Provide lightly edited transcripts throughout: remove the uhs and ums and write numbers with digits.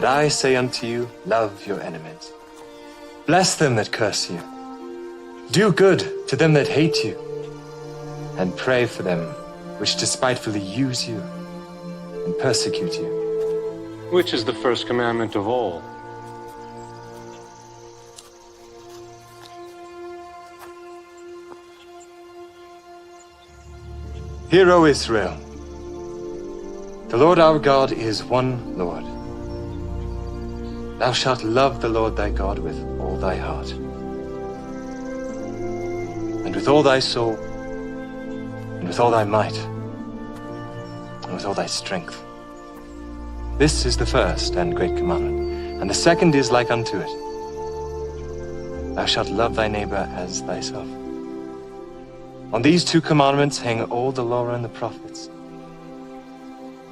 But I say unto you, love your enemies. Bless them that curse you. Do good to them that hate you. And pray for them which despitefully use you and persecute you. Which is the first commandment of all? Hear, O Israel, the Lord our God is one Lord. Thou shalt love the Lord thy God with all thy heart, and with all thy soul, and with all thy might, and with all thy strength. This is the first and great commandment, and the second is like unto it. Thou shalt love thy neighbor as thyself. On these two commandments hang all the law and the prophets.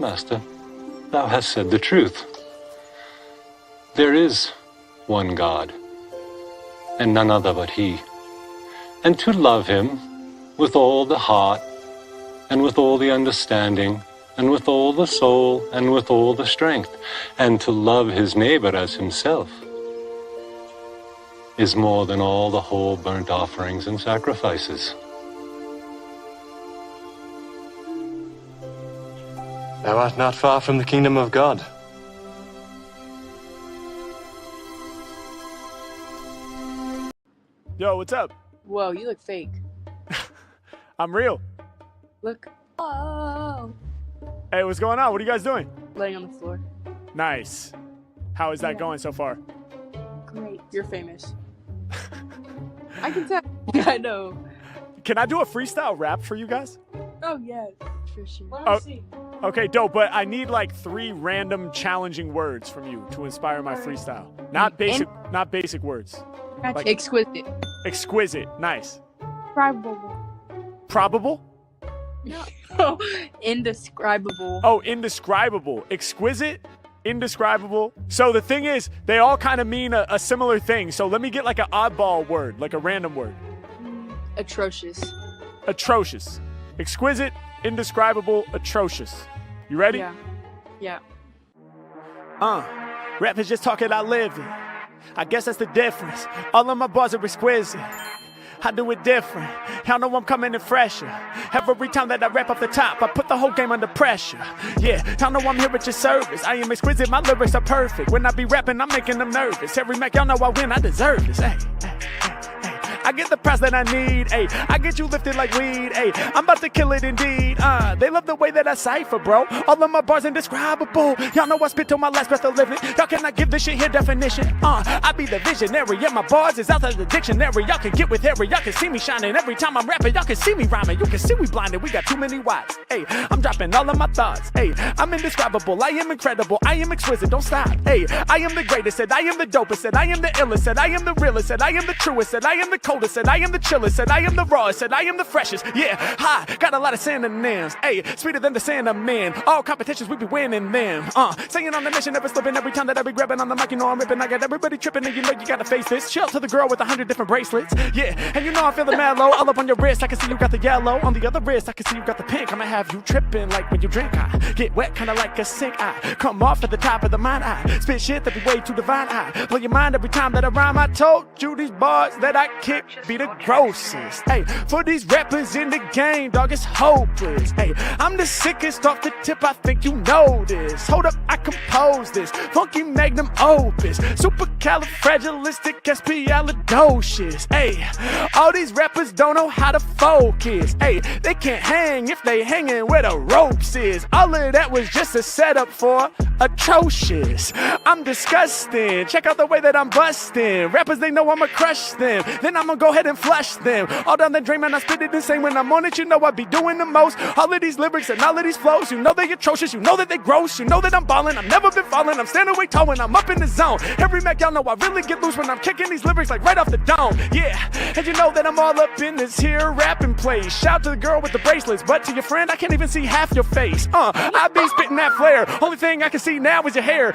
Master, thou hast said the truth. There is one God, and none other but He. And to love Him with all the heart, and with all the understanding, and with all the soul, and with all the strength, and to love his neighbor as himself, is more than all the whole burnt offerings and sacrifices. Thou art not far from the kingdom of God. Yo, what's up? Whoa, you look fake. I'm real. Look. Oh. Hey, what's going on? What are you guys doing? Laying on the floor. Nice. How is that going so far? Great. You're famous. I can tell. Yeah, I know. Can I do a freestyle rap for you guys? Oh, yes. For sure. Oh, okay, dope. But I need like 3 random challenging words from you to inspire my freestyle. Not basic words. Like, exquisite. Exquisite. Nice. Probable. Probable? No. Indescribable. Oh, indescribable. Exquisite? Indescribable. So the thing is, they all kind of mean a similar thing. So let me get like an oddball word, like a random word. Atrocious. Atrocious. Exquisite, indescribable, atrocious. You ready? Yeah. Rappers just talk it, I live it. I guess that's the difference. All of my bars are exquisite. I do it different. Y'all know I'm coming in fresher. Every time that I rap off the top, I put the whole game under pressure. Yeah, y'all know I'm here at your service. I am exquisite, my lyrics are perfect. When I be rapping, I'm making them nervous. Every Mac, y'all know I win, I deserve this. Hey. I get the prize that I need, ayy. I get you lifted like weed, ayy. I'm about to kill it indeed, They love the way that I cipher, bro. All of my bars indescribable. Y'all know I spit till my last breath of living. Y'all cannot give this shit here definition, I be the visionary, yeah, my bars is out of the dictionary. Y'all can get with Harry, y'all can see me shining. Every time I'm rapping, y'all can see me rhyming. You can see we blinded, we got too many watts, ayy. I'm dropping all of my thoughts, ayy. I'm indescribable, I am incredible, I am exquisite, don't stop, ayy. I am the greatest, said I am the dopest, said I am the illest, said I am the realest, said I am the truest, said I am the coldest, said I am the chillest, said I am the rawest, said I am the freshest. Yeah, hi, got a lot of synonyms. Hey, sweeter than the sand of men. All competitions, we be winning them. Saying on the mission, never slipping. Every time that I be grabbing on the mic, you know I'm ripping. I got everybody tripping, and you know you gotta face this. Chill to the girl with 100 different bracelets. Yeah, and you know I'm feeling mellow. All up on your wrist, I can see you got the yellow. On the other wrist, I can see you got the pink. I'ma have you tripping like when you drink. I get wet, kinda like a sink. I come off at the top of the mind. I spit shit that be way too divine. I blow your mind every time that I rhyme. I told you these bars that I kick be the grossest. Hey, for these rappers in the game, dog, it's hopeless. Hey, I'm the sickest off the tip, I think you know this. Hold up, I compose this funky magnum opus, supercalifragilisticexpialidocious. Hey, all these rappers don't know how to focus. Hey, they can't hang if they hanging where the ropes is. All of that was just a setup for atrocious. I'm disgusting. Check out the way that I'm busting. Rappers, they know I'ma crush them. Then I'ma go ahead and flush them. All down the drain, man, I spit it insane. When I'm on it, you know I be doing the most. All of these lyrics and all of these flows, you know they atrocious, you know that they gross, you know that I'm ballin'. I've never been falling, I'm standing way tall when I'm up in the zone. Every Mac, y'all Y'all know I really get loose when I'm kicking these lyrics like right off the dome. Yeah, and you know that I'm all up in this here rapping place. Shout to the girl with the bracelets, but to your friend, I can't even see half your face. I be spitting that flare. Only thing I can see now is your hair.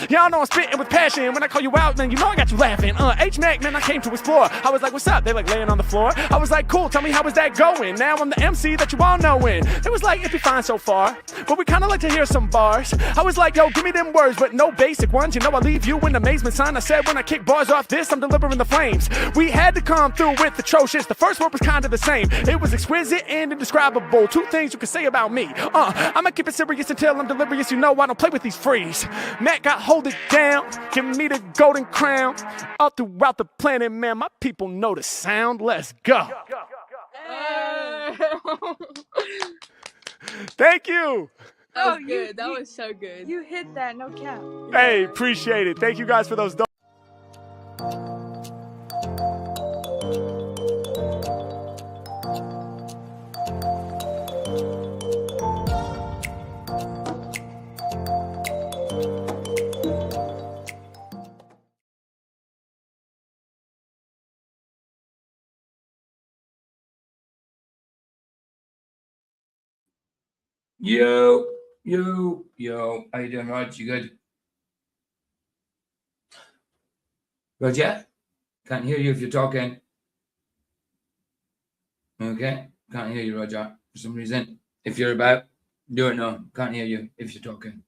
Y'all know I'm spitting with passion. When I call you out, man, you know I got you laughing. H-Mac, man, I came to explore. I was like, what's up? They like laying on the floor. I was like, cool, tell me how is that going? Now I'm the MC that you all knowin'. It was like, it'd be fine so far, but we kinda like to hear some bars. I was like, yo, give me them words, but no basic ones. You know I leave you in amazement, son. I said when I kick bars off this, I'm delivering the flames. We had to come through with atrocious. The first word was kinda the same. It was exquisite and indescribable. Two things you can say about me. I'ma keep it serious until I'm delirious. You know I don't play with these frees. Matt got hold it down, give me the golden crown. All throughout the planet, man, my people know the sound. Let's go. Thank you. That was good. That was so good. You hit that, no cap. Hey, appreciate it. Thank you guys for those. Yo. How you doing, Rog? You good? Roger? Can't hear you if you're talking. Okay. Can't hear you, Roger, for some reason. If you're about, don't know. Can't hear you if you're talking.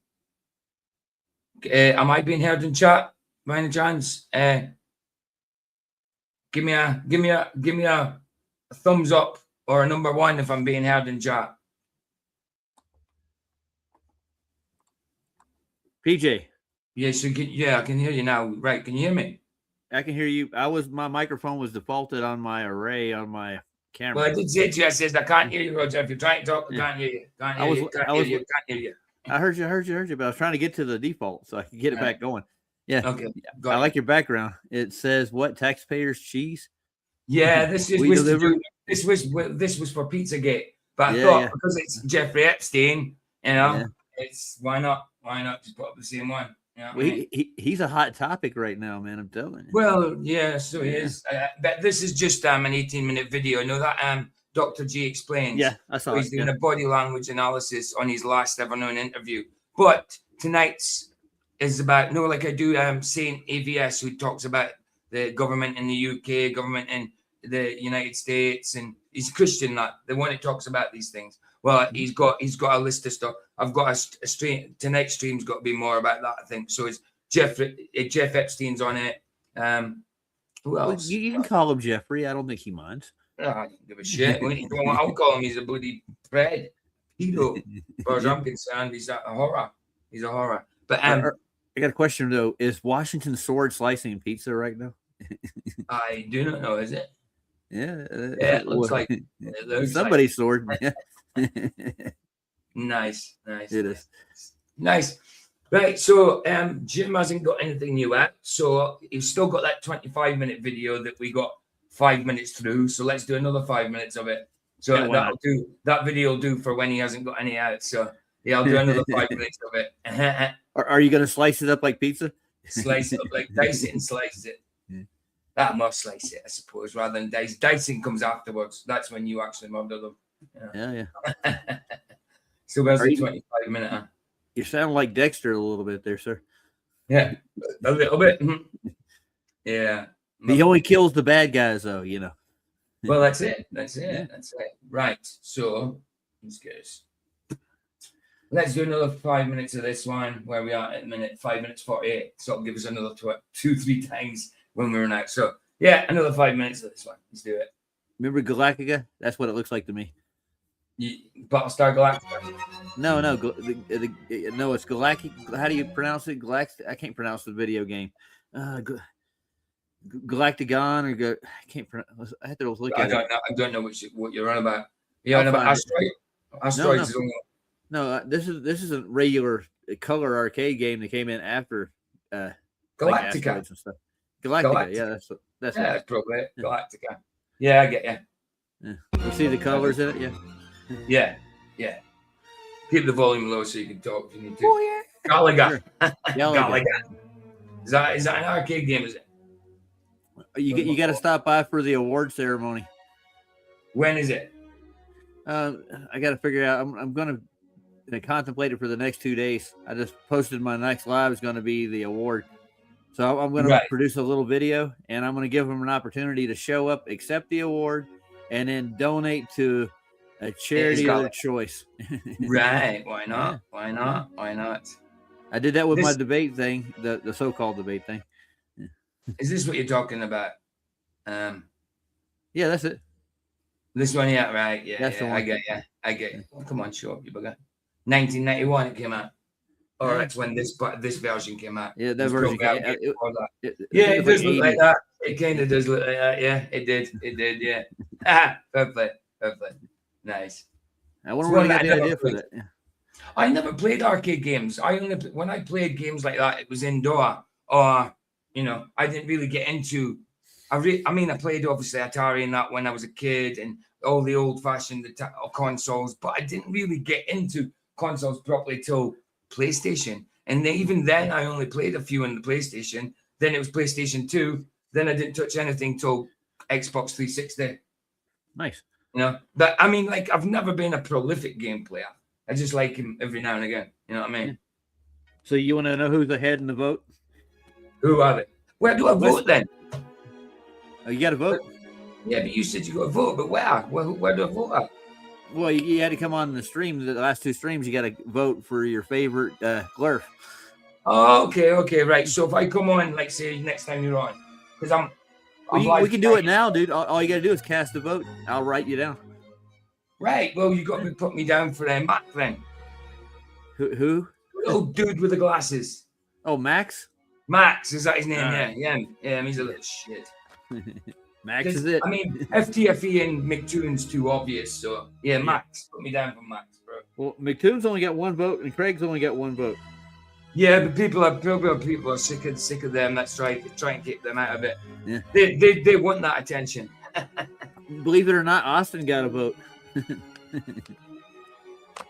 Am I being heard in chat by any chance? Give me a thumbs up or a number one if I'm being heard in chat. PJ. Yeah, so I can hear you now. Right, can you hear me? I can hear you. My microphone was defaulted on my array on my camera. Well, I did say to you, I said I can't hear you, Roger. If you're trying to talk, I can't hear you. Can't hear you. I heard you, but I was trying to get to the default so I could get it back going. Yeah. Okay. I like your background. It says what? Taxpayers cheese? Yeah, this was for Pizzagate. But I thought because it's Jeffrey Epstein, it's why not just put up the same one? Yeah, well, he's a hot topic right now, man. I'm telling you. Well, yeah, so he is. But this is just an 18-minute video. You know that Dr. G explains. Yeah, I saw. He's doing a body language analysis on his last ever known interview. But tonight's is about like I do Saint AVS, who talks about the government in the UK, government in the United States, and he's a Christian. The one that talks about these things. Well, he's got a list of stuff. I've got a stream. Tonight's stream's got to be more about that, I think. So it's Jeff Epstein's on it. Who else? You can call him Jeffrey. I don't think he minds. I don't give a shit. I'll call him. He's a bloody Fred. Pedo. As far as I'm concerned, he's a horror. He's a horror. But I got a question though. Is Washington Sword slicing pizza right now? I do not know. Is it? Yeah. It looks like somebody's sword. Nice. It is nice. Right, so Jim hasn't got anything new at, so he's still got that 25-minute video that we got 5 minutes through. So let's do another 5 minutes of it. So that video will do for when he hasn't got any out. So yeah, I'll do another 5 minutes of it. Are you gonna slice it up like pizza? Slice it up, like dice it and slice it. That must slice it, I suppose, rather than dice. Dicing comes afterwards. That's when you actually murder them. Yeah. So where's the 25-minute? Huh? You sound like Dexter a little bit there, sir. Yeah, a little bit. Yeah. He only kills the bad guys, though, you know. Well, that's it. Right. So let's do another 5 minutes of this one where we are at the minute 5 minutes 48. So it'll give us another 2-3 times when we run out. So yeah, another 5 minutes of this one. Let's do it. Remember Galactica? That's what it looks like to me. Battlestar Galactica. No, it's Galactic. How do you pronounce it? I can't pronounce the video game. Galacticon or I can't pronounce. I have to look at it. I don't know what you're on about. You're on about Asteroid. Asteroids. No, this is a regular color arcade game that came in after Galactica and stuff. Galactica. Yeah, that's probably it. Galactica. Yeah, I get you. Yeah. You see the colors in it? Yeah. Keep the volume low so you can talk if you need to. Oh, yeah. Gallagher. Is that an arcade game? Is it? You got to stop by for the award ceremony. When is it? I got to figure out. I'm going to contemplate it for the next 2 days. I just posted my next live is going to be the award. So I'm going to produce a little video, and I'm going to give them an opportunity to show up, accept the award, and then donate to a charity of their choice. Right. Why not? Yeah. Why not? Why not? I did that with my debate thing, the so-called debate thing. Is this what you're talking about? Yeah, that's it. This one, yeah, right. Yeah, that's the one. I get you. Well, come on, show up, you bugger. 1991 it came out. Or that's when this version came out. Yeah, that version came out. It does look like that. It kind of does look like that. Yeah, it did. Yeah. Perfect. Nice. I wonder where I got the idea for that. Yeah. I never played arcade games. When I played games like that, it was indoor, or I didn't really get into. I played obviously Atari and that when I was a kid, and all the old-fashioned consoles, but I didn't really get into consoles properly till PlayStation. And even then, I only played a few on the PlayStation. Then it was PlayStation 2. Then I didn't touch anything till Xbox 360. Nice. But I've never been a prolific game player. I just like him every now and again. You know what I mean? Yeah. So you want to know who's ahead in the vote? Who are they? Where do I vote then? Oh, you got to vote? Yeah, but you said you got to vote. But where? Where do I vote at? Well, you had to come on the stream. The last 2 streams, you got to vote for your favorite Glurf. Oh, okay, right. So if I come on, like, say, next time you're on, because we can do it now, dude. All you got to do is cast a vote. I'll write you down. Right. Well, you got to put me down for Mac then. Who? Oh, dude with the glasses. Oh, Max? Max, is that his name? Yeah, he's a little shit. Max is it. FTFE and McToon's too obvious, so yeah, Max. Put me down for Max, bro. Well, McToon's only got 1 vote, and Craig's only got 1 vote. Yeah, but people are sick of them. That's right. They try and keep them out of it. Yeah. They want that attention. Believe it or not, Austin got a vote.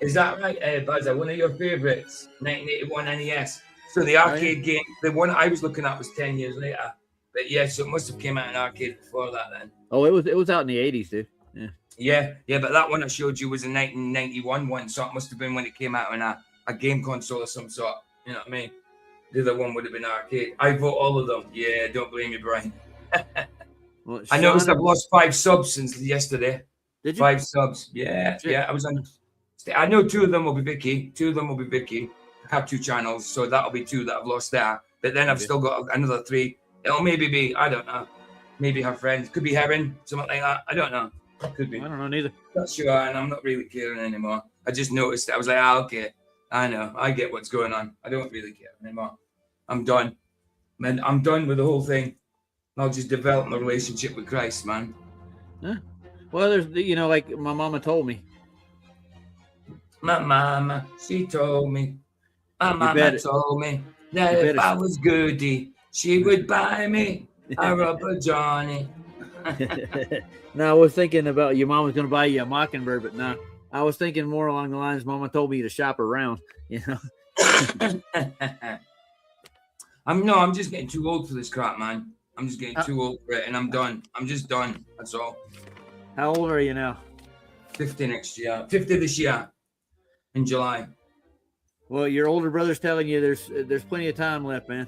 Is that right, Buzzer? One of your favorites, 1981 NES. So the arcade game, the one I was looking at was 10 years later. But yeah, so it must have came out in arcade before that then. Oh, it was out in the 80s, dude. Yeah, but that one I showed you was a 1991 one, so it must have been when it came out on a game console of some sort. You know what I mean? The other one would have been arcade. I vote all of them. Yeah, don't blame me, Brian. Well, I noticed I've lost 5 subs since yesterday. Did you? 5 subs. Yeah, I was on. I know 2 of them will be Vicky. 2 of them will be Vicky. I have 2 channels, so that'll be 2 that I've lost there. But then I've still got another 3. It'll maybe be, I don't know. Maybe her friends. Could be Heron, something like that. I don't know. Could be. I don't know neither. Not sure, and I'm not really caring anymore. I just noticed it. I was like, okay. I know. I get what's going on. I don't really care anymore. I'm done. Man, I'm done with the whole thing. I'll just develop my relationship with Christ, man. Yeah. Well, there's, like my mama told me. My mama, she told me. My mama told me that if I was goody, she would buy me a rubber Johnny. No, I was thinking about your mom was going to buy you a Mockingbird, but no. I was thinking more along the lines, Mama told me to shop around, I'm just getting too old for this crap, man. I'm just getting too old for it, and I'm done. I'm just done. That's all. How old are you now? 50 next year. 50 this year. In July. Well, your older brother's telling you there's plenty of time left, man.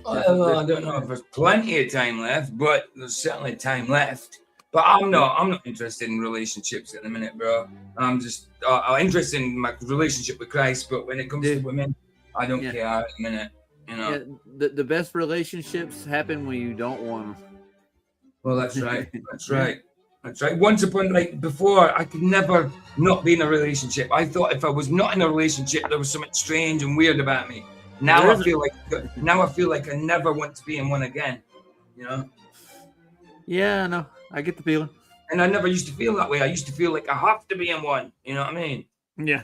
Well, I don't know if there's plenty of time left, but there's certainly time left. But I'm not interested in relationships at the minute, bro. I'm just interested in my relationship with Christ, but when it comes to women, I don't care at the minute. Yeah, the best relationships happen when you don't want them. Well, that's right. That's right. Once upon, before, I could never not be in a relationship. I thought if I was not in a relationship, there was something strange and weird about me. Now I feel like I never want to be in one again. Yeah, I know. I get the feeling. And I never used to feel that way. I used to feel like I have to be in one. You know what I mean? Yeah.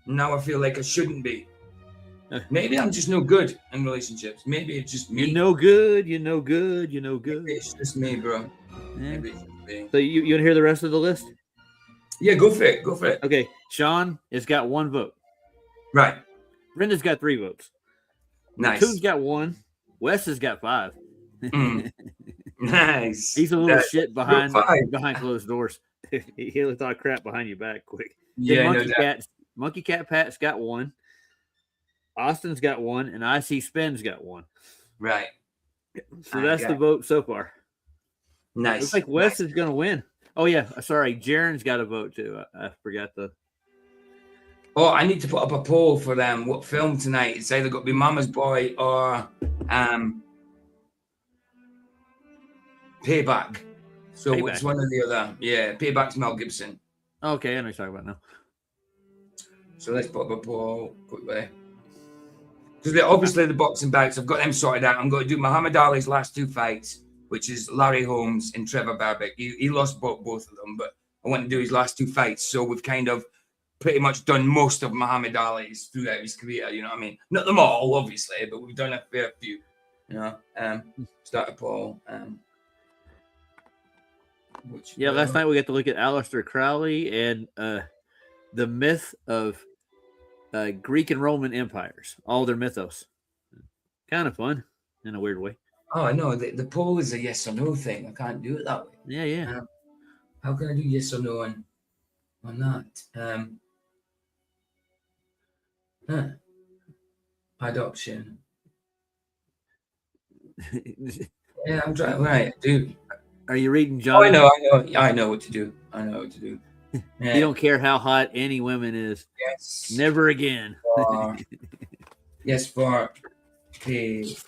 Now I feel like I shouldn't be. Maybe I'm just no good in relationships. Maybe it's just me. You're no good. Maybe it's just me, bro. Yeah. Maybe it's just me. So you want to hear the rest of the list? Yeah, go for it. Okay. Sean has got 1 vote. Right. Brenda's got 3 votes. Nice. Coon's got 1. Wes has got 5. Nice. He's a little shit behind 5. closed doors. He'll talk crap behind your back quick. Yeah, Then Monkey Cat Pat's got 1. Austin's got 1, and IC Spin's got 1. Right. So that's the vote so far. Nice. Looks like Wes is going to win. Oh yeah, sorry, Jaren's got a vote too. I forgot the. Oh, I need to put up a poll for them. What film tonight? It's either got to be Mama's Boy or Payback. So Payback. It's one or the other. Yeah, Payback's Mel Gibson. Okay, I know what you're talking about now. So let's put up a poll quickly. Because obviously the boxing bouts, I've got them sorted out. I'm going to do Muhammad Ali's last 2 fights, which is Larry Holmes and Trevor Berbick. He lost both of them, but I want to do his last 2 fights. So we've kind of pretty much done most of Muhammad Ali's throughout his career. You know what I mean? Not them all, obviously, but we've done a fair few. You know, start a poll. Last night we got to look at Aleister Crowley and the myth of Greek and Roman empires, all their mythos. Kind of fun in a weird way. Oh, I know. The poll is a yes or no thing. I can't do it that way. Yeah. How can I do yes or no on that? Adoption. Yeah, I'm trying. Right, dude. Are you reading John? Oh, I know what to do. Yeah. You don't care how hot any woman is. Yes. Never again. Yes, for payback.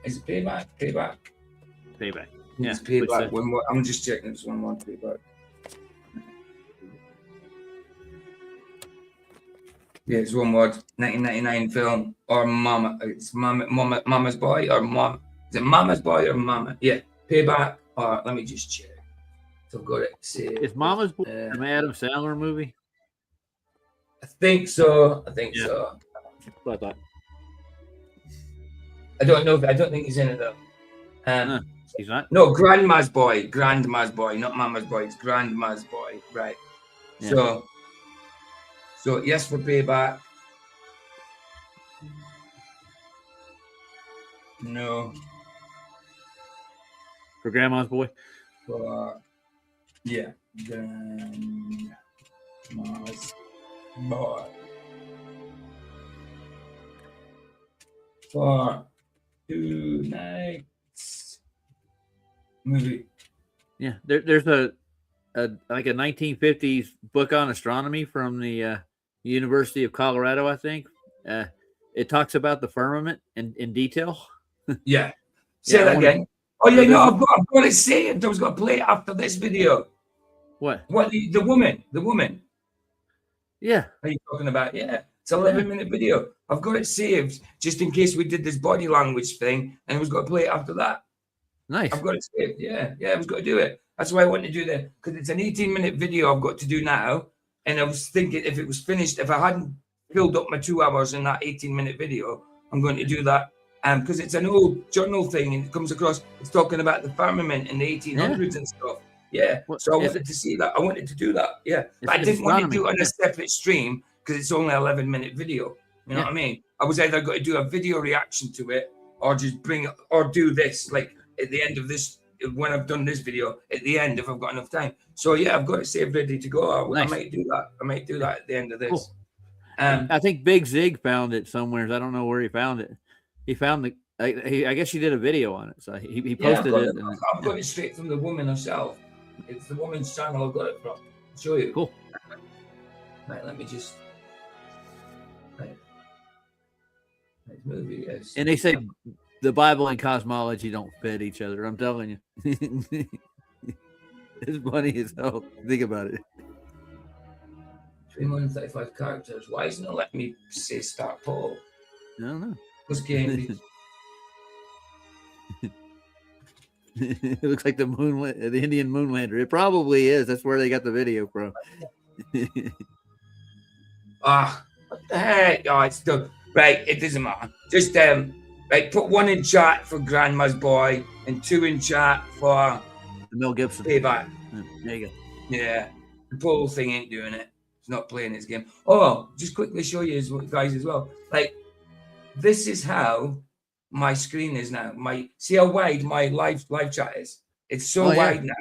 Is it payback? Payback. Yeah. It's payback. One more. I'm just checking. It's one more payback. Yeah, it's one word. 1999 film or Mama. It's Mama's Boy or Mom. Is it Mama's Boy or Mama? Yeah, Payback. Or let me just check. So I've got it. Is Mama's Boy an Adam Sandler movie? I think so. So. That's what I thought. I don't know. I don't think he's in it though. He's not. No, Grandma's Boy, not Mama's Boy. It's Grandma's Boy, right? Yeah. So yes for Payback. No. For Grandma's Boy. Yeah, Grandma's Boy. For tonight's movie. Yeah, there's a like a 1950s book on astronomy from the University of Colorado, I think. It talks about the firmament in detail. Yeah. Say that again. Oh yeah, no, I've got it saved. I was going to play it after this video. What? The woman. Yeah. Are you talking about? Yeah. It's an 11-minute video. I've got it saved just in case we did this body language thing, and I was going to play it after that. Nice. I've got it saved. Yeah, I was going to do it. That's why I wanted to do that, because it's an 18-minute video I've got to do now, and I was thinking if it was finished, if I hadn't filled up my 2 hours in that 18-minute video, I'm going to do that. Because it's an old journal thing, and it comes across. It's talking about the firmament in the 1800s and stuff. Yeah. So I wanted to see that. I wanted to do that. Yeah. But I didn't want to do it on a separate stream because it's only an 11-minute video. You know what I mean? I was either going to do a video reaction to it or just do this like at the end of this, when I've done this video, at the end if I've got enough time. So yeah, I've got it saved ready to go. I might do that. I might do that at the end of this. Cool. I think Big Zig found it somewhere. I don't know where he found it. He found I guess he did a video on it. So he posted it. I've got it straight from the woman herself. It's the woman's channel I got it from. I'll show you. Cool. Right, let me just. Right. Movie, yes. And they say the Bible and cosmology don't fit each other. I'm telling you. It's funny as hell. Think about it. 335 characters. Why isn't it letting me say start poll? I don't know. What's game? It looks like the Indian moonlander. It probably is. That's where they got the video from. What the heck? Oh, it's still right. It doesn't matter. Just right. Put 1 in chat for Grandma's Boy and 2 in chat for Mel Gibson. Payback. There you go. Yeah, the poll thing ain't doing it. It's not playing its game. Oh, just quickly show you guys as well. Like this is how my screen is now. See how wide my live chat is. It's so wide now.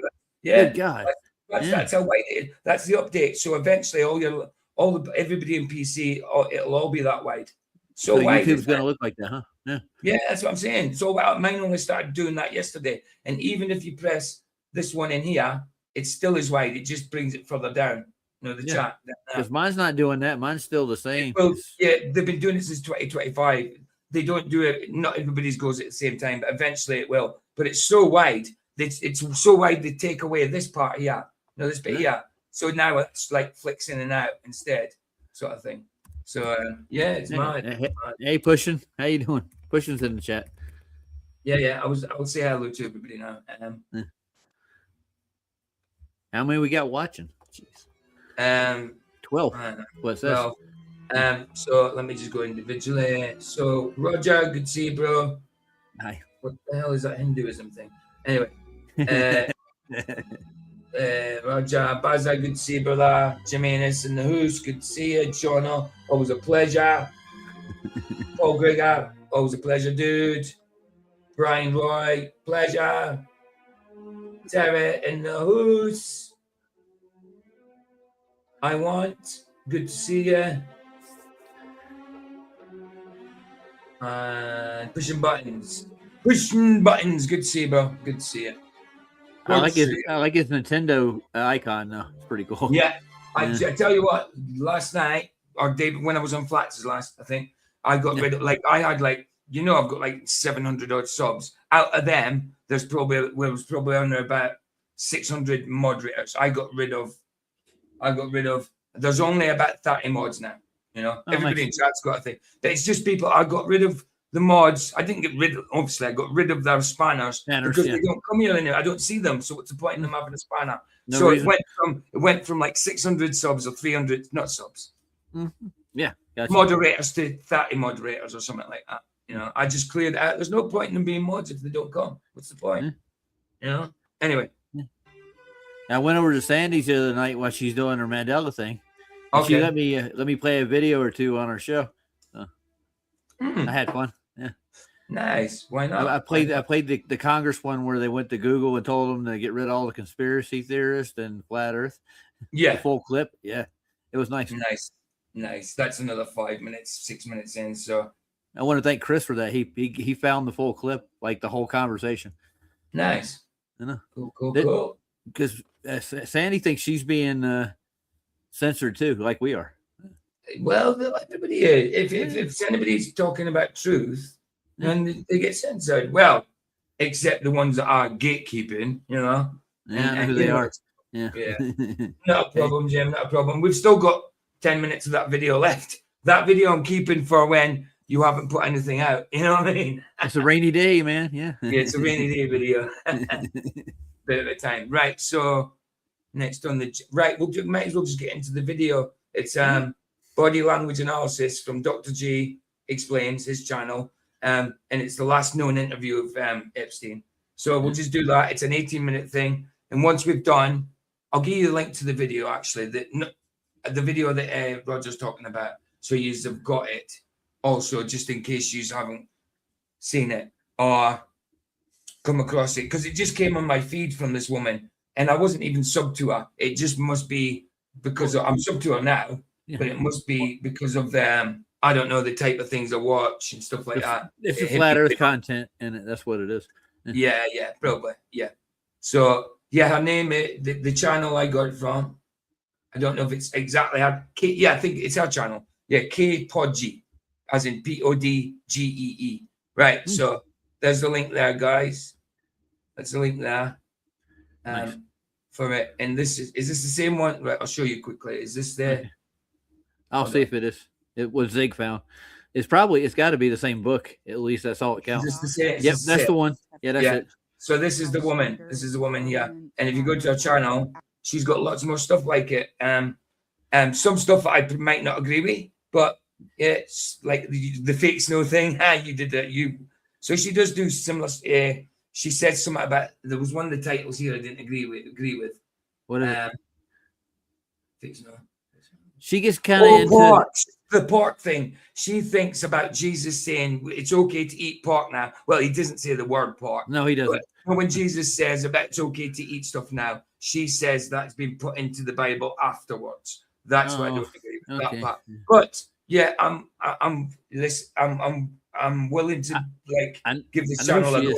Yeah, good God, that's how wide it is. That's the update. So eventually, everybody in PC, it'll all be that wide. So wide. YouTube's going to look like that, huh? Yeah, that's what I'm saying. So mine only started doing that yesterday, and even if you press this one in here, it still is wide. It just brings it further down. The chat. Because mine's not doing that. Mine's still the same. Well, yeah, they've been doing it since 2025. They don't do it. Not everybody's goes at the same time, but eventually it will. But it's so wide. It's so wide they take away this part here. This bit here. So now it's like flicks in and out instead, sort of thing. So it's mad. Hey, Pushing, how you doing? Pushing's in the chat. Yeah. I will say hello to everybody now. How many we got watching? Jeez. 12. What's that? 12. So let me just go individually. So Roger, good to see you, bro. Hi. What the hell is that Hinduism thing? Anyway. Roger, Bazza, good to see you, brother. Jimenez in the house, good to see you. Jono, always a pleasure. Paul Gregor, always a pleasure, dude. Brian Roy, pleasure. Tara in the house. I want, good to see you. Pushing buttons, good to see you, bro. Good to see you. I like his Nintendo icon though. It's pretty cool. Yeah. I tell you what, last night or day when I was on Flats last, I think I got rid of I had I've got like 700 odd subs. Out of them, was probably under about 600 moderators. I got rid of. There's only about 30 mods now. Everybody in chat's got a thing. But it's just people. I got rid of the mods. I didn't get rid of. Obviously, I got rid of their spanners because they don't come here anymore. I don't see them. So what's the point in them having a spanner? It went from like 600 subs or 300 not subs. Mm-hmm. Yeah, gotcha. Moderators to 30 moderators or something like that. I just cleared it out. There's no point in them being mods if they don't come. What's the point? Anyway. I went over to Sandy's the other night while she's doing her Mandela thing. Okay. She let me play a video or two on her show. So I had fun. Yeah. Nice. Why not? I played the Congress one where they went to Google and told them to get rid of all the conspiracy theorists and flat Earth. Yeah. The full clip. Yeah. It was nice. Nice. That's another 5 minutes, 6 minutes in. So I want to thank Chris for that. He found the full clip, like the whole conversation. Nice. Cool. Because Sandy thinks she's being censored too, like we are. Well, everybody is. If anybody's talking about truth, then they get censored. Well, except the ones that are gatekeeping, Yeah, I know who they are. Yeah. Not a problem, Jim. Not a problem. We've still got 10 minutes of that video left. That video I'm keeping for when you haven't put anything out. You know what I mean? It's a rainy day, man. Yeah. Yeah, it's a rainy day video. Bit of a time. Right. So next on the we might as well just get into the video. It's body language analysis from Dr. G Explains, his channel. And it's the last known interview of Epstein. So we'll just do that. It's an 18-minute thing. And once we've done, I'll give you the link to the video, actually. The video that Roger's talking about. So you've got it also, just in case you haven't seen it or come across it. Because it just came on my feed from this woman. And I wasn't even sub to her. It just must be because I'm sub to her now. Yeah. But it must be because of I don't know, the type of things I watch and stuff like that. It's a flat Earth content, and that's what it is. Yeah, probably. Yeah. So, her name, the channel I got it from, I don't know if it's exactly her. I think it's her channel. Yeah, K Podgee, as in Podgee. Right. So, there's the link there, guys. That's the link there. Nice. For it. And this is this the same one? Right, I'll show you quickly. Is this there? I'll see if it is. It was Zig found. It's got to be the same book. At least that's all it counts. Is this the same? Yep, that's the one. Yeah, that's it. So this is the woman. This is the woman here. And if you go to her channel, she's got lots more stuff like it. Some stuff I might not agree with, but it's like the fake snow thing. You did that. So she does do similar. She said something about, there was one of the titles here I didn't agree with. What is it? Fake snow. She gets kind of into the pork thing. She thinks about Jesus saying it's okay to eat pork now. Well, he doesn't say the word pork. No, he doesn't. But when Jesus says about it's okay to eat stuff now, she says that's been put into the Bible afterwards. That's why I don't agree with that part. But yeah, I'm willing to give this channel a go.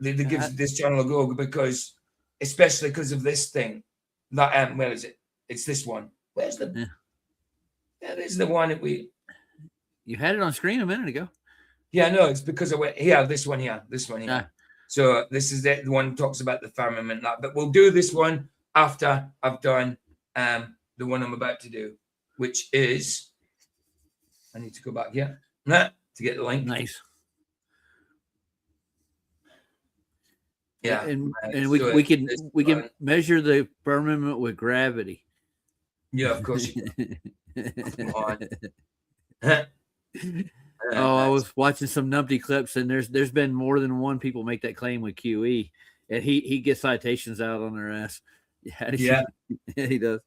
Give this channel a go because, especially because of this thing. That where is it? It's this one. Where's the? Yeah, this is the one that we. You had it on screen a minute ago. Yeah, no, it's because I went here. This one here. This one here. Ah. So this is the one that talks about the firmament. But we'll do this one after I've done the one I'm about to do, which is. I need to go back here to get the link. Nice. Yeah, and we can measure the firmament with gravity. Yeah, of course you can. I was watching some numpty clips, and there's been more than one people make that claim with QE, and he gets citations out on their ass. Yeah, he does.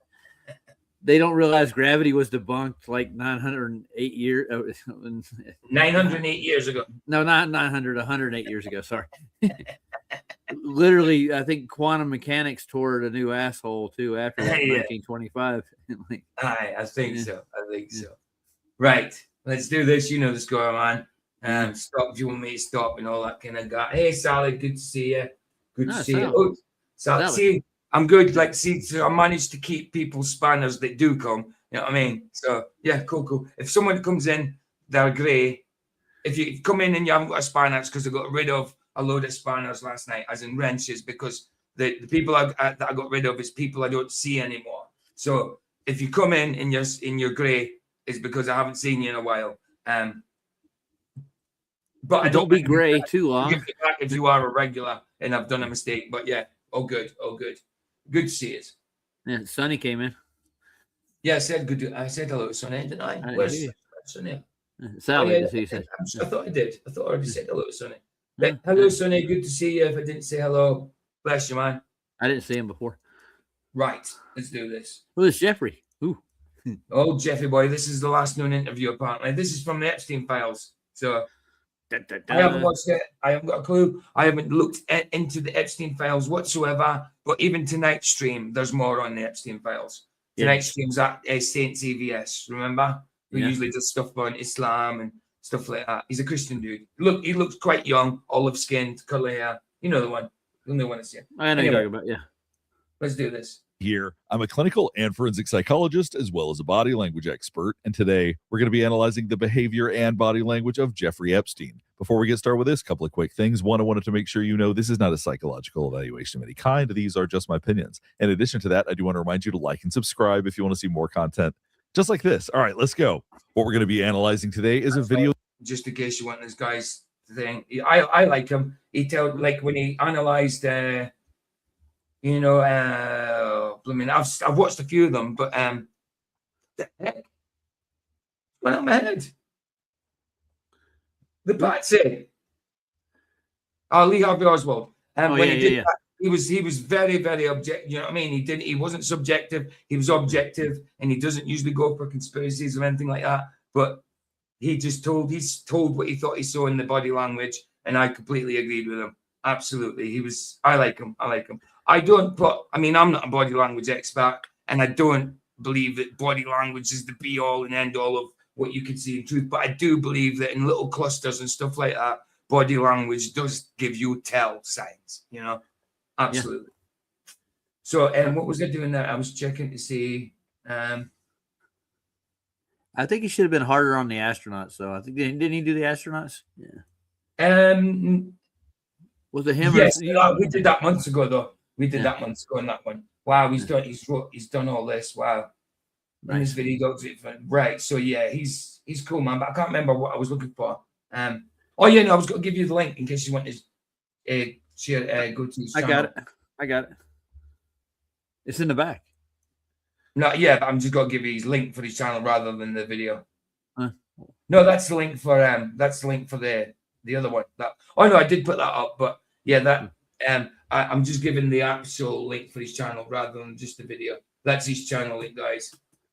They don't realize gravity was debunked like 908 years. 908 years ago. No, not 900. 108 years ago. Sorry. Literally, I think quantum mechanics tore a new asshole too after 1925. I think so. Right, let's do this. You know the score, man. Stop if you want me to stop and all that kind of guy. Hey, Sally, good to see you. Good to see you. Oh, Sally, see, I'm good. So I managed to keep people spanners that do come. You know what I mean? So yeah, cool. If someone comes in, they're grey. If you come in and you haven't got a spanner, it's because I got rid of a load of spanners last night, as in wrenches, because the people that I got rid of is people I don't see anymore. So if you come in and you're grey, it's because I haven't seen you in a while. But I don't be grey too long. Give it back if you are a regular and I've done a mistake. But yeah, all good. Good to see you. Yeah, Sonny came in. Yeah, I said good. I said hello to Sonny, didn't I? Where's Sonny? Sally, I thought I did. I thought I already said hello to Sonny. Hello, Sonny. Good to see you. If I didn't say hello, bless you, man. I didn't see him before. Right, let's do this. Well, it's Jeffrey. Ooh. Oh, Jeffy boy, this is the last known interview, apparently. This is from the Epstein files. So I haven't watched it. I haven't got a clue. I haven't looked into the Epstein files whatsoever. But even tonight's stream, there's more on the Epstein files. Tonight's stream's at Saint CVS, remember? Who usually does stuff about Islam and stuff like that. He's a Christian dude. Look, he looks quite young, olive-skinned, curly hair. You know the one. The only one to see. I know you're talking about, yeah. Let's do this. Here, I'm a clinical and forensic psychologist as well as a body language expert, and today we're going to be analyzing the behavior and body language of Jeffrey Epstein. Before we get started with this, couple of quick things. One, I wanted to make sure you know this is not a psychological evaluation of any kind. These are just my opinions. In addition to that, I do want to remind you to like and subscribe if you want to see more content just like this. All right, let's go. What we're going to be analyzing today is a video. Just in case you want this guy's thing, I like him. He told, like, when he analyzed, I mean, I've watched a few of them, but the heck went up my head. The Patsy. Lee Harvey Oswald. When he did that, he was very, very objective. You know what I mean? He wasn't subjective. He was objective, and he doesn't usually go for conspiracies or anything like that. But he's told what he thought he saw in the body language, and I completely agreed with him. Absolutely. I like him. I'm not a body language expert, and I don't believe that body language is the be all and end all of what you can see in truth. But I do believe that in little clusters and stuff like that, body language does give you tell signs, Absolutely. Yeah. So, what was I doing there? I was checking to see. I think he should have been harder on the astronauts, though. I think didn't he do the astronauts? Yeah. Was it him? Yes, we did that months ago, though. We did that months ago on that one. Wow, he's done all this. Wow. Nice. This video, right? So yeah, he's cool, man. But I can't remember what I was looking for. I was going to give you the link in case you want to share. Go to his channel. I got it. It's in the back. No, yeah, but I'm just going to give you his link for his channel rather than the video. No, that's the link for the other one. I did put that up, but yeah, that I'm just giving the actual link for his channel rather than just the video. That's his channel link, guys,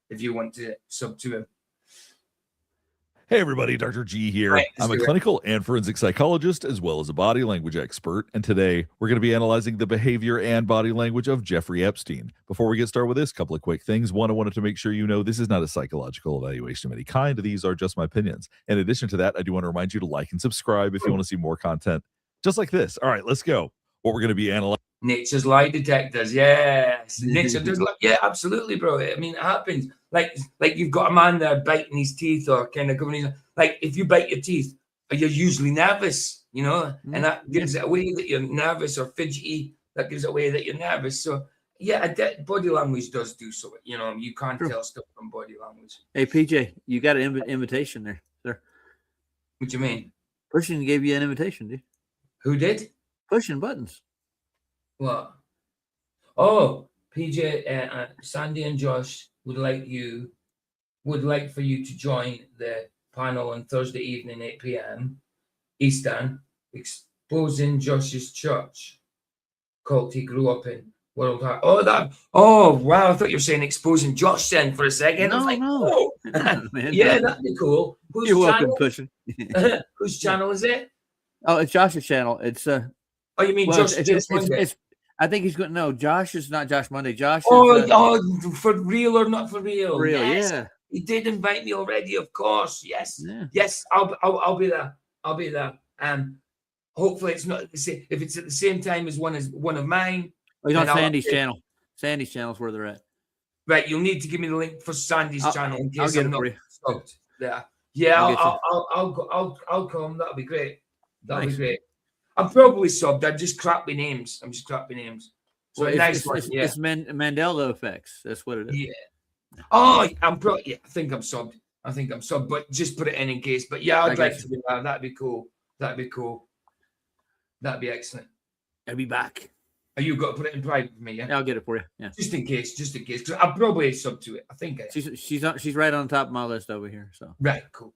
if you want to sub to him. Hey everybody, Dr. G here. Right, I'm a clinical and forensic psychologist as well as a body language expert, and today we're going to be analyzing the behavior and body language of Jeffrey Epstein. Before we get started with this, a couple of quick things. One, I wanted to make sure you know this is not a psychological evaluation of any kind. These are just my opinions. In addition to that, I do want to remind you to like and subscribe if you want to see more content just like this. All right, let's go. What we're going to be analyzing. Nature's lie detectors, yes. Nature does, yeah, absolutely, bro. I mean, it happens. Like you've got a man there biting his teeth or kind of covering his. Like if you bite your teeth, you're usually nervous, you know, and that gives it away that you're nervous or fidgety. That gives it away that you're nervous. So yeah, body language does do so. You know, you can't tell stuff from body language. Hey PJ, you got an invitation there, sir. What do you mean? Pushing gave you an invitation, dude. Who did? Pushing buttons. What? Oh, PJ, Sandy and Josh would like for you to join the panel on Thursday evening, 8 p.m. Eastern, exposing Josh's church cult he grew up in. Oh, wow! I thought you were saying exposing Josh then for a second. No, I was like, no. oh. Man, yeah, that'd be cool. You're welcome, Pushing. Whose channel is it? Oh, it's Josh's channel. It's Oh, you mean well, Josh? Monday? I think he's going. No, Josh is not Josh Monday. Josh. Is, for real or not for real? For real, yes. Yeah. He did invite me already, of course. Yes, yeah. Yes. I'll be there. I'll be there. Hopefully it's not the same. If it's at the same time as one of mine. Oh, he's on Sandy's channel. Sandy's channel is where they're at. Right. You'll need to give me the link for Sandy's channel in case I'll get I'm it for not you. subbed there. Yeah, I'll come. That'll be great. That'll be great. I'm probably subbed. I'm just crap with names. So well, nice it's Mandela effects. That's what it is. Yeah. Oh, I think I'm subbed. But just put it in case. But yeah, I'd like to be there. That'd be cool. That'd be excellent. I'll be back. Oh, you've got to put it in private for me, yeah? I'll get it for you. Yeah. Just in case. Because I'm probably subbed to it. I think she's right on top of my list over here. So right, cool.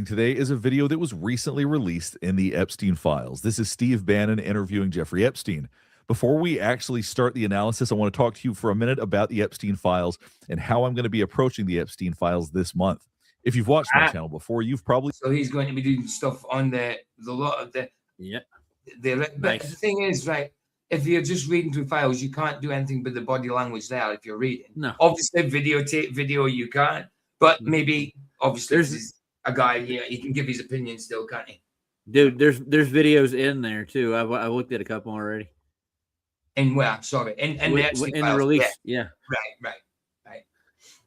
Today is a video that was recently released in the Epstein files. This is Steve Bannon interviewing Jeffrey Epstein. Before we actually start the analysis, I want to talk to you for a minute about the Epstein files and how I'm going to be approaching the Epstein files this month. If you've watched my channel before, you've probably... So he's going to be doing stuff on the lot of the... Yeah. But the thing is, right, if you're just reading through files, you can't do anything but the body language there if you're reading. No. Obviously, video you can't. But maybe, obviously, there's a guy, he can give his opinion still, can't he? Dude, there's videos in there, too. I looked at a couple already. In where? Sorry. In the release. Yeah. Right.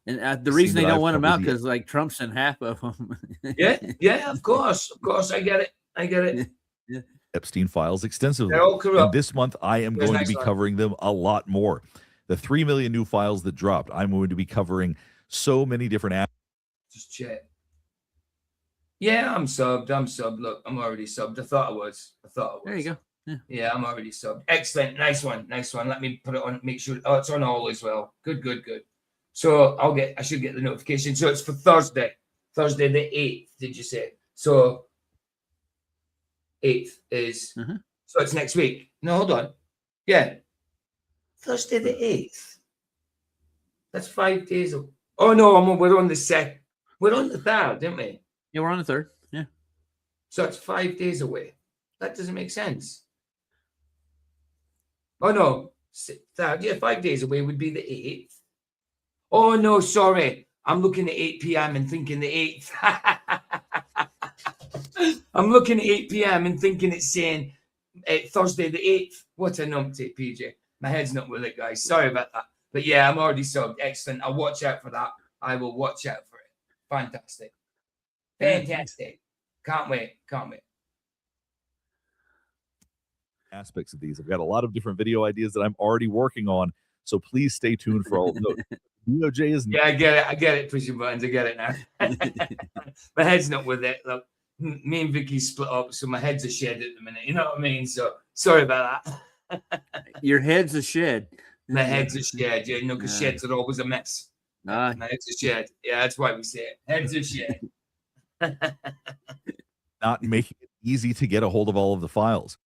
And the reason they don't want them out because like Trump's in half of them. yeah, of course. I get it. Yeah. Epstein files extensively. They're all corrupt. And this month, I am going to be covering them a lot more. The 3 million new files that dropped, I'm going to be covering so many different apps. Just check. Yeah, I'm subbed. Look, I'm already subbed. I thought I was. There you go. Yeah, I'm already subbed. Excellent. Nice one. Let me put it on, make sure. Oh, it's on all as well. Good. So I should get the notification. So it's for Thursday the 8th, did you say? So 8th is, so it's next week. No, hold on. Yeah. Thursday the 8th. That's 5 days. Oh, no, we're on the 2nd. We're on the 3rd, didn't we? Yeah, we're on the 3rd. Yeah. So it's 5 days away. That doesn't make sense. Oh, no. 3rd. Yeah, 5 days away would be the 8th. Oh, no, sorry. I'm looking at 8 p.m. and thinking the 8th. I'm looking at 8 p.m. and thinking it's saying Thursday the 8th. What a numpty, PJ. My head's not with it, guys. Sorry about that. But yeah, I'm already subbed. Excellent. I'll watch out for that. I will watch out for it. Fantastic. Can't wait. Aspects of these. I've got a lot of different video ideas that I'm already working on. So please stay tuned for all of those. DOJ is... Yeah, I get it. Pushing buttons. I get it now. My head's not with it. Look, me and Vicky split up, so my head's a shed at the minute. You know what I mean? So sorry about that. Your head's a shed. My head's a shed. Yeah, because sheds are always a mess. My head's a shed. Yeah, that's why we say it. Head's a shed. Not making it easy to get a hold of all of the files.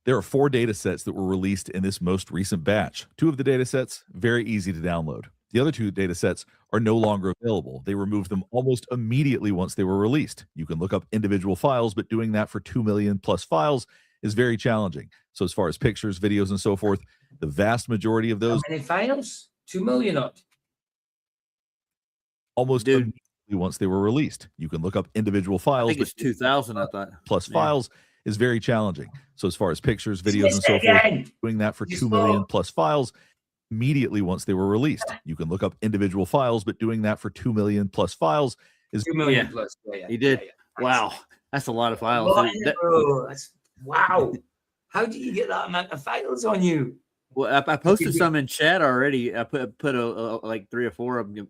There are 4 data sets that were released in this most recent batch. 2 of the data sets, very easy to download. The other two data sets are no longer available. They removed them almost immediately once they were released. You can look up individual files, but doing that for 2 million plus files is very challenging. So as far as pictures, videos, and so forth, the vast majority of those— How many files? 2 million odd. Almost immediately once they were released. You can look up individual files. I think it's 2,000, I thought. Plus files is very challenging. So as far as pictures, videos, and so forth, doing that for 2 million plus files immediately once they were released. You can look up individual files, but doing that for 2 million plus files is 2 million plus. Yeah, he did. Wow, that's a lot of files. Wow. How do you get that amount of files on you? Well, I posted some in chat already. I put like 3 or 4 of them.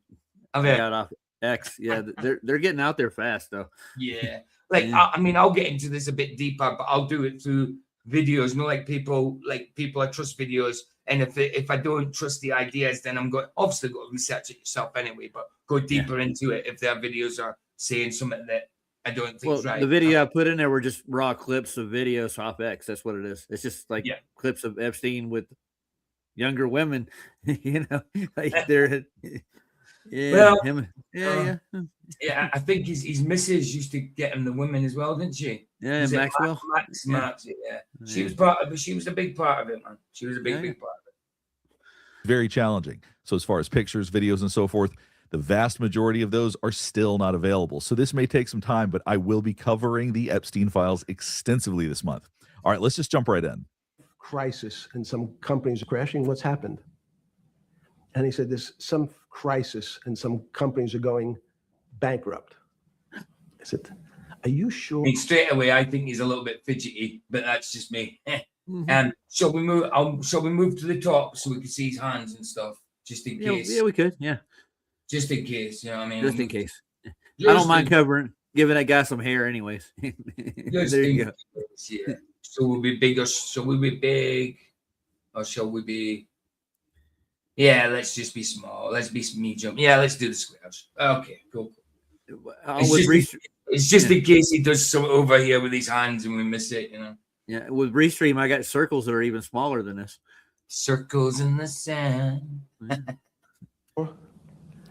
Got off X. Yeah, they're getting out there fast though. Yeah, like I mean, I'll get into this a bit deeper, but I'll do it through videos. Like people I trust videos, and if I don't trust the ideas, then I'm going obviously got to research it yourself anyway. But go deeper into it if their videos are saying something that I don't think is right. The video I put in there were just raw clips of videos off X. That's what it is. It's just like clips of Epstein with younger women. You know, like they're. Yeah, yeah. I think his missus used to get him the women as well, didn't she? Yeah, Maxwell. Max, yeah. She was part of it. She was a big part of it, man. She was a big part of it. Very challenging. So as far as pictures, videos, and so forth, the vast majority of those are still not available. So this may take some time, but I will be covering the Epstein files extensively this month. All right, let's just jump right in. Crisis and some companies are crashing. What's happened? And he said, there's some crisis and some companies are going bankrupt. I said, are you sure? I mean, straight away, I think he's a little bit fidgety, but that's just me. Shall we move? Shall we move to the top so we can see his hands and stuff, just in case? Yeah, we could. Yeah, just in case. You know what I mean? Just in case. I don't mind giving that guy some hair, anyways. There you go. Yeah. So we'll be big, or shall we be big, or shall we be? Yeah, let's just be small. Let's be medium. Yeah, let's do the squares. Okay, cool. It's just in case he does some over here with his hands and we miss it, you know. Yeah, with Restream, I got circles that are even smaller than this. Circles in the sand. And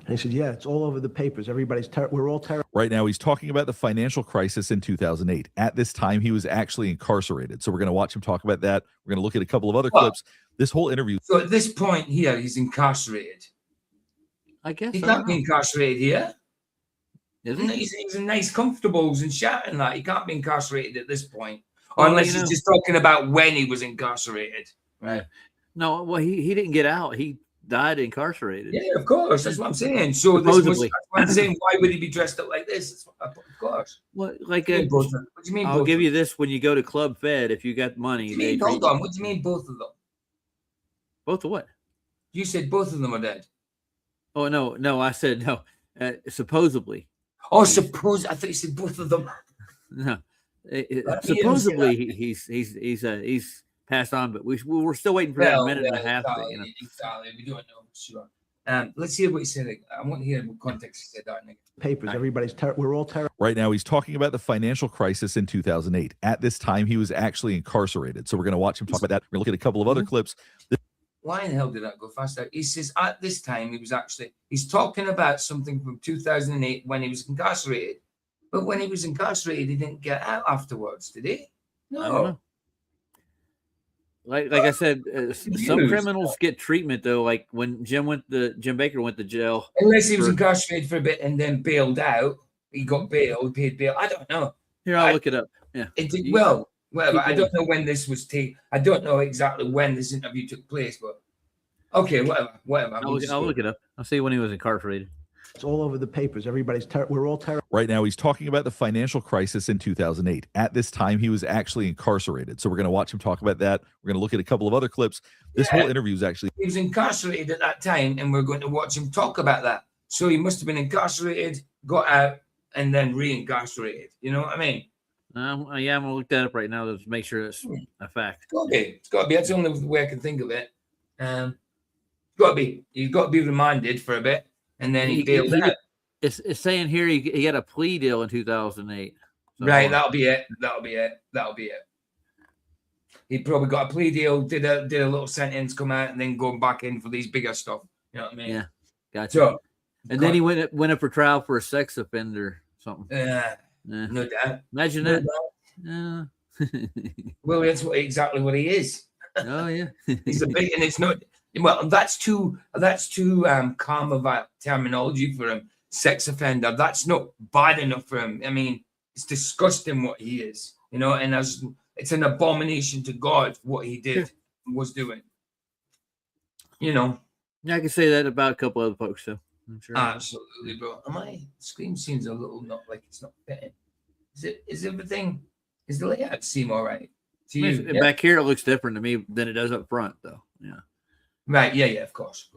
he said, yeah, it's all over the papers. We're all terrible. Right now, he's talking about the financial crisis in 2008. At this time, he was actually incarcerated. So we're going to watch him talk about that. We're going to look at a couple of other clips. This whole interview. So at this point here, he's incarcerated. I guess he's not incarcerated here. Isn't he? He's in nice comfortables and shouting that. He can't be incarcerated at this point. Or unless he's just talking about when he was incarcerated. Right. No, well, he didn't get out. He died incarcerated. Yeah, of course. That's what I'm saying. So this was, that's what I'm saying. Why would he be dressed up like this? Of course. Well, like what do you mean? I'll give you this: when you go to Club Fed, if you got money, what do you mean? Hold on. What do you mean, both of them? Both of what? You said both of them are dead. Oh no! I said no. Supposedly. Oh, suppose I thought you said both of them. No, supposedly he's passed on, but we're still waiting for that minute and a half. Exactly. We don't know for sure. Let's hear what he said. I want to hear what context he said that. Papers. We're all terrible. Right now, he's talking about the financial crisis in 2008. At this time, he was actually incarcerated. So we're going to watch him talk about that. We're going to look at a couple of other clips. Why in the hell did that go faster? He says at this time he's talking about something from 2008 when he was incarcerated. But when he was incarcerated, he didn't get out afterwards, did he? No. I don't know. Like I said, some criminals get treatment though. Like when Jim Baker went to jail. Unless he was incarcerated for a bit and then bailed out. He got bailed, paid bail. I don't know. Here, I'll look it up. Yeah. Well, I don't know when this was taken. I don't know exactly when this interview took place, but okay, whatever. I'll look it up. I'll see when he was incarcerated. It's all over the papers. We're all terrible. Right now, he's talking about the financial crisis in 2008. At this time, he was actually incarcerated. So we're going to watch him talk about that. We're going to look at a couple of other clips. This whole interview is actually. He was incarcerated at that time, and we're going to watch him talk about that. So he must have been incarcerated, got out, and then re-incarcerated. You know what I mean? Yeah, I'm going to look that up right now to make sure it's a fact. It's got to be. That's the only way I can think of it. It's got to be. He's got to be reminded for a bit. And then he bailed out. It's saying here he got a plea deal in 2008. So right, that'll be it. He probably got a plea deal, did a little sentence, come out, and then go back in for these bigger stuff. You know what I mean? Yeah. Gotcha. So, and then he went up for trial for a sex offender, something. No doubt. Imagine No that. Well, that's exactly what he is. Oh yeah. He's a big, and it's not. Well, that's too calm of a terminology for him. Sex offender. That's not bad enough for him. I mean, it's disgusting what he is. You know, and it's an abomination to God what he did was doing. You know. Yeah, I can say that about a couple other folks. So I'm sure. Absolutely, bro. My screen seems a little not like it's not fitting. Is everything? Is the layout seem all right to you? Yeah. Back here, it looks different to me than it does up front, though. Yeah. Right. Yeah. Of course.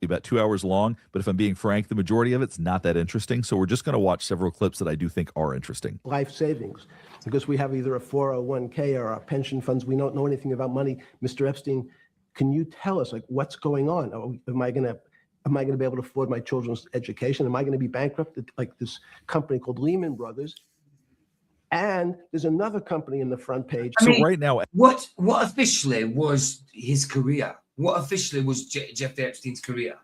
About 2 hours long, but if I'm being frank, the majority of it's not that interesting. So we're just going to watch several clips that I do think are interesting. Life savings, because we have either a 401k or our pension funds. We don't know anything about money. Mr. Epstein, can you tell us like what's going on? Am I going to be able to afford my children's education? Am I going to be bankrupt like this company called Lehman Brothers? And there's another company in the front page. So right now, what officially was his career? What officially was Jeffrey Epstein's career?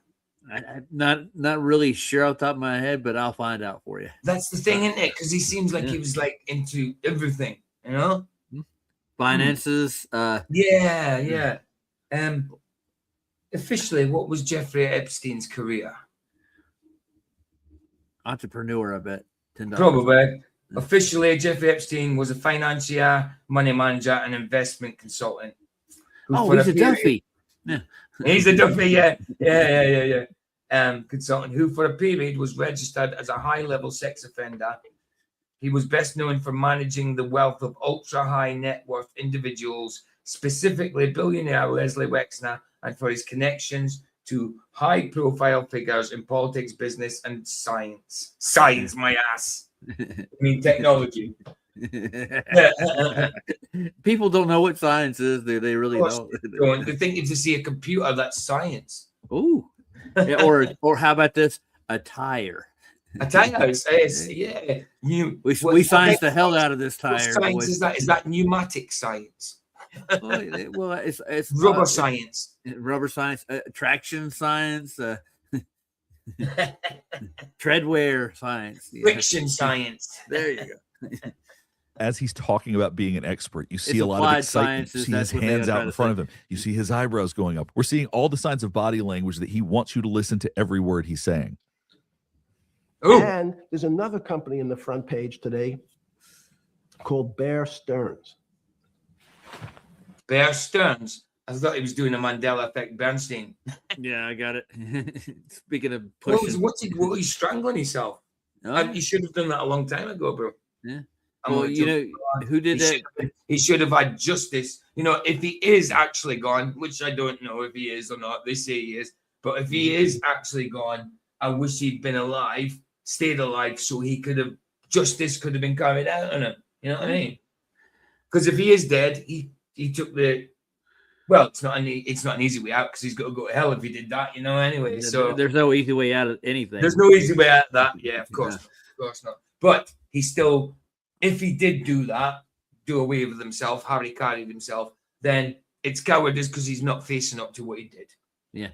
I'm not really sure off the top of my head, but I'll find out for you. That's the thing, isn't it? Because he seems like he was like into everything, you know? Finances. Yeah. Officially, what was Jeffrey Epstein's career? Entrepreneur, I bet. $10. Probably. Officially, Jeffrey Epstein was a financier, money manager, and investment consultant. Oh, he's a Duffy. Yeah. He's a Duffy, yeah. Consultant who, for a period, was registered as a high-level sex offender. He was best known for managing the wealth of ultra-high net worth individuals, specifically billionaire Leslie Wexner, and for his connections to high-profile figures in politics, business, and science. Science, my ass. I mean, technology. People don't know what science is. They really don't. They think if they see a computer, that's science. Ooh. Yeah, or how about this? A tire. A tire is yeah. We science the hell out of this tire. What science is that? Is that pneumatic science? Well, it's rubber science. Rubber science, traction science, treadwear science, friction science. There you go. As he's talking about being an expert, you see a lot of excitement. You see his hands out in front of him. You see his eyebrows going up. We're seeing all the signs of body language that he wants you to listen to every word he's saying. Ooh. And there's another company in the front page today called Bear Stearns. Bear Stearns. I thought he was doing a Mandela effect Bernstein. Yeah, I got it. Speaking of pushing. What he's strangling himself. He should have done that a long time ago, bro. Yeah. Well, you know, who did that? He should have had justice. You know, if he is actually gone, which I don't know if he is or not. They say he is. But if he is actually gone, I wish he'd been alive, stayed alive, so justice could have been carried out on him. You know what I mean? Because if he is dead, he took the... Well, it's not an easy way out because he's got to go to hell if he did that, you know, anyway. So there's no easy way out of anything. There's no easy way out of that. Yeah, of course. Of course not. But he still... If he did do that, do away with himself, how he carried himself, then it's cowardice because he's not facing up to what he did. Yeah.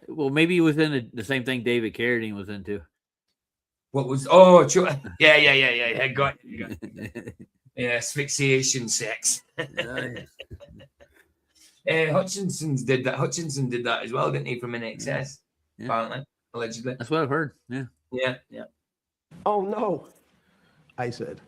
Well, maybe he was in the same thing David Carradine was into. What was... Oh, sure. Yeah. Got it. Yeah, asphyxiation sex. Hutchinson did that as well, didn't he, from NXS? Yeah. Apparently, allegedly. That's what I've heard. Yeah. Oh, no, I said.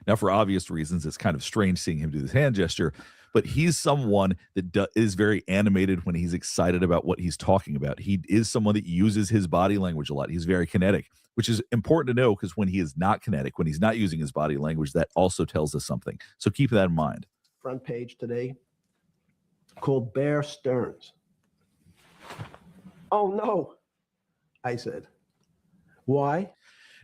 Now, for obvious reasons, it's kind of strange seeing him do this hand gesture, but he's someone that is very animated when he's excited about what he's talking about. He is someone that uses his body language a lot. He's very kinetic, which is important to know because when he is not kinetic, when he's not using his body language, that also tells us something. So keep that in mind. Front page today called Bear Stearns. Oh, no, I said. Why?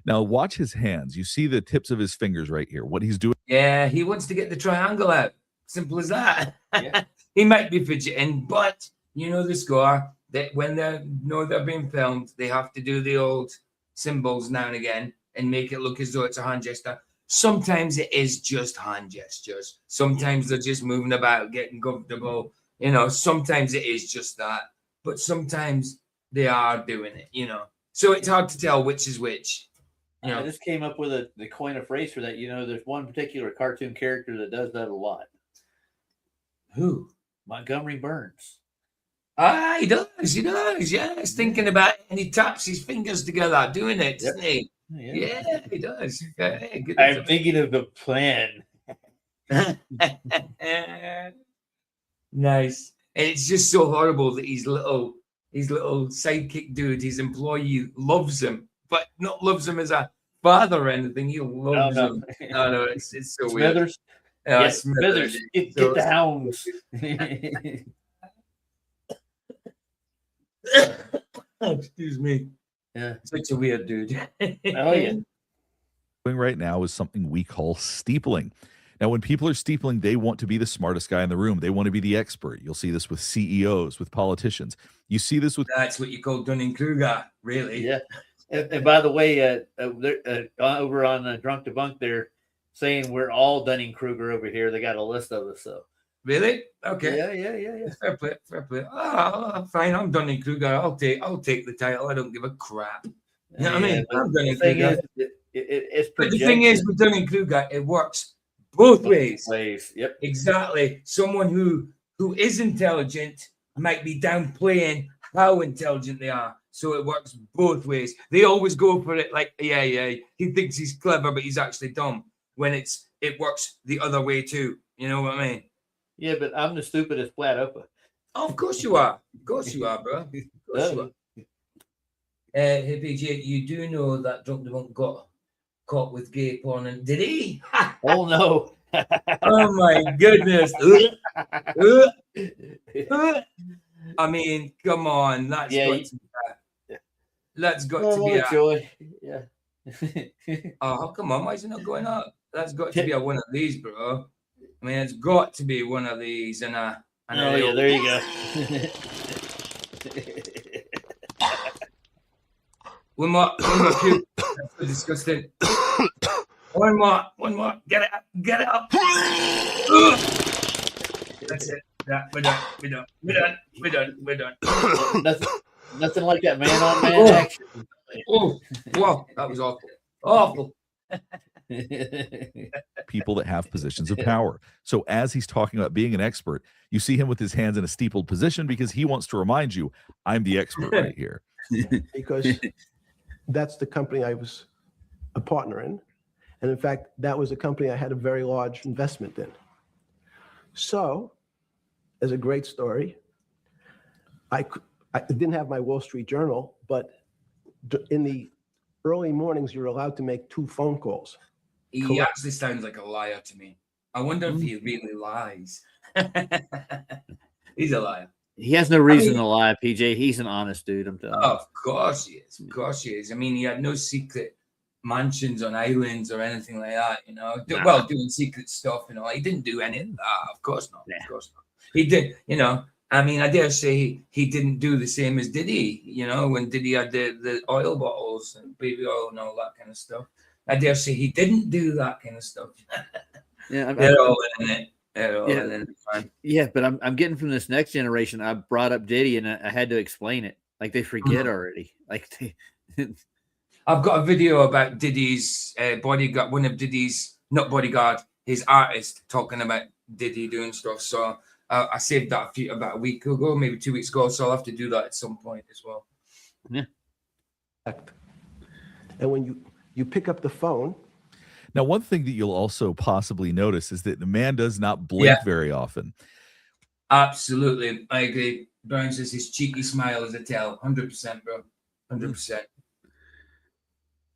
Now, watch his hands. You see the tips of his fingers right here. What he's doing. Yeah, he wants to get the triangle out. Simple as that. Yeah. He might be fidgeting, but you know the score. That when they're being filmed, they have to do the old symbols now and again and make it look as though it's a hand gesture. Sometimes it is just hand gestures. Sometimes they're just moving about, getting comfortable. You know, sometimes it is just that. But sometimes they are doing it, you know. So it's hard to tell which is which. You know, I just came up with the coin a phrase for that. You know, there's one particular cartoon character that does that a lot. Who? Montgomery Burns. Ah, he does. He does. Yeah, he's thinking about it, and he taps his fingers together, doing it, doesn't he? Yeah, he does. Yeah, good. I'm thinking of the plan. Nice. And it's just so horrible that his little sidekick dude, his employee, loves him, but not loves him as a father or anything. He loves him. No, it's so Smithers. weird. Yes, Smithers. Get the hounds. Excuse me. Yeah, such a weird dude. Oh yeah. Doing right now is something we call steepling. Now, when people are steepling, they want to be the smartest guy in the room. They want to be the expert. You'll see this with CEOs, with politicians. You see this with... That's what you call Dunning-Kruger, really. Yeah. And by the way, over on Drunk to Bunk, they're saying we're all Dunning-Kruger over here. They got a list of us. So really, okay, yeah. Fair play. Oh, fine. I'm Dunning-Kruger. I'll take the title. I don't give a crap. You know what I mean? I'm Dunning-Kruger. But the thing is, with Dunning-Kruger, it works both ways. Yep. Exactly. Someone who is intelligent might be downplaying how intelligent they are. So it works both ways. They always go for it like, yeah, he thinks he's clever, but he's actually dumb. When it works the other way too. You know what I mean? Yeah, but I'm the stupidest flat upper. Oh, of course you are. Of course you are, bro. Of course you are. Hey, PJ, you do know that Drunk the Monk got caught with gay porn, and did he? Oh no! Oh my goodness! I mean, come on, that's got to be a joy. Yeah. Oh, come on, why is it not going up? That's got to be a one of these, bro. I mean, it's got to be one of these, and a. Oh yeah, there you go. One more, Q. That's so disgusting. One more. Get it up. That's it. Yeah, we're done. Nothing like that man-on-man action. Oh, wow, that was awful. People that have positions of power. So as he's talking about being an expert, you see him with his hands in a steepled position because he wants to remind you, I'm the expert right here. Because that's the company I was a partner in. And in fact, that was a company I had a very large investment in. So, as a great story, I didn't have my Wall Street Journal, but in the early mornings, you're allowed to make 2 phone calls. He actually sounds like a liar to me. I wonder if he really lies. He's a liar. He has no reason to lie, PJ. He's an honest dude. I'm telling you. Of course he is. Of course he is. I mean, he had no secret mansions on islands or anything like that, you know. Well, doing secret stuff, you know. He didn't do any of that. Of course not. Of course not. He did, you know. I mean, I dare say he didn't do the same as Diddy, you know, when Diddy had the oil bottles and baby oil and all that kind of stuff. I dare say he didn't do that kind of stuff. Yeah, they're all in it. Yeah, but I'm getting from this next generation. I brought up Diddy and I had to explain it. Like they forget already. Like I've got a video about Diddy's bodyguard, one of Diddy's, not bodyguard, his artist talking about Diddy doing stuff. So I saved that about a week ago, maybe 2 weeks ago. So I'll have to do that at some point as well. Yeah. And when you pick up the phone. Now, one thing that you'll also possibly notice is that the man does not blink very often. Absolutely. I agree. Brown says his cheeky smile is a tell. 100%, bro. 100%.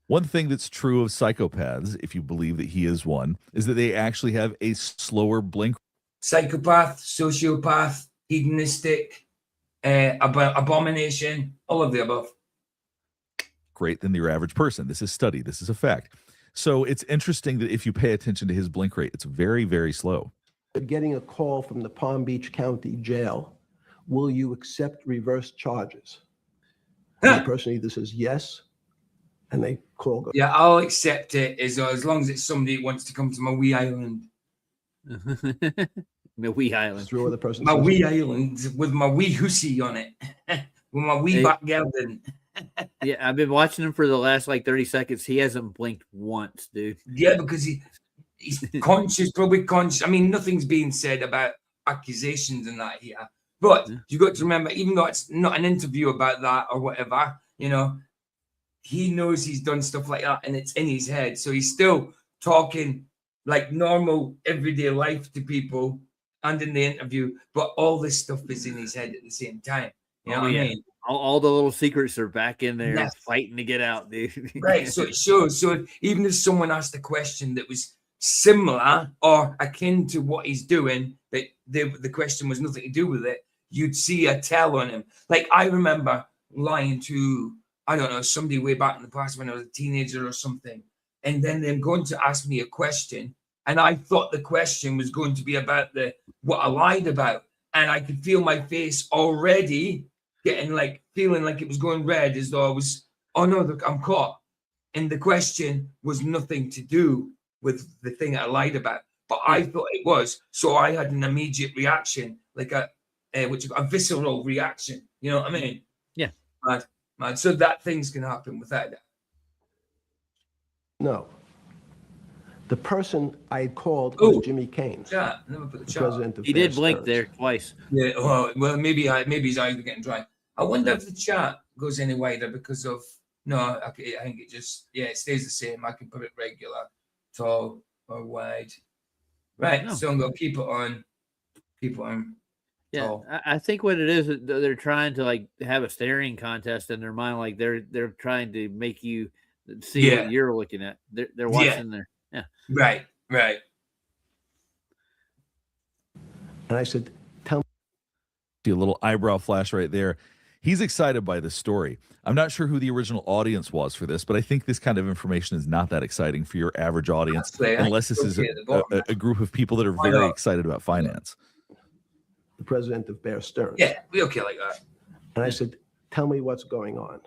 One thing that's true of psychopaths, if you believe that he is one, is that they actually have a slower blink. Psychopath, sociopath, hedonistic, abomination, all of the above. Great than your average person. This is study. This is a fact. So it's interesting that if you pay attention to his blink rate, it's very, very slow. Getting a call from the Palm Beach County Jail, will you accept reverse charges? And the person either says yes, and they call. Yeah, I'll accept it as long as it's somebody who wants to come to my wee island. My wee island. Through the person. My wee island with my wee hussy on it. when my wee back girl didn't. Yeah, I've been watching him for the last like 30 seconds. He hasn't blinked once, dude. Yeah, because he's conscious, probably conscious. I mean, nothing's being said about accusations and that here. But you got to remember, even though it's not an interview about that or whatever, you know, he knows he's done stuff like that and it's in his head. So he's still talking like normal everyday life to people and in the interview, but all this stuff is in his head at the same time. You know what I mean? All the little secrets are back in there, Yes. fighting to get out, dude. Right. So it shows. So even if someone asked a question that was similar or akin to what he's doing, but the question was nothing to do with it, you'd see a tell on him. Like I remember lying to, I don't know, somebody way back in the past when I was a teenager or something, and then they're going to ask me a question, and I thought the question was going to be about what I lied about, and I could feel my face already getting like feeling like it was going red, as though I was, oh no, look, I'm caught. And the question was nothing to do with the thing I lied about, but I thought it was. So I had an immediate reaction, like a visceral reaction. You know what I mean? Yeah. Man. So that things can happen without that. No. The person I called was Jimmy Keynes. Yeah, never put the the chat. president of He Bear did blink Stearns. there twice. Yeah. Well, maybe his eyes were getting dry. I wonder if the chat goes any wider because of I think it just it stays the same. I can put it regular, tall or wide. Right. So I'm gonna keep it on. Yeah, tall. I think what it is, they're trying to like have a staring contest in their mind. Like they're trying to make you see what you're looking at. They're watching there. Yeah. Right. And I said, tell me. See a little eyebrow flash right there. He's excited by this story. I'm not sure who the original audience was for this, but I think this kind of information is not that exciting for your average audience, unless this is a group of people that are very excited about finance. The president of Bear Stearns. Yeah, we okay like that. And I said, tell me what's going on.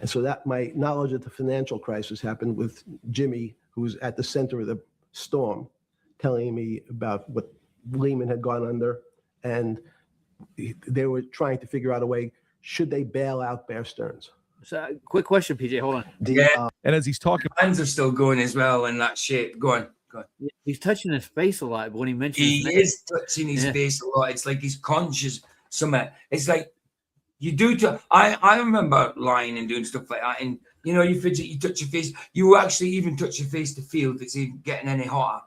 And so that my knowledge of the financial crisis happened with Jimmy, who was at the center of the storm, telling me about what Lehman had gone under. And they were trying to figure out a way, should they bail out Bear Stearns? So, quick question, PJ. Hold on. And as he's talking, hands are still going as well in that shape. Go on. He's touching his face a lot, but when he mentions he is touching his face a lot. It's like he's conscious. It's like you do. I remember lying and doing stuff like that, and you fidget, you touch your face. You actually even touch your face to feel if it's even getting any hotter.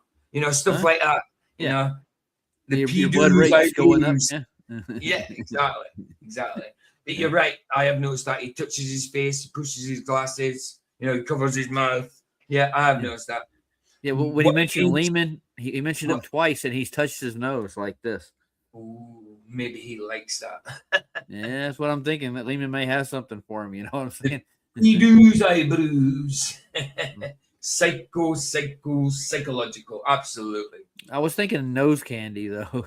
Stuff like that. Your blood rate's going up. Yeah, exactly. But you're right. I have noticed that he touches his face, he pushes his glasses, he covers his mouth. Yeah, I have noticed that. Yeah, well, when he mentioned Lehman, he mentioned him twice, and he's touched his nose like this. Ooh, maybe he likes that. Yeah, that's what I'm thinking. That Lehman may have something for him. You know what I'm saying? He eyebrows. Psychological. Absolutely. I was thinking nose candy though.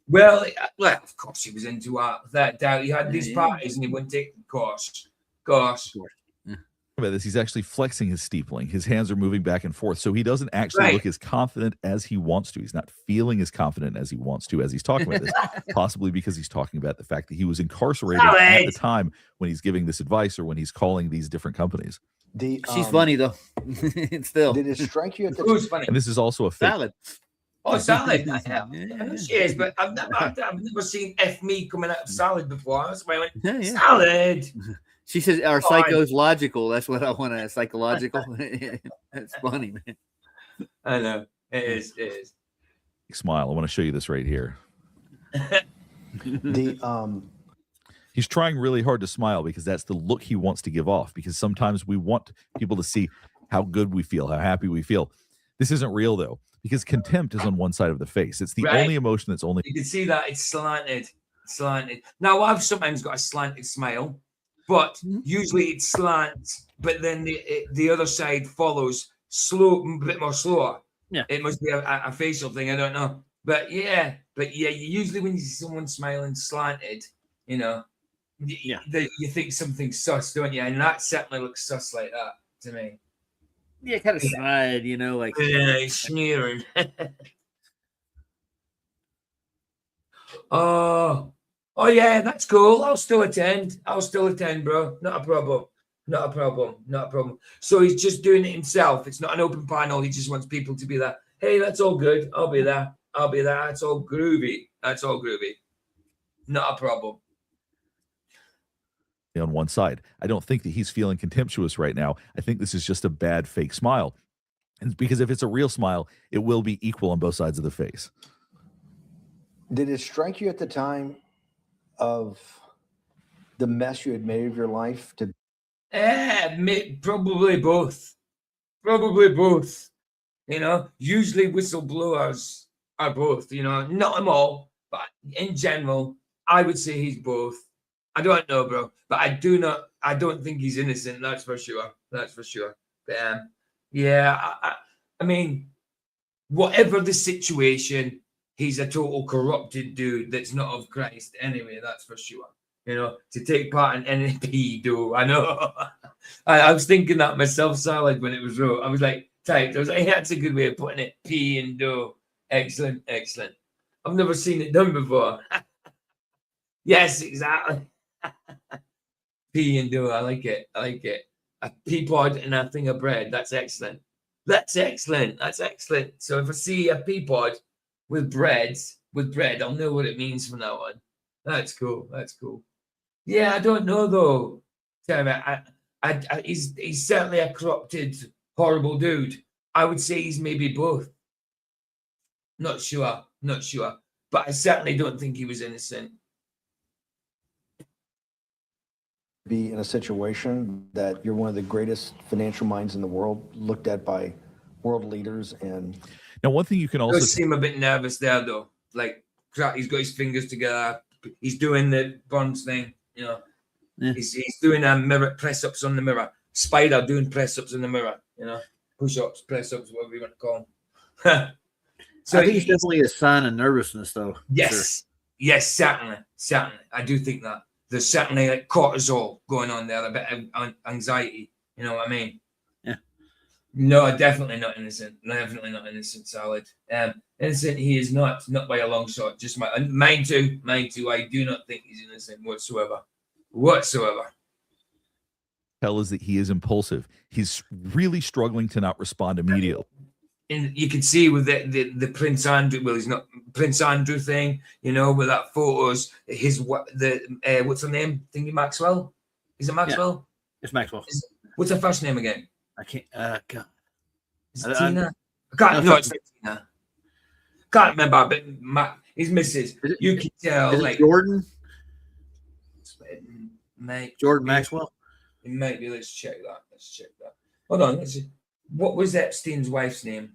well, of course he was into art. Without doubt, he had these parties and he wouldn't take the course. Gosh. About this, he's actually flexing his steepling. His hands are moving back and forth, so he doesn't actually look as confident as he wants to. He's not feeling as confident as he wants to as he's talking about this, possibly because he's talking about the fact that he was incarcerated at the time when he's giving this advice or when he's calling these different companies. She's funny though. Still, did it strike you? Who's funny? And this is also a fake. Salad. Oh, salad! I know she is, but I've never seen F me coming out of salad before. That's why I went salad. She says our psycho's logical. That's what I want to. Psychological. That's funny, man. I know it is. It is. Smile. I want to show you this right here. He's trying really hard to smile because that's the look he wants to give off. Because sometimes we want people to see how good we feel, how happy we feel. This isn't real though, because contempt is on one side of the face. It's the only emotion that's only. You can see that it's slanted. Now I've sometimes got a slanted smile. But usually it slants, but then the other side follows a bit more slower. Yeah, it must be a facial thing. I don't know, but usually when you see someone smiling slanted, you think something's sus, don't you? And that certainly looks sus like that to me. Yeah, kind of snide, like sneering. Oh. Oh yeah, that's cool. I'll still attend. I'll still attend, bro. Not a problem. Not a problem. Not a problem. So he's just doing it himself. It's not an open panel. He just wants people to be there. Hey, that's all good. I'll be there. I'll be there. That's all groovy. That's all groovy. Not a problem. On one side, I don't think that he's feeling contemptuous right now. I think this is just a bad fake smile. And because if it's a real smile, it will be equal on both sides of the face. Did it strike you at the time of the mess you had made of your life to Probably both. Probably both. You know, usually whistleblowers are both, you know, not them all, but in general, I would say he's both. I don't know, bro, but I don't think he's innocent. That's for sure. That's for sure. But yeah, I mean, whatever the situation, he's a total corrupted dude that's not of Christ anyway. That's for sure. You know, to take part in NP, though. I know. I was thinking that myself, Salad, when it was wrote. I was like, typed. I was like, hey, that's a good way of putting it. P and do. Excellent, excellent. I've never seen it done before. Yes, exactly. P and do. I like it. I like it. A pea pod and a thing of bread. That's excellent. That's excellent. That's excellent. So if I see a pea pod with bread, I'll know what it means from now on. That's cool. That's cool. Yeah, I don't know though. He's certainly a corrupted, horrible dude. I would say he's maybe both. Not sure. Not sure. But I certainly don't think he was innocent. be in a situation that you're one of the greatest financial minds in the world, looked at by world leaders? And now, one thing you can also seem a bit nervous there, though. Like, he's got his fingers together. He's doing the Bonds thing, you know. Yeah. He's doing mirror press-ups on the mirror. Spider doing press-ups in the mirror, you know. Push-ups, press-ups, whatever you want to call them. So I think it's definitely a sign of nervousness, though. Yes. Sure. Yes, certainly. Certainly. I do think that. There's certainly like cortisol going on there, a bit of anxiety. You know what I mean? Yeah. No, definitely not innocent. Definitely not innocent, Salad. Innocent he is not by a long shot. Just mine too. I do not think he's innocent whatsoever. Tell is that he is impulsive. He's really struggling to not respond immediately. And you can see with the Prince Andrew, well, he's not Prince Andrew thing, you know, with that photos, what's her name? Thingy Maxwell? Is it Maxwell? Yeah, it's Maxwell. What's her first name again? I can't. Is it Tina? I can't. No, it's not Tina. Can't remember, but his missus. You can tell. Is like it Jordan? Mate, Jordan Maxwell. It might be. Let's check that. Hold on. Let's see. What was Epstein's wife's name?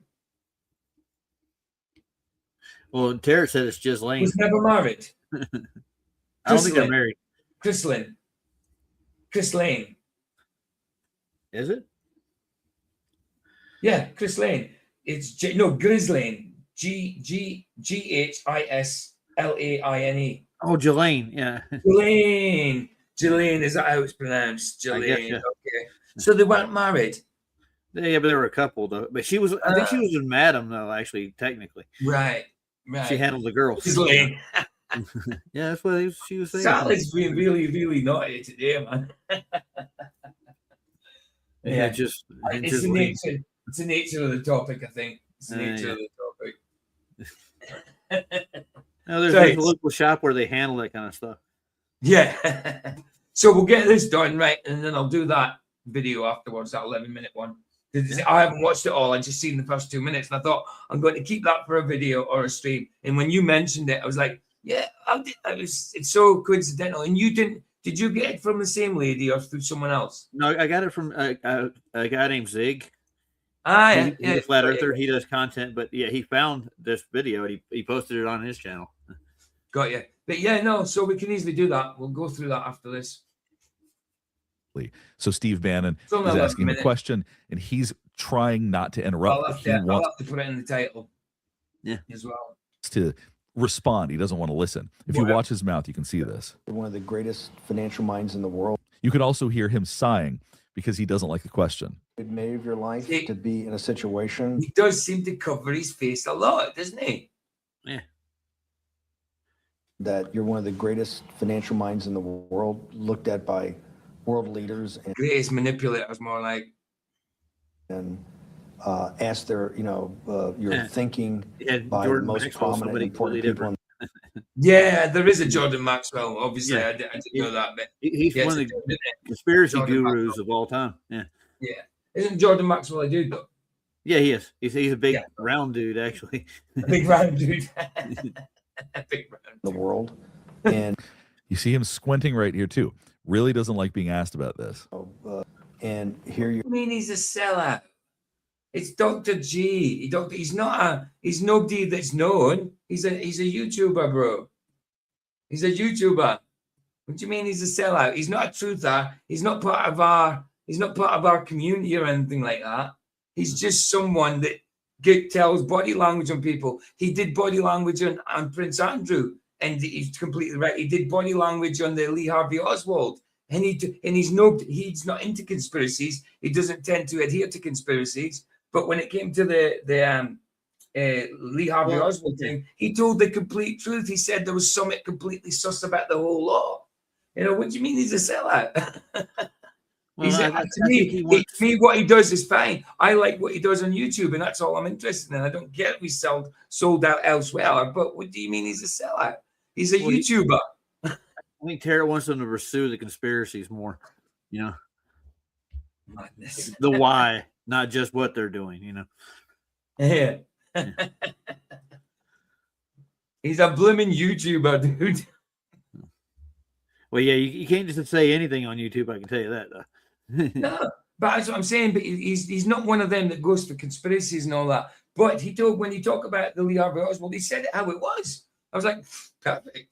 Well, Tara said it's Ghislaine. Was never married. I don't think they're married. Ghislaine. Is it? Yeah, Ghislaine. It's Ghislaine. Ghislaine. Oh, Ghislaine. Yeah. Ghislaine. Is that how it's pronounced? Ghislaine. Yeah. Okay. So they weren't married. Yeah, but there were a couple though. But she was. I think she was with Madam though. Actually, technically. Right. She handled the girls. Ghislaine. Yeah, that's what she was saying. Sally's being really, really naughty today, man. Yeah, just it's the nature of the topic, I think. It's the nature of the topic. No, there's a local shop where they handle that kind of stuff. Yeah. So we'll get this done, right? And then I'll do that video afterwards, that 11-minute one. I haven't watched it all. I just seen the first 2 minutes, and I thought I'm going to keep that for a video or a stream. And when you mentioned it, I was like, yeah, it's so coincidental. And you didn't. Did you get it from the same lady or through someone else? No, I got it from a guy named Zig. Yeah. He's a flat earther. He does content, but yeah, he found this video and he posted it on his channel. Got you. But yeah, no, so we can easily do that. We'll go through that after this. So Steve Bannon is asking the question, and he's trying not to interrupt. I'll have to put it in the title. Yeah, as well. To respond, he doesn't want to listen. If you watch his mouth, you can see this. One of the greatest financial minds in the world. You can also hear him sighing because he doesn't like the question. It made of your life to be in a situation. He does seem to cover his face a lot, doesn't he? Yeah. that you're one of the greatest financial minds in the world, looked at by world leaders and greatest manipulators, more like. And ask their, your thinking by Jordan the most Maxwell, prominent, important people. Yeah, there is a Jordan Maxwell. Obviously, Yeah. I didn't know that, but He's yeah, one of the conspiracy gurus of all time. Yeah. Yeah, isn't Jordan Maxwell a dude though? Yeah, he is. He's a big round dude, actually. A big round dude. A big round the world. And you see him squinting right here too. Really doesn't like being asked about this. And here you. I mean, he's a sellout. It's Dr. G. He's nobody that's known. He's a YouTuber, bro. He's a YouTuber. What do you mean he's a sellout? He's not a truther. He's not part of our community or anything like that. He's just someone that tells body language on people. He did body language on Prince Andrew, and he's completely right. He did body language on the Lee Harvey Oswald, and he's not into conspiracies. He doesn't tend to adhere to conspiracies. But when it came to the Lee Harvey Oswald thing, he told the complete truth. He said there was something completely sus about the whole law. What do you mean he's a sellout? To me, what he does is fine. I like what he does on YouTube, and that's all I'm interested in. I don't get we sold out elsewhere. But what do you mean he's a sellout? He's a YouTuber. I think Tara wants them to pursue the conspiracies more. Madness. The why, not just what they're doing. Yeah. He's a blooming YouTuber, dude. Well, yeah, you can't just say anything on YouTube. I can tell you that. No, but that's what I'm saying. But he's not one of them that goes for conspiracies and all that. But when he talked about the Lee Harvey Oswald, he said it how it was. I was like, perfect.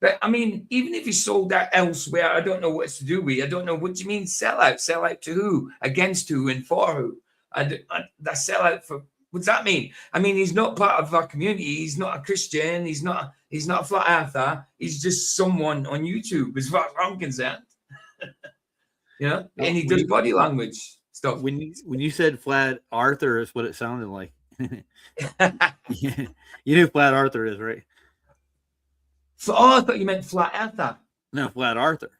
But I mean, even if he sold out elsewhere, I don't know what it's to do with. I don't know. What do you mean sell out? Sell out to who? Against who? And for who? That sell out for. What's that mean? I mean, he's not part of our community. He's not a Christian. He's not a flat earther. He's just someone on YouTube, as far as I'm concerned. And he does body language stuff. When you said flat Arthur is what it sounded like. You know who Flat Arthur is, right? I thought you meant flat earther. No, Flat Arthur.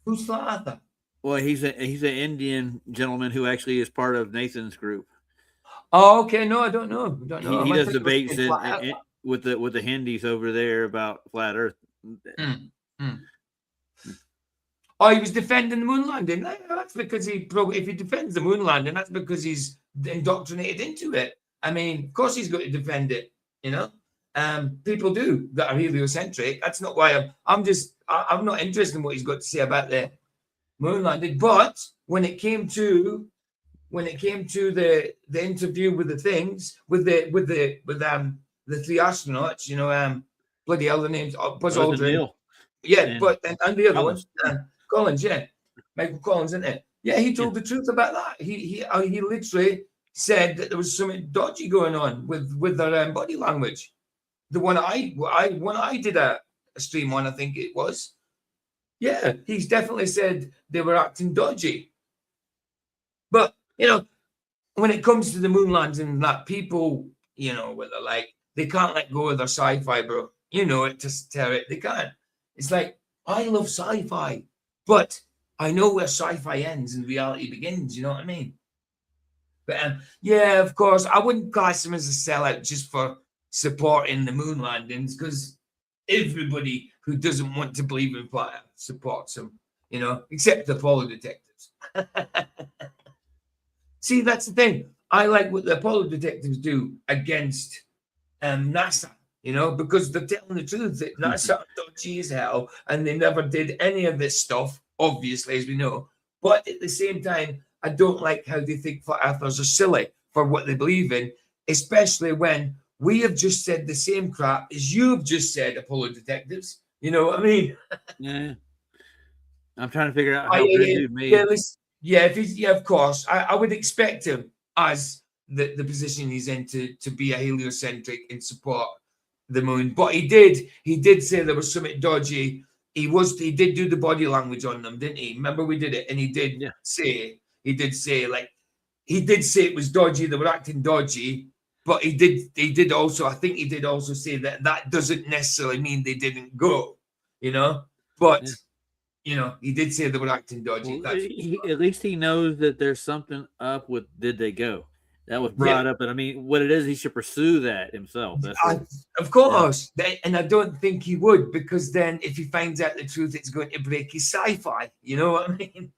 Who's Flat Arthur? Well, he's an Indian gentleman who actually is part of Nathan's group. Oh, okay. No, I don't know. He does debates with the Hindis over there about flat Earth. Oh, he was defending the moon landing. That's because if he defends the moon landing, that's because he's indoctrinated into it. I mean, of course he's got to defend it. People do that are heliocentric. That's not why I'm not interested in what he's got to say about the moon landing. But when it came to the interview with the things with the three astronauts, bloody hell, the names Buzz Aldrin. Yeah, and the other one, Collins, yeah, Michael Collins, isn't it? Yeah, he told the truth about that. He literally said that there was something dodgy going on with their body language. The one I did a stream on, I think it was. Yeah, he's definitely said they were acting dodgy. But when it comes to the moon landing and that, people, what they're like, they can't let go of their sci-fi, bro. Just tear it. They can't. It's like, I love sci-fi, but I know where sci-fi ends and reality begins. You know what I mean? But yeah, of course, I wouldn't class him as a sellout just for supporting the moon landings, because everybody who doesn't want to believe in flat Earth supports him, except the Apollo detectives. See, that's the thing. I like what the Apollo detectives do against NASA, because they're telling the truth that NASA are dodgy as hell, and they never did any of this stuff, obviously, as we know. But at the same time, I don't like how they think flat earthers are silly for what they believe in, especially when we have just said the same crap as you've just said, Apollo detectives. You know what I mean? Yeah. I'm trying to figure out how dude made it. Of course. I would expect him, as the position he's in, to be a heliocentric and support the moon. But he did say there was something dodgy. He did do the body language on them, didn't he? Remember we did it, and he did say it was dodgy. They were acting dodgy, But he did also, I think he did also say that doesn't necessarily mean they didn't go, you know. But you know, he did say they were acting dodgy. Well, at least he knows that there's something up with did they go? That was brought up, and I mean, what it is, he should pursue that himself. Of course, and I don't think he would, because then if he finds out the truth, it's going to break his sci-fi. You know what I mean?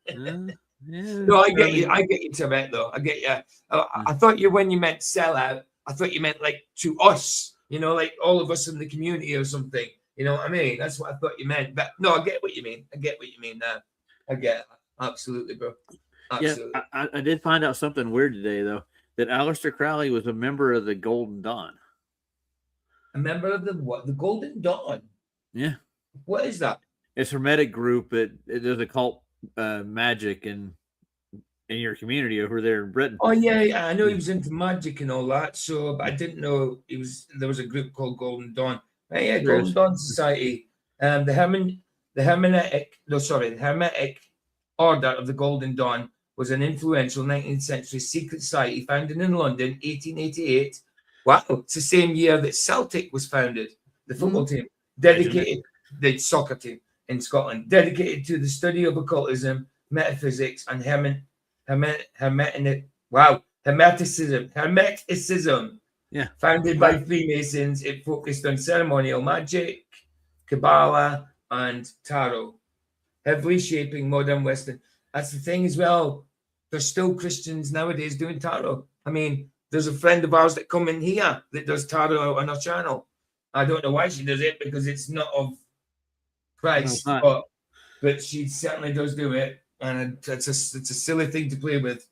No, I get you. I get you, Tibet, though. I get you. I thought when you meant sell out, I thought you meant like to us, you know, like all of us in the community or something. You know what I mean? That's what I thought you meant. But no, I get what you mean. I get what you mean now. I get it. Absolutely, bro. Absolutely. Yeah, I did find out something weird today, though, that Aleister Crowley was a member of the Golden Dawn. A member of the what? The Golden Dawn? Yeah. What is that? It's a Hermetic group. There's occult magic in your community over there in Britain. Oh yeah, I know he was into magic and all that. So, but I didn't know there was a group called Golden Dawn. Right, yeah, Golden Dawn Society. The Hermetic Order of the Golden Dawn was an influential 19th century secret society founded in London, 1888. Wow, it's the same year that Celtic was founded, the football team, dedicated the soccer team in Scotland, dedicated to the study of occultism, metaphysics, and Hermeticism. Yeah. Founded by Freemasons, it focused on ceremonial magic, Kabbalah, and tarot, heavily shaping modern Western. That's the thing as well. There's still Christians nowadays doing tarot. I mean, there's a friend of ours that come in here that does tarot on our channel. I don't know why she does it, because it's not of Christ, but she certainly does do it, and it's a silly thing to play with,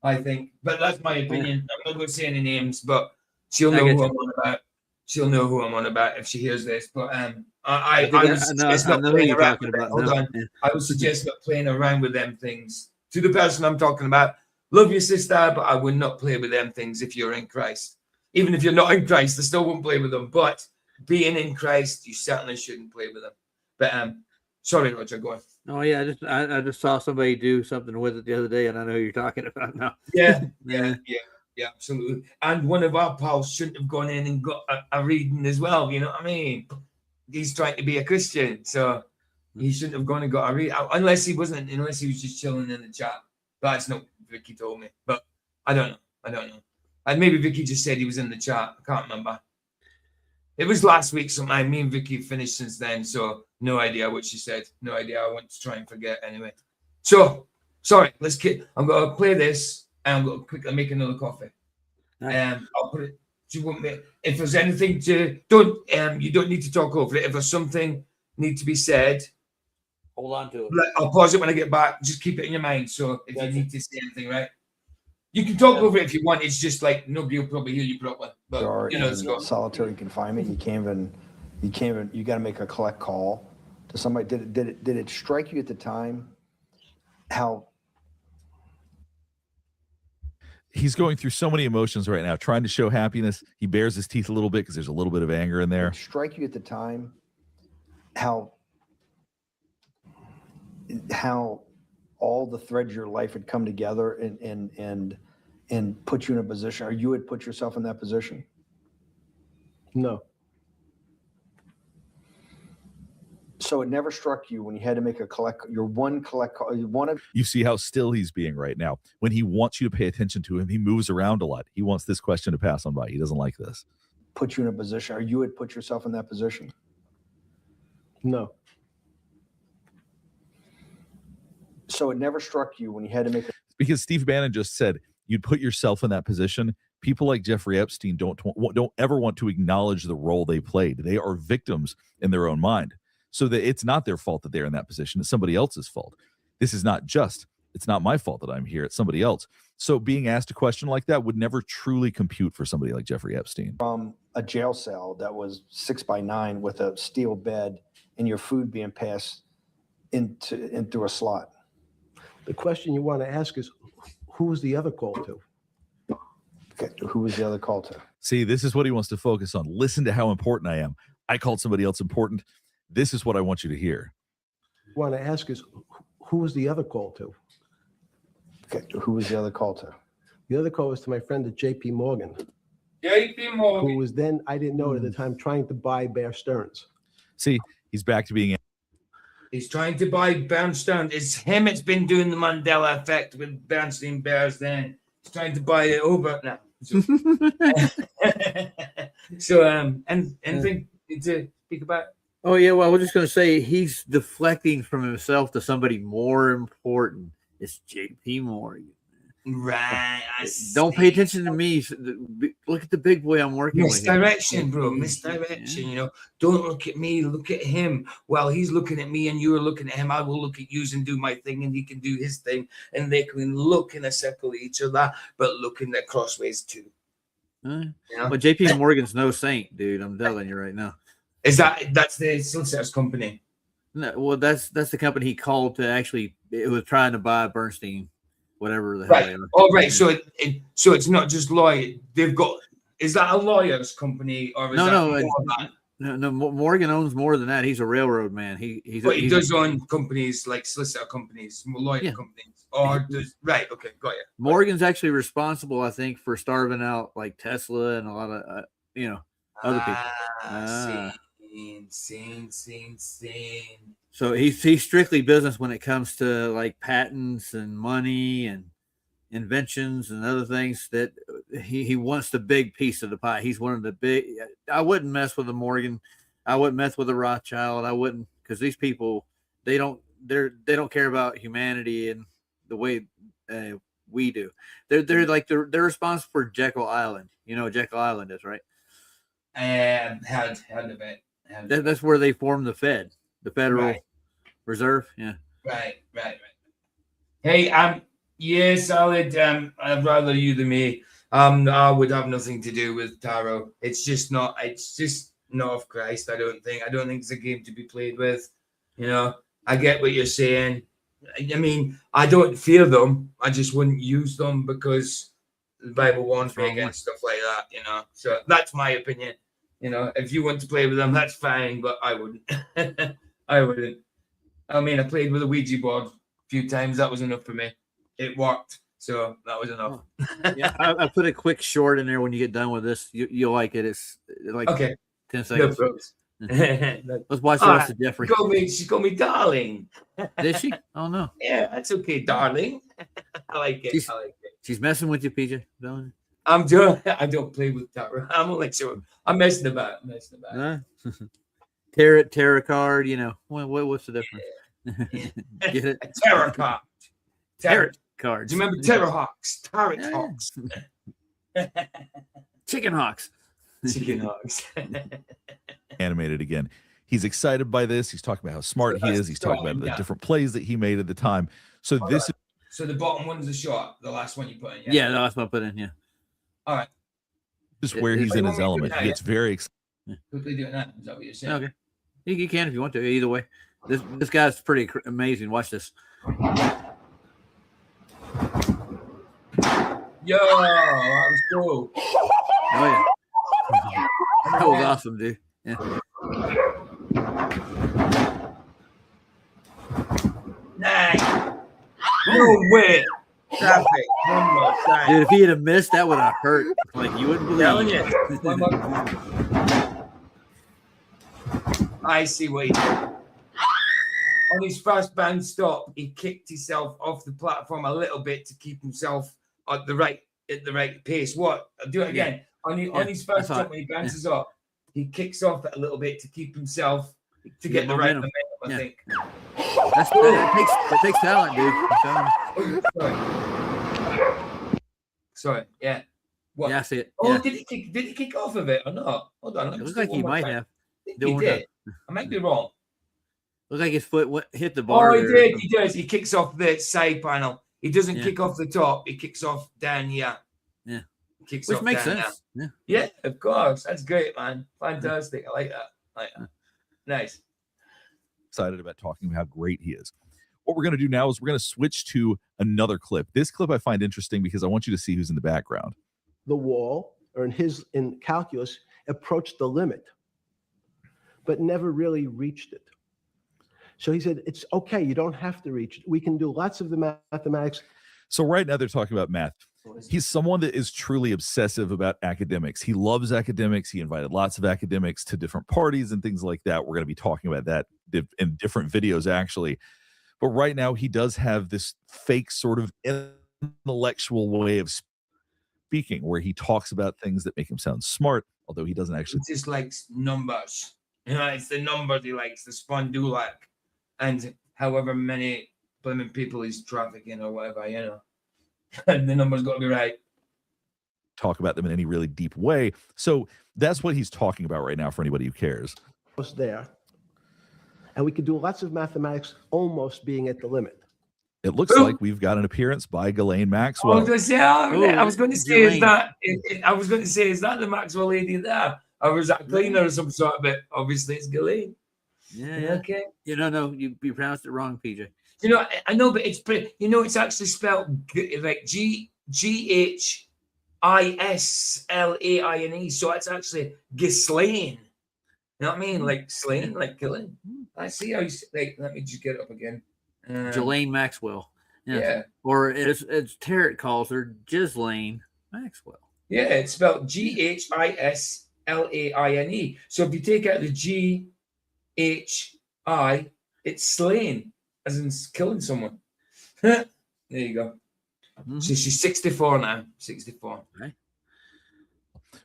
I think. But that's my opinion. I'm not going to say any names, but she'll know who I'm on about. She'll know who I'm on about if she hears this. But I would suggest not playing around with them. Hold on. I would suggest not playing around with them things. To the person I'm talking about, love your sister, but I would not play with them things if you're in Christ. Even if you're not in Christ, I still won't play with them. But being in Christ, you certainly shouldn't play with them. But sorry, Roger, go on. Oh yeah, I just saw somebody do something with it the other day, and I know who you're talking about now. Yeah, absolutely. And one of our pals shouldn't have gone in and got a reading as well. You know what I mean? He's trying to be a Christian, so he shouldn't have gone and got a read unless he was just chilling in the chat. That's not what Vicky told me, but I don't know. And maybe Vicky just said he was in the chat. I can't remember. It was last week sometime. Me and Vicky finished since then, so no idea what she said. No idea. I want to try and forget anyway. So, sorry. I'm going to play this, and I'm going to quickly make another coffee. I'll put it. Do you want me? If there's anything you don't need to talk over it. If there's something need to be said, hold on to it. I'll pause it when I get back. Just keep it in your mind. So if you need to say anything, right? You can talk over it if you want. It's just like nobody will probably hear you properly. But solitary confinement, you got to make a collect call to somebody. Did it strike you at the time how he's going through so many emotions right now, trying to show happiness? He bares his teeth a little bit because there's a little bit of anger in there. Did it strike you at the time how all the threads of your life had come together and put you in a position, or you had put yourself in that position? No. So it never struck you when you had to make You see how still he's being right now. When he wants you to pay attention to him, he moves around a lot. He wants this question to pass on by. He doesn't like this. Put you in a position, or you had put yourself in that position? No. So it never struck you when you had to make because Steve Bannon just said you'd put yourself in that position. People like Jeffrey Epstein don't ever want to acknowledge the role they played. They are victims in their own mind. So that it's not their fault that they're in that position. It's somebody else's fault. This is not just, it's not my fault that I'm here. It's somebody else. So being asked a question like that would never truly compute for somebody like Jeffrey Epstein. From a jail cell that was 6x9 with a steel bed and your food being passed into a slot. The question you want to ask is, who was the other call to? Okay, who was the other call to? See, this is what he wants to focus on. Listen to how important I am. I called somebody else important. This is what I want you to hear. What you want to ask is, who was the other call to? Okay, who was the other call to? The other call was to my friend at JP Morgan. J.P. Morgan. who was then, I didn't know it at the time, trying to buy Bear Stearns. See, he's back to being. He's trying to buy Bernstein. It's him. It's been doing the Mandela effect with Bernstein Bears. Then he's trying to buy it over now. So, anything to speak about? Oh yeah, well, we're just going to say he's deflecting from himself to somebody more important. It's J.P. Morgan. Right. Don't pay attention to me. Look at the big boy I'm working with. Misdirection, bro. Misdirection. You know, don't look at me. Look at him. While he's looking at me and you're looking at him, I will look at you and do my thing, and he can do his thing, and they can look in a circle at each other, but look in their crossways too. You know? Well, J.P. Morgan's no saint, dude. I'm telling you right now. That's the solicitors company? No, well, that's the company he called to actually. It was trying to buy Bernstein. Whatever the hell. Right. Oh, right. So it's not just lawyer. They've got. Is that a lawyer's company or is no? Morgan owns more than that. He's a railroad man. He does own companies like solicitor companies, lawyer companies, or does right? Okay, got you. Morgan's actually responsible, I think, for starving out like Tesla and a lot of other people. Seen. So he's strictly business when it comes to like patents and money and inventions and other things that he wants the big piece of the pie. He's one of the big. I wouldn't mess with a Morgan. I wouldn't mess with a Rothschild. I wouldn't, because these people they don't care about humanity and the way we do. They're responsible for Jekyll Island. You know what Jekyll Island is, right? Had a bit. That's where they formed the Fed, the Federal Reserve. Yeah. Right. Hey, yeah, solid. I'd rather you than me. I would have nothing to do with tarot. It's just not of Christ. I don't think it's a game to be played with. You know, I get what you're saying. I mean, I don't fear them. I just wouldn't use them because the Bible warns me against stuff like that. You know, so that's my opinion. You know, if you want to play with them, that's fine, but I wouldn't. I wouldn't. I mean, I played with a Ouija board a few times. That was enough for me. It worked, so that was enough. Yeah, I put a quick short in there when you get done with this. You'll like it. It's like 10 seconds. No, let's watch the rest of Jeffrey. She called me darling. Did she? Oh, no. Yeah, that's okay, darling. I like it. She's messing with you, PJ. I don't play with tarot. I'm only sure. I'm messing about. Tarot card, you know. What's the difference? Get it? A tarot card. Tarot cards. Do you remember Tarot Hawks? Tarot Hawks. Chicken Hawks. Chicken Hawks. Animated again. He's excited by this. He's talking about how smart he is. He's talking about the different plays that he made at the time. So So the bottom one's the shot. The last one you put in. Yeah, the last one I put in. Yeah. All right. This is where he's in his element. He gets very excited. Quickly doing that. Is that what you're saying? Okay. You can if you want to. Either way. This guy's pretty amazing. Watch this. Yo, that was cool. Oh yeah. That was awesome, dude. Yeah. Nice. No way. Traffic. One more time. Dude, if he had missed, that would have hurt. Like you wouldn't believe. Telling you. I see what he did. On his first band stop, he kicked himself off the platform a little bit to keep himself at the right pace. What? I'll do it again. Yeah. On his first stop, when he bounces up, he kicks off it a little bit to keep himself to get the right momentum. I think. That takes talent, dude. Sorry. Yeah. What? Yeah, I see it. Oh, yeah. did he kick off of it or not? Hold on. It looks like he might have. He did. I might be wrong. Looks like his foot hit the bar. Oh, he did. He does. He kicks off the side panel. He doesn't kick off the top. He kicks off down here. Yeah. Which makes sense. Yeah, of course. That's great, man. Fantastic. I like that. Nice. Excited about talking about how great he is. What we're going to do now is we're going to switch to another clip. This clip I find interesting because I want you to see who's in the background. The wall, or in calculus, approached the limit, but never really reached it. So he said, it's okay. You don't have to reach it. We can do lots of the mathematics. So right now they're talking about math. He's someone that is truly obsessive about academics. He loves academics. He invited lots of academics to different parties and things like that. We're going to be talking about that in different videos, actually. But right now, he does have this fake sort of intellectual way of speaking where he talks about things that make him sound smart, although he doesn't actually. He just likes numbers. You know, it's the numbers he likes, the spondulac, and however many blooming people he's trafficking or whatever, you know. And the numbers got to be right. Talk about them in any really deep way. So that's what he's talking about right now for anybody who cares. Was there. And we could do lots of mathematics almost being at the limit. It looks like we've got an appearance by Ghislaine Maxwell. I was going to say, is that the Maxwell lady there? Or was that cleaner or some sort of it? Obviously, it's Ghislaine. Yeah. Okay. No, you pronounced it wrong, PJ. You know, I know, but it's actually spelled like Ghislaine. So it's actually Ghislaine. You know what I mean? Like slain, like killing. I see how you like. Let me just get it up again. Ghislaine Maxwell. Yeah. Or as Tarrant calls her, Ghislaine Maxwell. Yeah, it's spelled Ghislaine. So if you take out the GHI, it's slain, as in killing someone. There you go. Mm-hmm. So she's 64 now. 64. Right.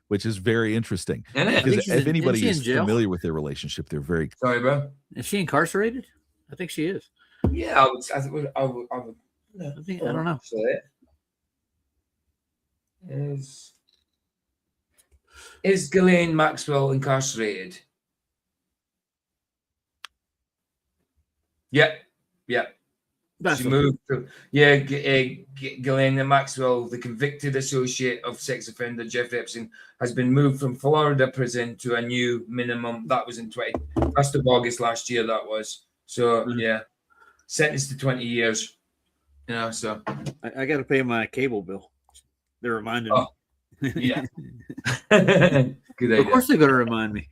Which is very interesting. Because if anybody is familiar with their relationship, they're very. Sorry, bro. Is she incarcerated? I think she is. Yeah, I would. I don't know. Is Ghislaine Maxwell incarcerated? Yeah. She moved to, Ghislaine Maxwell, the convicted associate of sex offender Jeffrey Epstein, has been moved from Florida prison to a new minimum. That was in 1st of August last year. That was sentenced to 20 years. You know, so I got to pay my cable bill. They're reminding me. Yeah. Good idea. Of course they're going to remind me.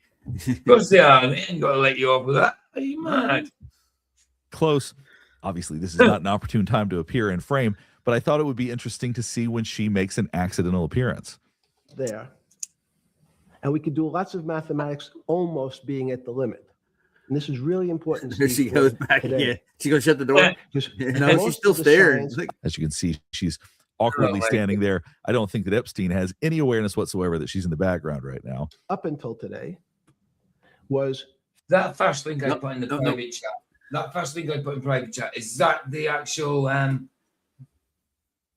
Of course they are. They ain't got to let you off with that. Are you mad? Close. Obviously, this is not an opportune time to appear in frame, but I thought it would be interesting to see when she makes an accidental appearance. There. And we could do lots of mathematics almost being at the limit. And this is really important. Here she goes back again. She going to shut the door? No, she's still staring. As you can see, she's awkwardly standing there. I don't think that Epstein has any awareness whatsoever that she's in the background right now. Up until today was... That first link I put in the private chat. That first link I put in private chat, is that the actual oh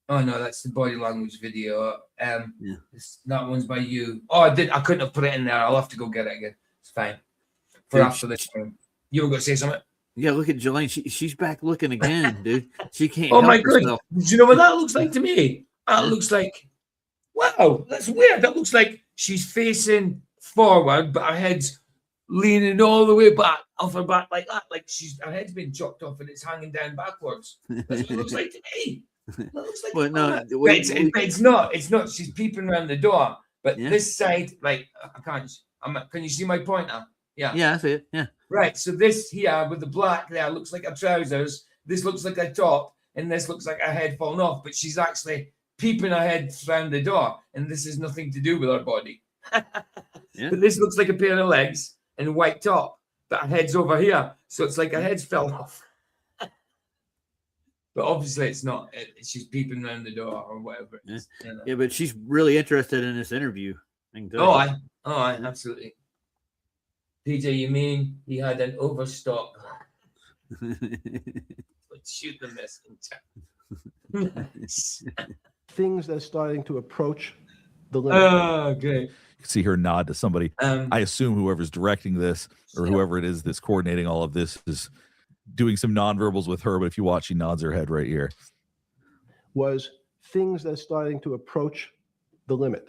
no, that's the body language video. That one's by you. Oh, I couldn't have put it in there. I'll have to go get it again. It's fine. For after this one. You were gonna say something? Yeah, look at Ghislaine. She's back looking again, dude. She can't Oh my god. Do you know what that looks like to me? That looks like, wow, that's weird. That looks like she's facing forward, but her head's leaning all the way back, off her back like that, like her head's been chopped off and it's hanging down backwards. That's what it looks like to me. It looks like it's not. She's peeping around the door, but this side, like I can't. Can you see my point now? Yeah. Yeah, I see it. Yeah. Right. So this here with the black there looks like her trousers. This looks like a top, and this looks like her head falling off. But she's actually peeping her head around the door, and this has nothing to do with her body. But this looks like a pair of legs and white top, but her head's over here, so it's like her head's fell off. But obviously it's not. She's peeping around the door or whatever it is. You know? Yeah, but she's really interested in this interview. I absolutely. PJ, you mean he had an overstock? Let's shoot the messenger. Things that are starting to approach the limit. Oh, great. You can see her nod to somebody. I assume whoever's directing this or whoever it is that's coordinating all of this is doing some nonverbals with her. But if you watch, she nods her head right here. Was things that are starting to approach the limit.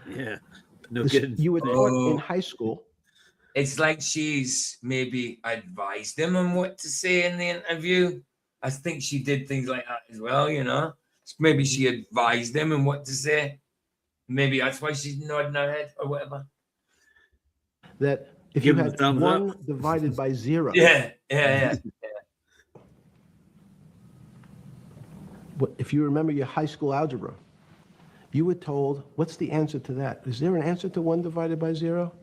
Yeah. No kidding. You were taught in high school. It's like she's maybe advised him on what to say in the interview. I think she did things like that as well, you know. Maybe she advised him on what to say. Maybe that's why she's nodding her head or whatever. That if you had 1 divided by 0. Yeah. If you remember your high school algebra, you were told, what's the answer to that? Is there an answer to 1 divided by 0?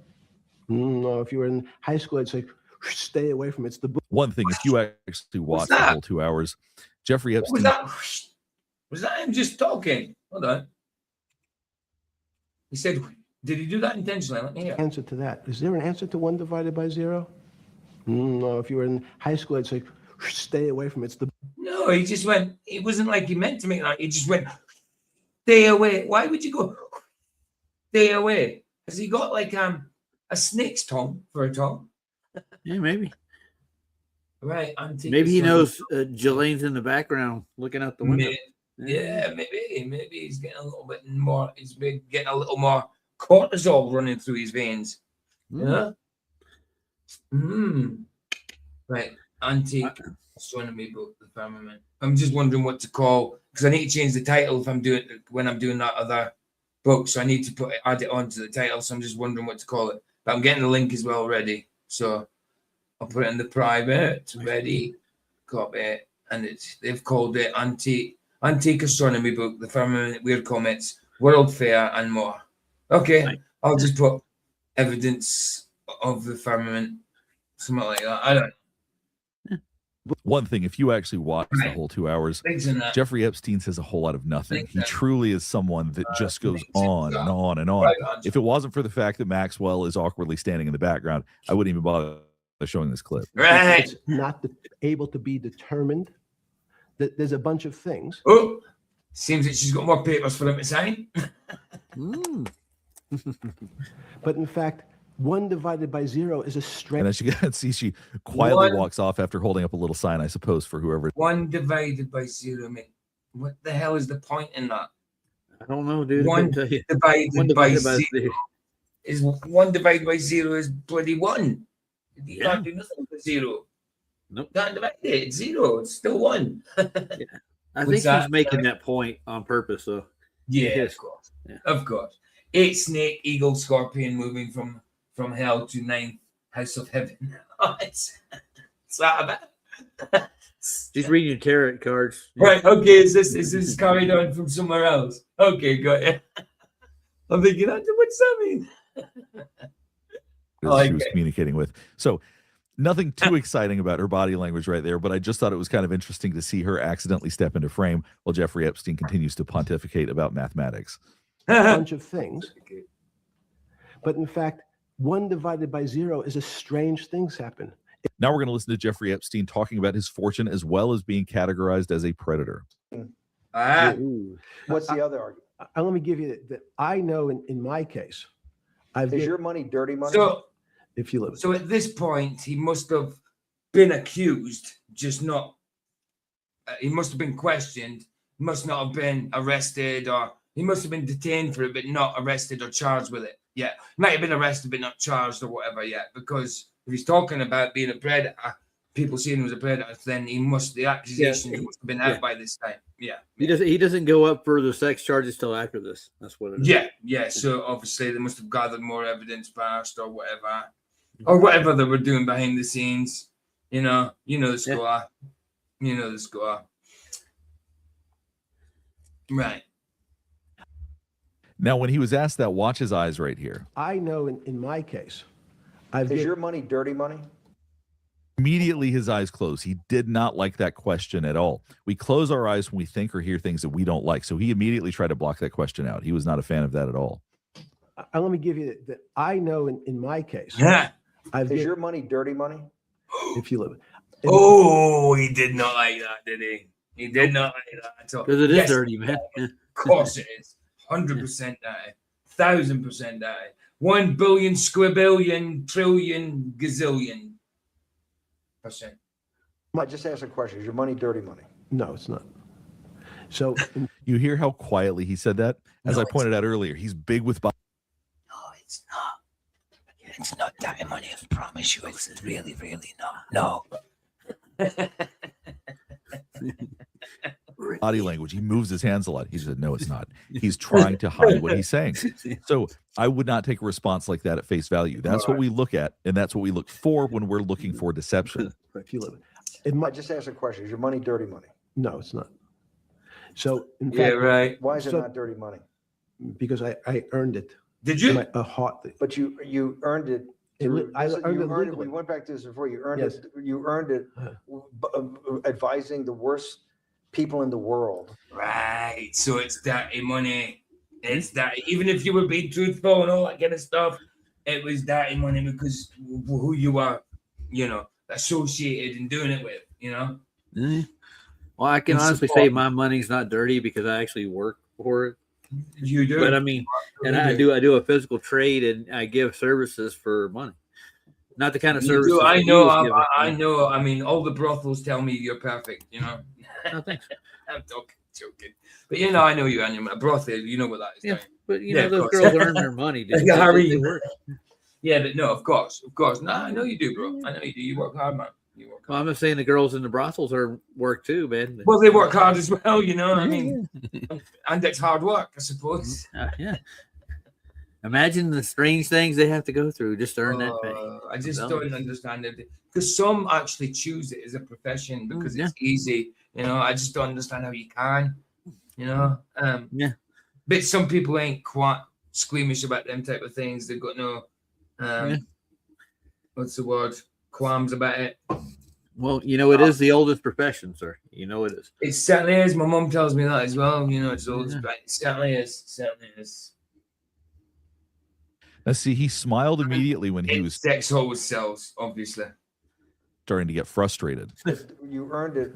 No, if you were in high school, I'd say, stay away from it. It's the book. One thing, if you actually watch the whole 2 hours, Jeffrey Epstein. Was that him just talking? Hold on. He said, did he do that intentionally? Let me hear. Answer to that. Is there an answer to 1 divided by 0? No, if you were in high school, I'd say, stay away from it. It's the. No, he just went, it wasn't like he meant to make that. He just went, stay away. Why would you go, stay away? Has he got like a snake's tongue for a tongue? Yeah, maybe. Right. Maybe he knows Jelane's in the background looking out the window. Maybe he's getting a little bit more. He's been getting a little more cortisol running through his veins. Yeah. Right. Antique astronomy book, the Firmament. I'm just wondering what to call, because I need to change the title if I'm doing that other book. So I need to add it onto the title. So I'm just wondering what to call it. But I'm getting the link as well ready. So I'll put it in the private. Ready. Copy. And they've called it Antique Astronomy Book, the Firmament, Weird Comets, World Fair, and more. Okay, I'll just put evidence of the firmament, something like that. I don't know. One thing, if you actually watch the whole 2 hours, Jeffrey Epstein says a whole lot of nothing. He truly is someone that just goes on and on and on. If it wasn't for the fact that Maxwell is awkwardly standing in the background, I wouldn't even bother showing this clip. Right. It's not able to be determined. There's a bunch of things. Oh, seems that she's got more papers for him to sign. But in fact, 1 divided by 0 is a straight. And as you can see, she quietly walks off after holding up a little sign, I suppose, for whoever. 1 divided by 0, mate. What the hell is the point in that? I don't know, dude. 1 divided by 0 is 1 divided by 0 is bloody 1. You can't do nothing with 0. Nope. Can't divide it. It's 0. It's still 1. I think she's making that point on purpose, though. Yeah, of course. Yeah. Of course. 8 snake, eagle, scorpion moving from hell to 9th house of heaven. It's that about. She's reading tarot cards. Right. Okay. Is this carried on from somewhere else? Okay. Got it. I'm thinking, what's that mean? She was communicating with. So nothing too exciting about her body language right there, but I just thought it was kind of interesting to see her accidentally step into frame while Jeffrey Epstein continues to pontificate about mathematics. A bunch of things. But in fact, 1 divided by 0 is a strange things happen. Now we're going to listen to Jeffrey Epstein talking about his fortune as well as being categorized as a predator. What's the other argument? Let me give you that. I know in my case, is your money dirty money? So, if you live. So at this point, he must have been accused, just not. He must have been questioned. Must not have been arrested, or he must have been detained for it, but not arrested or charged with it. Yeah, he might have been arrested, but not charged or whatever yet. Because if he's talking about being a predator, people seeing him as a predator, then the accusations must have been out by this time. Yeah. He doesn't go up for the sex charges till after this. That's what it is. Yeah. So obviously they must have gathered more evidence past or whatever they were doing behind the scenes. You know the score. You know the score. Right. Now, when he was asked that, watch his eyes right here. I know in my case, is your money dirty money? Immediately, his eyes close. He did not like that question at all. We close our eyes when we think or hear things that we don't like. So he immediately tried to block that question out. He was not a fan of that at all. Let me give you that. I know in my case. Yeah. Is your money dirty money? If you live. Oh, he did not like that, did he? He did not like that at all. Because it is dirty, man. Of course it is. 100% dirty. 1,000% dirty. 1 billion, squabillion, trillion, gazillion %. I just asked a question. Is your money dirty money? No, it's not. So you hear how quietly he said that? As I pointed out earlier, he's big with body. No, it's not. It's not dirty money, I promise you. It's really, really not. No. Body language. He moves his hands a lot. He said, no, it's not. He's trying to hide what he's saying. So I would not take a response like that at face value. That's what we look at, and that's what we look for when we're looking for deception. If you live. I just asked a question. Is your money dirty money? No, it's not. So in Yeah, fact, right. Why is it So- not dirty money? because I earned it. Did you? A heart. But you earned it. I earned it legally. We went back to this before. You earned Yes. it. You earned it advising the worst people in the world. Right. So it's dirty money. It's that even if you were being truthful and all that kind of stuff, it was dirty money because who you were, associated and doing it with, Well, I can And honestly support. say my money's not dirty because I actually work for it. You do. But I mean, and I do a physical trade and I give services for money. Not the kind of You services. do. I that know. you was giving. I know. I mean, all the brothels tell me you're perfect. Oh, thanks. I'm joking. But I know you, and a brothel. You know what that is. Yeah, don't you? but Yeah, of those course. girls earn their money. Dude. Yeah, Harry. They work. Yeah, but no, of course. No, I know you do, bro. I know you do. You work hard, man. You work Well, hard. I'm not saying the girls in the brothels are work too, man. Well, they work hard as well. You know what I mean? And it's hard work, I suppose. Yeah. Imagine the strange things they have to go through just to earn that pay. I just No. don't understand it because some actually choose it as a profession because it's easy. I just don't understand how you can. Yeah. But some people ain't quite squeamish about them type of things. They've got no, what's the word? Qualms about it. Well, it is the oldest profession, sir. It is. It certainly is. My mum tells me that as well. It's oldest, but it certainly is. Certainly is. Let's see. He smiled immediately when he was Sex always sells, obviously. starting to get frustrated. You earned it.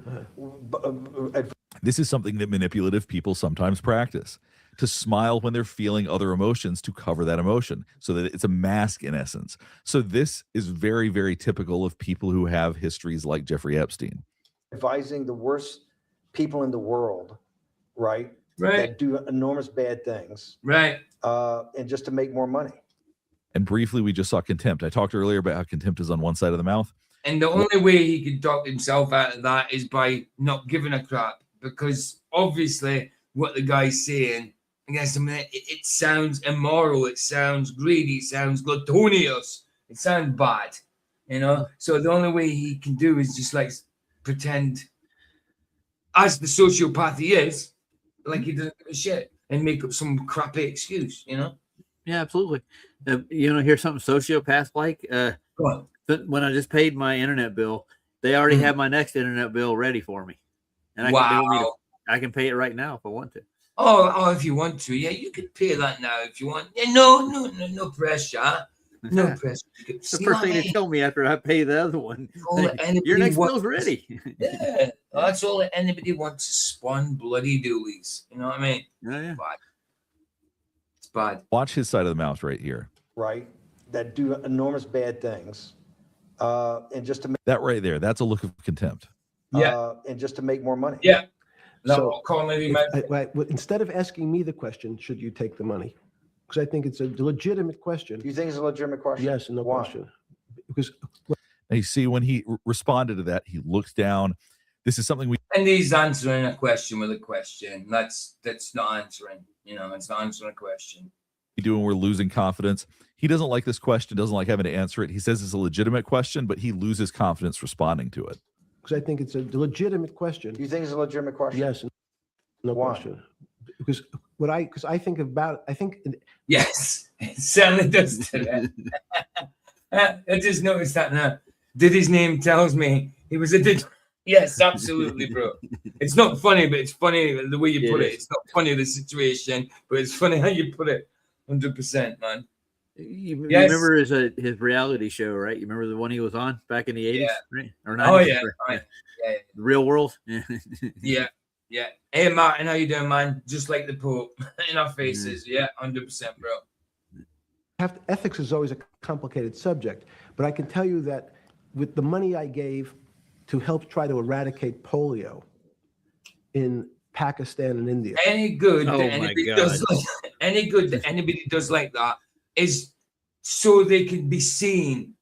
This is something that manipulative people sometimes practice, to smile when they're feeling other emotions to cover that emotion, so that it's a mask in essence. So this is very, very typical of people who have histories like Jeffrey Epstein. Advising the worst people in the world, right? Right. That do enormous bad things. Right. And just to make more money. And briefly, we just saw contempt. I talked earlier about how contempt is on one side of the mouth. And the only way he can talk himself out of that is by not giving a crap, because obviously what the guy's saying against him, it sounds immoral, it sounds greedy, it sounds gluttonous, it sounds bad, So the only way he can do is just like pretend, as the sociopath he is, like he doesn't give a shit and make up some crappy excuse, Yeah, absolutely. Here's something sociopath like. Go on. When I just paid my internet bill, they already have my next internet bill ready for me, and I can pay it right now if I want to. Oh, if you want to, yeah, you can pay that now if you want. Yeah, no pressure, no pressure. The first thing they tell me after I pay the other one, your next bill's ready. Yeah, that's all that anybody wants is spawn bloody doolies. You know what I mean? Yeah. It's bad. Watch his side of the mouth right here. Right. That do enormous bad things. And just to make that right there, that's a look of contempt. And just to make more money. Yeah. So instead of asking me the question, should you take the money? Because I think it's a legitimate question. You think it's a legitimate question? Yes, no question. Because and you see, when he responded to that, he looked down. This is something and he's answering a question with a question. That's not answering. It's not answering a question. do when we're losing confidence. He doesn't like this question, doesn't like having to answer it. He says it's a legitimate question, but he loses confidence responding to it. Because I think it's a legitimate question. You think it's a legitimate question? Yes, no question. Because I think about, yes, it certainly does today. I just noticed that now. Diddy's name tells me he was a Diddy. Yes, absolutely, bro. It's not funny, but it's funny the way you put it. It's not funny, the situation, but it's funny how you put it. 100%, man. You remember his reality show, right? You remember the one he was on back in the 80s, right? Or 90s? Oh, yeah. The Real World? Yeah. Hey, Martin, how you doing, man? Just like the Pope in our faces. Yeah, 100%, bro. Ethics is always a complicated subject, but I can tell you that with the money I gave to help try to eradicate polio in Pakistan and India. Any good that anybody does like that is so they can be seen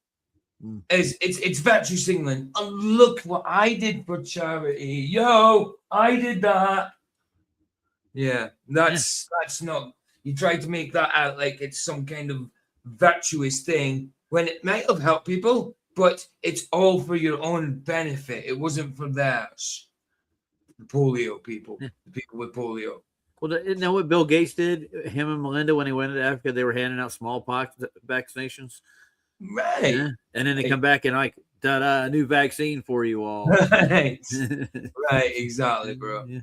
as it's virtue signaling. Oh, look what I did for charity. Yo, I did that. Yeah, that's not. You try to make that out like it's some kind of virtuous thing when it might have helped people, but it's all for your own benefit. It wasn't for theirs. polio people, the people with polio. Well, isn't that what Bill Gates did? Him and Melinda, when they went to Africa, they were handing out smallpox vaccinations. Right. Yeah. And then they come back and like, da-da, a new vaccine for you all. Right. Right, exactly, bro. Yeah.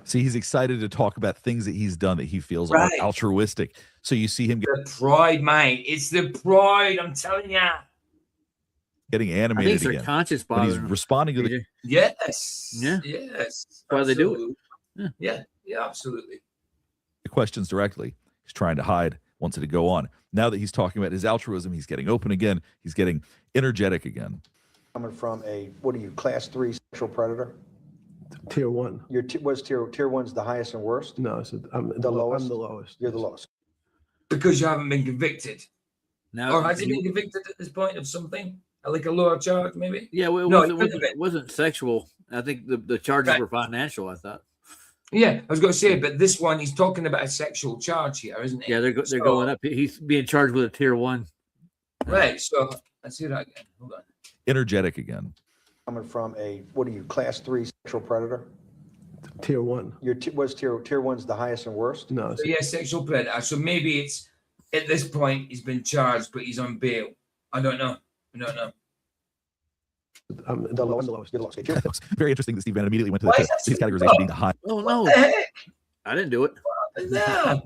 See, he's excited to talk about things that he's done that he feels Right. are altruistic. So you see him The pride, mate. It's the pride, I'm telling you. getting I think animated it's again. their conscience When he's bothering them. responding to the Yes. Yeah. Yes. That's why they do it. Absolutely. Yeah, absolutely. questions directly. He's trying to hide, wants it to go on. Now that he's talking about his altruism, he's getting open again. He's getting energetic again. Coming from a, what are you, class 3 sexual predator? Tier 1. Your was tier 1's the highest and worst? No, I'm The lowest? I'm the lowest. You're the lowest. Because you haven't been convicted. Now, Or has he been convicted at this point of something? Like a lower charge, maybe? yeah, well, it wasn't sexual. I think the charges were financial, I thought. Yeah, I was going to say, but this one, he's talking about a sexual charge here, isn't he? Yeah, they're going up. He's being charged with a tier 1. Right, so let's see that again. Hold on. Energetic again. Coming from a, what are you, class 3 sexual predator? Tier 1. Your was tier 1's the highest and worst? No. So yeah, sexual predator. So maybe it's, at this point, he's been charged, but he's on bail. I don't know. I'm the lowest. You're the lowest. Very interesting that Steve Bannon immediately went to Why is his that categorization being the highest Oh, What no. the heck? I didn't do it. No.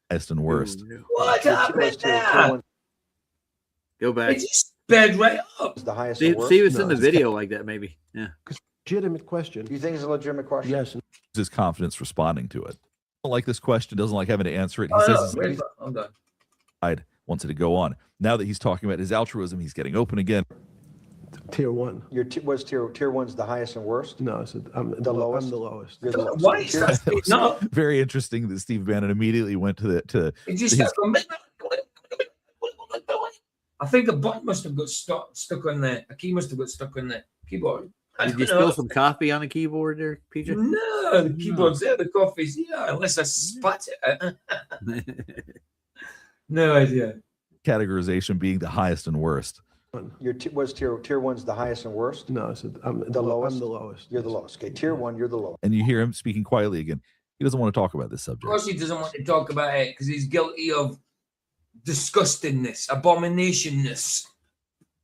and worst. What happened now? Go back. It just sped right up. The highest See, and worst? see if it's No, in the it's video like that, maybe. Yeah. Legitimate question. Do you think it's a legitimate question? Yes. His confidence responding to it. Don't like this question, doesn't like having to answer it. He Oh, says no, he's hold on. wants it to go on. Now that he's talking about his altruism, he's getting open again. Tier 1. Your was tier 1's the highest and worst? No, I'm The lowest? I'm the lowest. You're the lowest. Why is that? No, Very interesting that Steve Bannon immediately went to it just I think a button must have got stuck on there. A key must have got stuck on the keyboard. I Did you don't know. spill some coffee on the keyboard there, PJ? No, the keyboard's there, the coffee's here, unless I spat it. No idea. categorization being the highest and worst. Your was tier 1's the highest and worst? No, I'm The lowest? I'm the lowest. You're the lowest. Okay, tier 1, you're the lowest. And you hear him speaking quietly again. He doesn't want to talk about this Of subject. course, he doesn't want to talk about it because he's guilty of disgustingness, abominationness.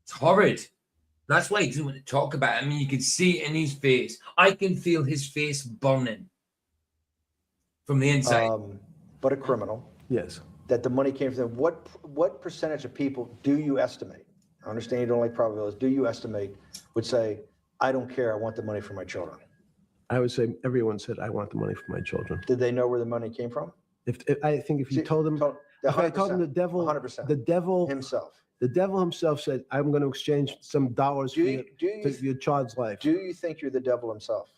It's horrid. That's why he doesn't want to talk about it. I mean, you can see it in his face. I can feel his face burning from the inside. But a criminal. Yes. That the money came from them. What percentage of people do you estimate? I understand you don't like probabilities. Do you estimate would say, I don't care, I want the money for my children? I would say everyone said, I want the money for my children. Did they know where the money came from? If I think if you See, told them, if I told them the devil, 100%. the devil Himself. The devil himself said, I'm going to exchange some dollars for your child's life. Do you think you're the devil himself?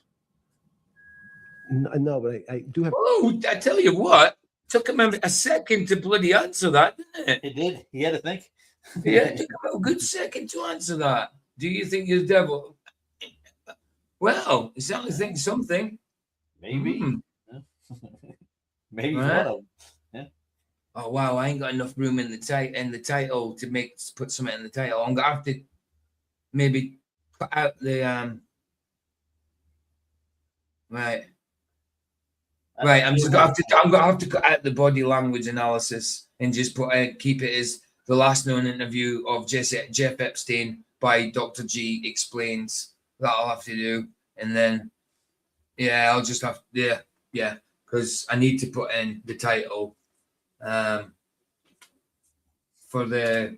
No, but I do have. Oh, I tell you what, took him a second to bloody answer that, didn't it? It did. He had to think. Yeah, it took him a good second to answer that. Do you think you're the devil? Well, you certainly think something. Maybe. Maybe Right. one of them. Yeah. Oh wow, I ain't got enough room in the title to put something in the title. I'm gonna have to maybe put out the right. Right, I'm gonna have to cut out the body language analysis and just keep it as the last known interview of Jeff Epstein by Dr. G explains. That I'll have to do, and then I'll just have because I need to put in the title for the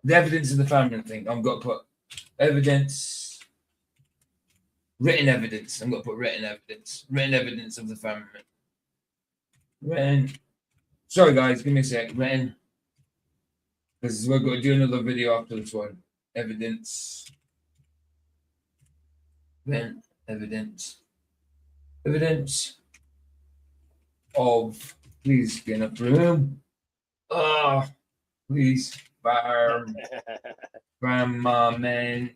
evidence of the Firmament thing. I've got to put written evidence. I'm going to put written evidence of the Firmament. Sorry guys, give me a sec. Written, because we're going to do another video after this one. Evidence. Written evidence of, please get enough room. Please, Firmament.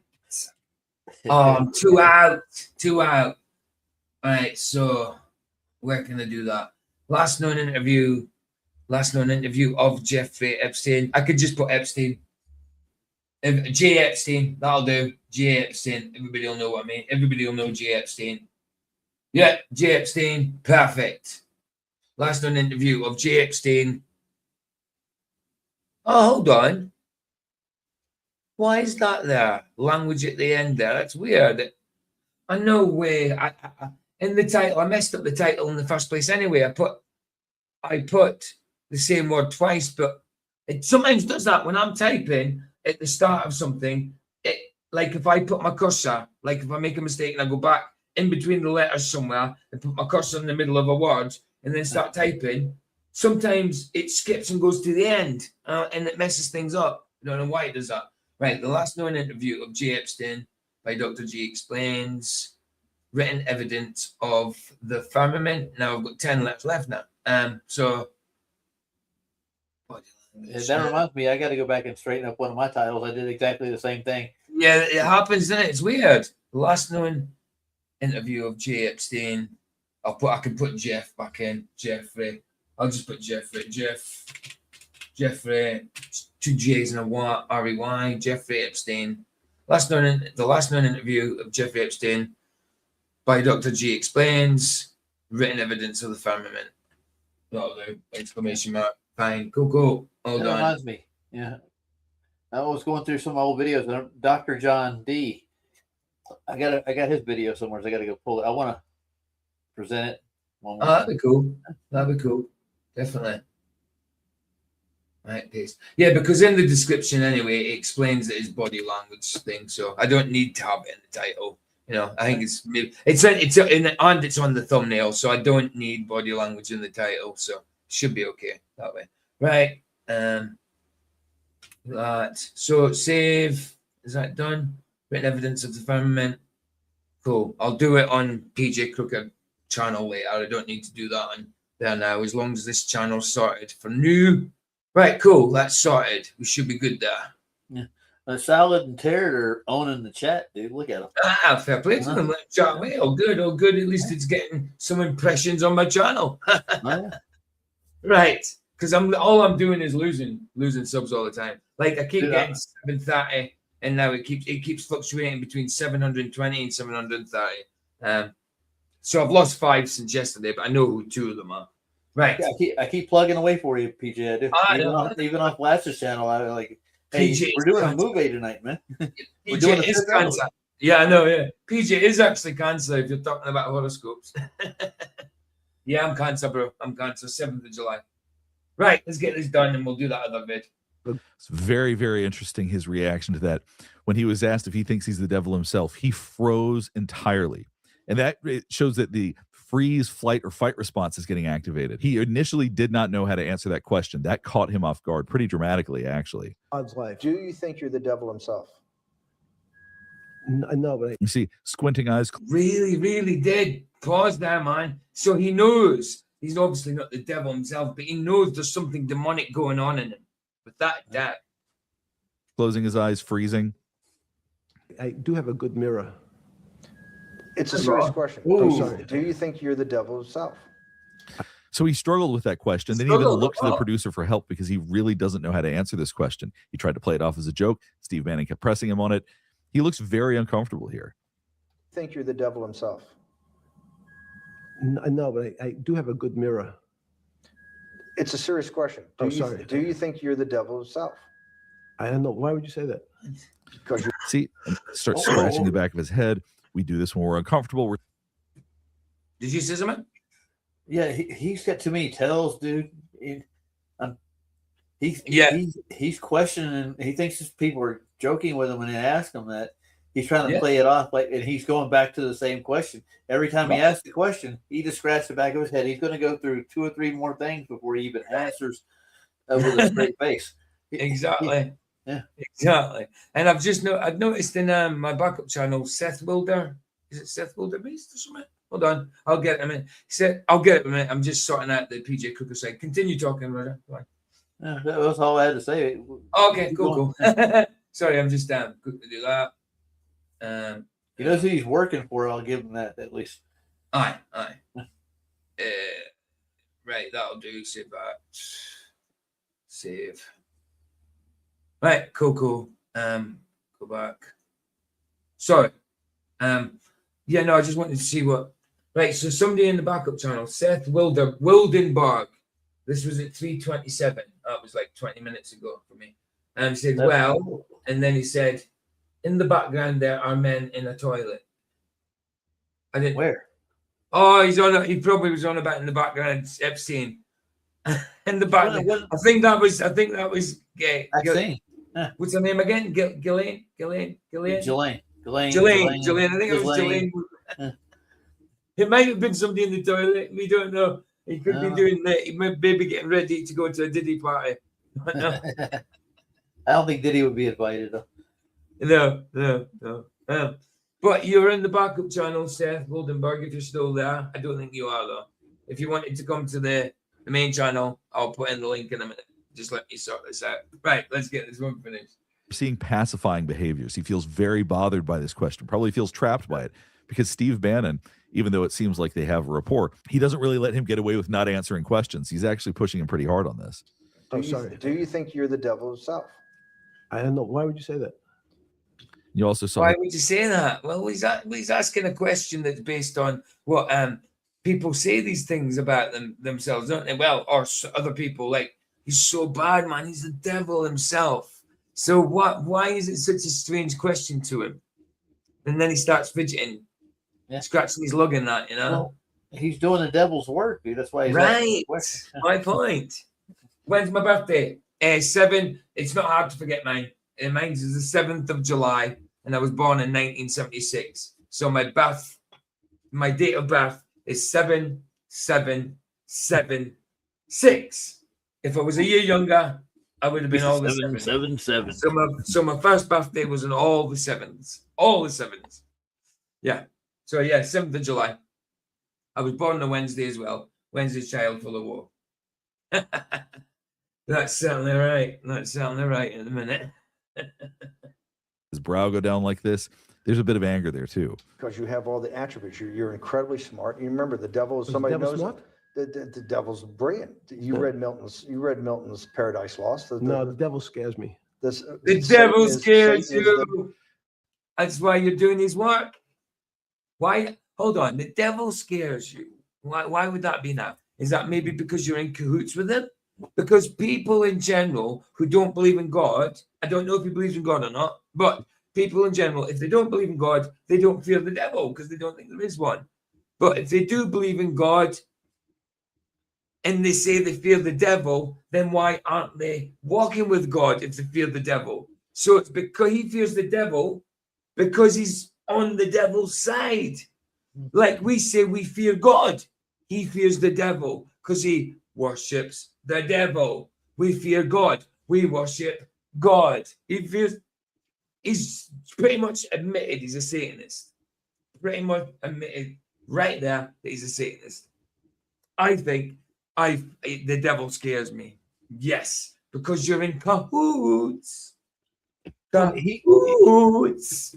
I'm two out. All right, so where can I do that? Last known interview of Jeffrey Epstein. I could just put Epstein. J. Epstein, that'll do. J. Epstein. Everybody will know what I mean. Everybody will know J. Epstein. Yeah, J. Epstein. Perfect. Last known interview of J. Epstein. Oh, hold on. Why is that there? Language at the end there. That's weird. I know way. In the title, I messed up the title in the first place anyway. I put the same word twice, but it sometimes does that when I'm typing at the start of something. Like if I put my cursor, like if I make a mistake and I go back in between the letters somewhere and put my cursor in the middle of a word and then start typing, sometimes it skips and goes to the end and it messes things up. I don't know why it does that. Right, the last known interview of J. Epstein by Dr. G explains written evidence of the firmament. Now I've got 10 left now. So that reminds me, I got to go back and straighten up one of my titles. I did exactly the same thing. Yeah, it happens, doesn't it? It's weird. The last known interview of J. Epstein. I can put Jeff back in. Jeffrey. I'll just put Jeffrey. Jeffrey. 2 J's and a Y. R-E-Y. Jeffrey Epstein. The last known interview of Jeffrey Epstein by Dr. G explains written evidence of the firmament. That'll do. Exclamation mark. Fine. Cool. Hold That on. reminds me. Yeah. I was going through some old videos. Dr. John D. I got his video somewhere. So I got to go pull it. I want to present it. That'd be cool. Definitely. Right, paste. Yeah, because in the description anyway, it explains that his body language thing. So I don't need to have it in the title. You know, I think it's on the thumbnail, so I don't need body language in the title. So it should be okay that way. Right. So save. Is that done? Written evidence of the firmament. Cool. I'll do it on PJ Crooked channel later. I don't need to do that on there now, as long as this channel's sorted for new. Right, cool. That's sorted. We should be good there. Yeah. Salad and Tarrant are owning the chat, dude. Look at them. Fair play to them. Let them chat away. Oh, good. At least it's getting some impressions on my channel. Right. Because all I'm doing is losing subs all the time. Like I keep getting 730, and now it keeps fluctuating between 720 and 730. So I've lost 5 since yesterday, but I know who 2 of them are. Right. Yeah, I keep plugging away for you, PJ. I do. Even off Lass's channel, I like. Hey, PJ, we're doing a movie tonight, man. We're doing is cancer. Yeah, I know. Yeah, PJ is actually cancer. If you're talking about horoscopes. Yeah, I'm cancer, bro. I'm cancer. 7th of July. Right, let's get this done, and we'll do that other vid. It's very, very interesting, his reaction to that. When he was asked if he thinks he's the devil himself, he froze entirely. And that shows that the freeze, flight, or fight response is getting activated. He initially did not know how to answer that question. That caught him off guard pretty dramatically, actually. God's life. Do you think you're the devil himself? No, but you see, squinting eyes. Really, really did. Pause there, man. So he knows. He's obviously not the devil himself, but he knows there's something demonic going on in him. With that. Closing his eyes, freezing. I do have a good mirror. It's a serious question. Sorry. Do you think you're the devil himself? So he struggled with that question. Then he even looked to the producer for help because he really doesn't know how to answer this question. He tried to play it off as a joke. Steve Manning kept pressing him on it. He looks very uncomfortable here. Think you're the devil himself? No, but I do have a good mirror. It's a serious question. Do you think you're the devil himself? I don't know. Why would you say that? Because you see, start scratching the back of his head. We do this when we're uncomfortable. Did you see something? Yeah, he's got too many tells, dude. He's questioning. He thinks people are joking with him when they ask him that. He's trying to play it off, and he's going back to the same question. Every time he asks the question, he just scratches the back of his head. He's going to go through 2 or 3 more things before he even answers with a straight face. Exactly. Yeah. Exactly. And I've noticed in my backup channel, Seth Wilder. Is it Seth Wilder Beast or something? Hold on. I'll get him in. He said, I'll get him in. I'm just sorting out the PJ Cooker side. Continue talking, Roger. Yeah, that was all I had to say. Okay, cool. Sorry, I'm just good to do that. He knows who he's working for. I'll give him that at least. Aye. Right, that'll do. Save that. Save. Right, cool. Go back. Sorry. Yeah, no, I just wanted to see what. Right, so somebody in the backup channel, Seth Wildenberg. This was at 3:27. That was like 20 minutes ago for me. And he said, well, and then he said, in the background there are men in a toilet. I didn't. Where? Oh, he probably was on about in the background, Epstein. In the background. I think that was gay. Epstein. What's her name again? Ghislaine. Ghislaine. I think it was Ghislaine. It might have been somebody in the toilet. We don't know. He could be doing that. He might be getting ready to go to a Diddy party. No. I don't think Diddy would be invited though. No. But you're in the backup channel, Seth Goldenberg, if you're still there. I don't think you are though. If you wanted to come to the main channel, I'll put in the link in a minute. Just let me sort this out. Right, let's get this one finished. Seeing pacifying behaviors. He feels very bothered by this question, probably feels trapped by it, because Steve Bannon, even though it seems like they have a rapport, he doesn't really let him get away with not answering questions. He's actually pushing him pretty hard on this. Do you think you're the devil himself? I don't know. Why would you say that? You also saw. Why would you say that? Well, he's asking a question that's based on what people say these things about themselves, don't they? Well, or other people, like, he's so bad, man. He's the devil himself. So why is it such a strange question to him? And then he starts fidgeting, scratching his lug in that, Well, he's doing the devil's work, dude. That's why he's right. My point. When's my birthday? 7. It's not hard to forget mine. Mine is the 7th of July, and I was born in 1976. So my date of birth is 7776. If I was a year younger, I would have been all the 777. So my first birthday was in all the sevens. All the sevens. Yeah. So yeah, 7th of July. I was born on a Wednesday as well. Wednesday's child full of war. That's certainly right. That's certainly right in a minute. His brow go down like this. There's a bit of anger there too. Because you have all the attributes. You're incredibly smart. You remember the devil is somebody knows. Smart? The devil's brilliant. You read Milton's Paradise Lost. No, the devil scares me. The devil scares you. That's why you're doing his work. Why? Hold on. The devil scares you. Why would that be now? Is that maybe because you're in cahoots with him? Because people in general who don't believe in God, I don't know if he believes in God or not, but people in general, if they don't believe in God, they don't fear the devil because they don't think there is one. But if they do believe in God and they say they fear the devil, then why aren't they walking with God if they fear the devil? So it's because he fears the devil because he's on the devil's side. Like we say we fear God. He fears the devil because he worships the devil. We fear God. We worship God. He's pretty much admitted he's a Satanist. Pretty much admitted right there that he's a Satanist. I think the devil scares me. Yes, because you're in cahoots. Cahoots.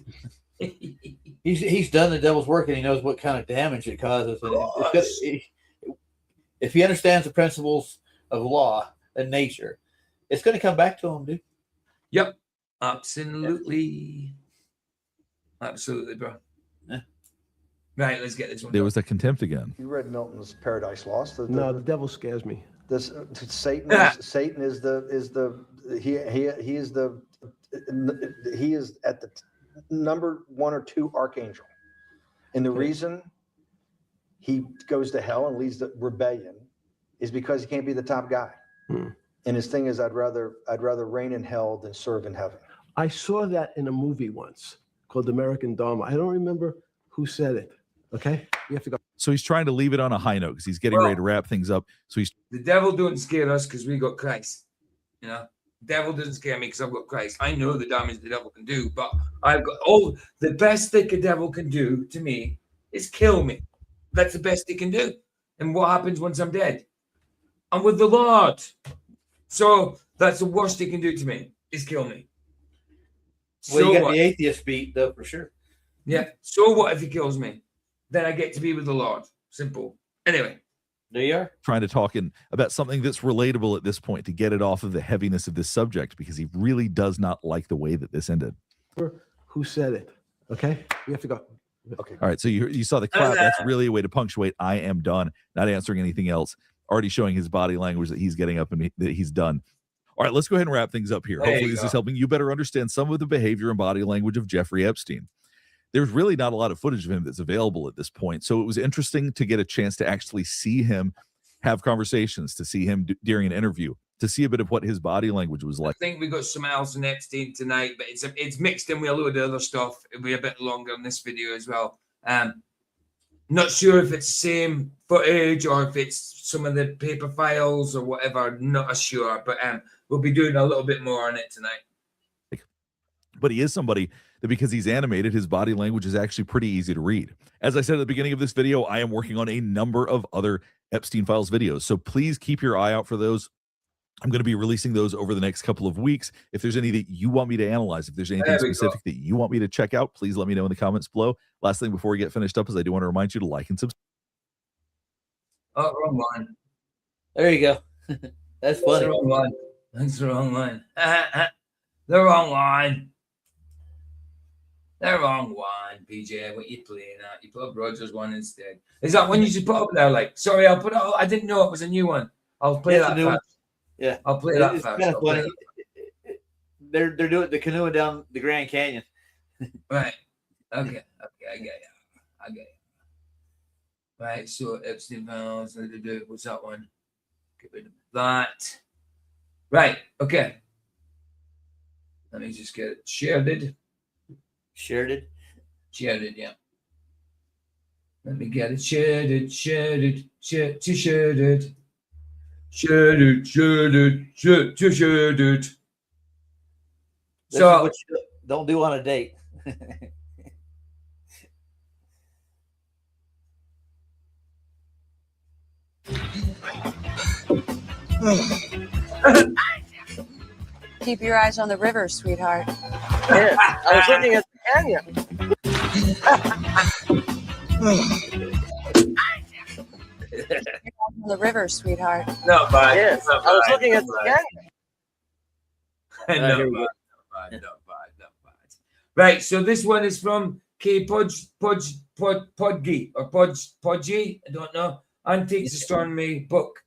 He's done the devil's work and he knows what kind of damage it causes. If he understands the principles of law and nature, it's going to come back to him, dude. Yep. Absolutely. Absolutely, bro. Yeah. Right, let's get this one. There was a contempt again. You read Milton's Paradise Lost. No, the devil scares me. Satan is at the number 1 or 2 archangel, and the reason he goes to hell and leads the rebellion is because he can't be the top guy. And his thing is, I'd rather reign in hell than serve in heaven. I saw that in a movie once called American Dharma. I don't remember who said it. Okay, we have to go. So he's trying to leave it on a high note because he's getting ready to wrap things up. So the devil don't scare us because we got Christ. You know, the devil doesn't scare me because I've got Christ. I know the damage the devil can do, but I've got the best thing a devil can do to me is kill me. That's the best he can do. And what happens once I'm dead? I'm with the Lord. So that's the worst he can do to me is kill me. Well, you got the atheist beat, though, for sure. Yeah. So what if he kills me? Then I get to be with the Lord. Simple. Anyway, trying to talk about something that's relatable at this point to get it off of the heaviness of this subject, because he really does not like the way that this ended. Who said it? Okay, we have to go. Okay. All right, so you saw the clap. That's really a way to punctuate. I am done. Not answering anything else. Already showing his body language that he's getting up and that he's done. All right, let's go ahead and wrap things up here. Hopefully this is helping you better understand some of the behavior and body language of Jeffrey Epstein. There's really not a lot of footage of him that's available at this point. So it was interesting to get a chance to actually see him have conversations, to see him during an interview, to see a bit of what his body language was like. I think we got some else on Epstein tonight, but it's mixed in with a load of other stuff. It'll be a bit longer in this video as well. Not sure if it's the same footage or if it's some of the paper files or whatever. Not sure, but we'll be doing a little bit more on it tonight. But he is somebody that, because he's animated, his body language is actually pretty easy to read. As I said at the beginning of this video, I am working on a number of other Epstein Files videos, so please keep your eye out for those. I'm going to be releasing those over the next couple of weeks. If there's any that you want me to analyze, if there's anything specific that you want me to check out, please let me know in the comments below. Last thing before we get finished up is I do want to remind you to like and subscribe. Oh, wrong one. There you go. That's funny. The wrong one. That's the wrong one. The wrong one. The wrong one, PJ. What you playing at? You put up Rogers one instead. Is that one you just put up there? Like, sorry, I'll put it. I didn't know it was a new one. I'll play that fast. Yeah, I'll play that it's fast. Kind of funny. They're doing the canoeing down the Grand Canyon. Right. Okay. I get you. Right. So Epstein Files. What's that one? Get rid of that. Right. Okay. Let me just get it shared. Shared, yeah. Let me get it shared. So what you don't do on a date. Keep your eyes on the river, sweetheart. Yes, I was looking at the canyon. On the river, sweetheart. Not bad. Yes, I was looking at the canyon. Not bad. Right, so this one is from K. Podgy or Podgy, I don't know. Antiques Astronomy book,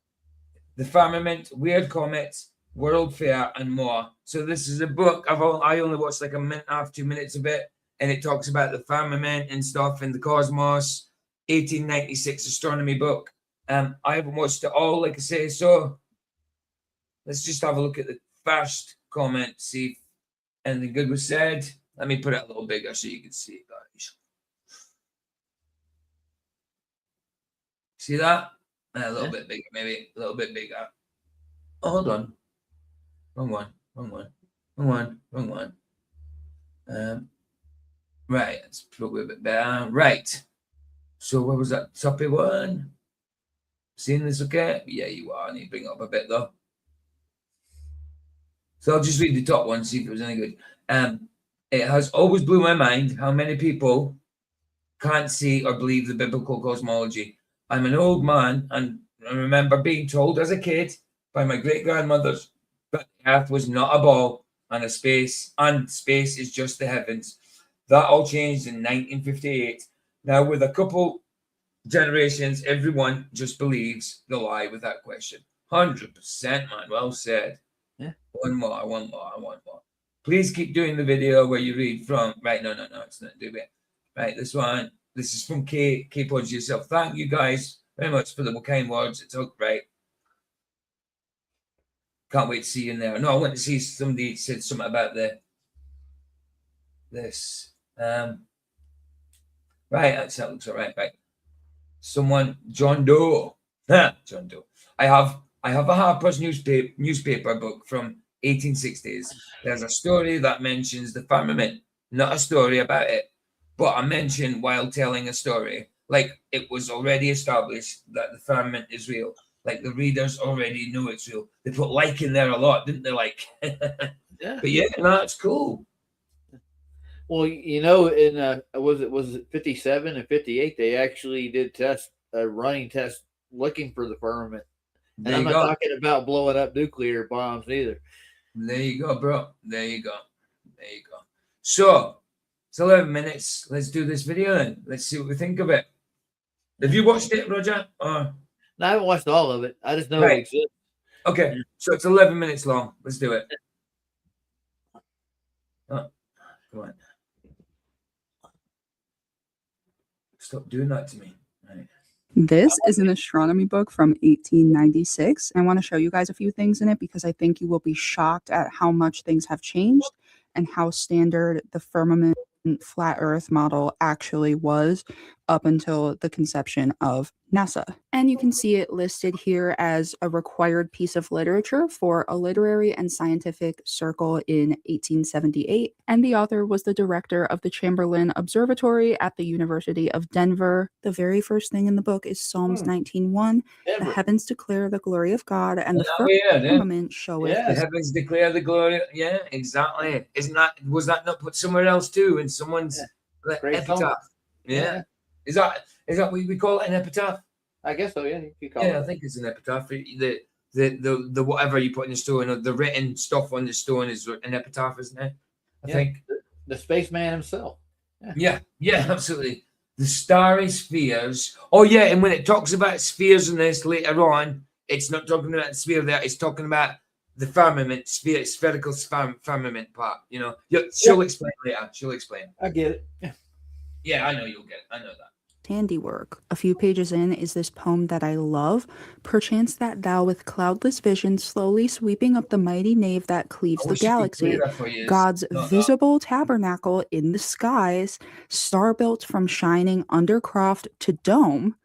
The Firmament, Weird Comets, World Fair, and more. So this is a book. I only watched like a minute and a half, 2 minutes of it, and it talks about the firmament and stuff and the cosmos. 1896 astronomy book. I haven't watched it all, like I say. So let's just have a look at the first comment, see if anything good was said. Let me put it a little bigger so you can see it, guys. See that? A little bit bigger, maybe a little bit bigger. Oh, hold on. Wrong one. Right, it's probably a bit better. Right. So what was that toppy one? Seeing this okay? Yeah, you are. I need to bring it up a bit though. So I'll just read the top one, see if it was any good. It has always blew my mind how many people can't see or believe the biblical cosmology. I'm an old man, and I remember being told as a kid by my great-grandmothers that the earth was not a ball and space is just the heavens. That all changed in 1958. Now, with a couple generations, everyone just believes the lie without question. 100%, man. Well said. Yeah. One more. Please keep doing the video where you read from. Right, no, it's not do it. Right, this one. This is from K Podgy yourself. Thank you guys very much for the kind words. It's all right. Can't wait to see you in there. No, I went to see somebody said something about this. Right, that looks all right. Right. Someone, John Doe. John Doe. I have a Harper's newspaper book from 1860s. There's a story that mentions the firmament, not a story about it, but a mention while telling a story. Like it was already established that the firmament is real. Like the readers already know it's real. They put like in there a lot, didn't they? Like, yeah. But yeah, no, it's cool. Well, you know, in was it 57 and 58? They actually did running tests looking for the firmament. And There I'm you not go. talking about blowing up nuclear bombs either. There you go, bro. There you go. There you go. So it's 11 minutes. Let's do this video then. Let's see what we think of it. Have you watched it, Roger? No, I haven't watched all of it. I just know Right. it exists. Okay, so it's 11 minutes long. Let's do it. Oh, come on. Stop doing that to me. Right. This is an astronomy book from 1896. I want to show you guys a few things in it because I think you will be shocked at how much things have changed and how standard the firmament flat earth model actually was up until the conception of NASA. And you can see it listed here as a required piece of literature for a literary and scientific circle in 1878. And the author was the director of the Chamberlain Observatory at the University of Denver. The very first thing in the book is Psalms 19:1. The heavens declare the glory of God, and the firmament showeth the heavens declare the glory. Yeah, exactly. Was that not put somewhere else too in someone's epitaph? Yeah. Is that what we call it, an epitaph? I guess so, yeah. You call it. I think it's an epitaph. The whatever you put in the stone, or the written stuff on the stone is an epitaph, isn't it? I think. The spaceman himself. Yeah, absolutely. The starry spheres. Oh, yeah, and when it talks about spheres in this later on, it's not talking about the sphere there, it's talking about the firmament, spherical firmament part, you know. She'll explain later. She'll explain. I get it. Yeah, I know you'll get it. I know that. Handiwork. A few pages in is this poem that I love. Perchance that thou with cloudless vision slowly sweeping up the mighty nave that cleaves the galaxy, God's visible tabernacle in the skies, star built from shining undercroft to dome,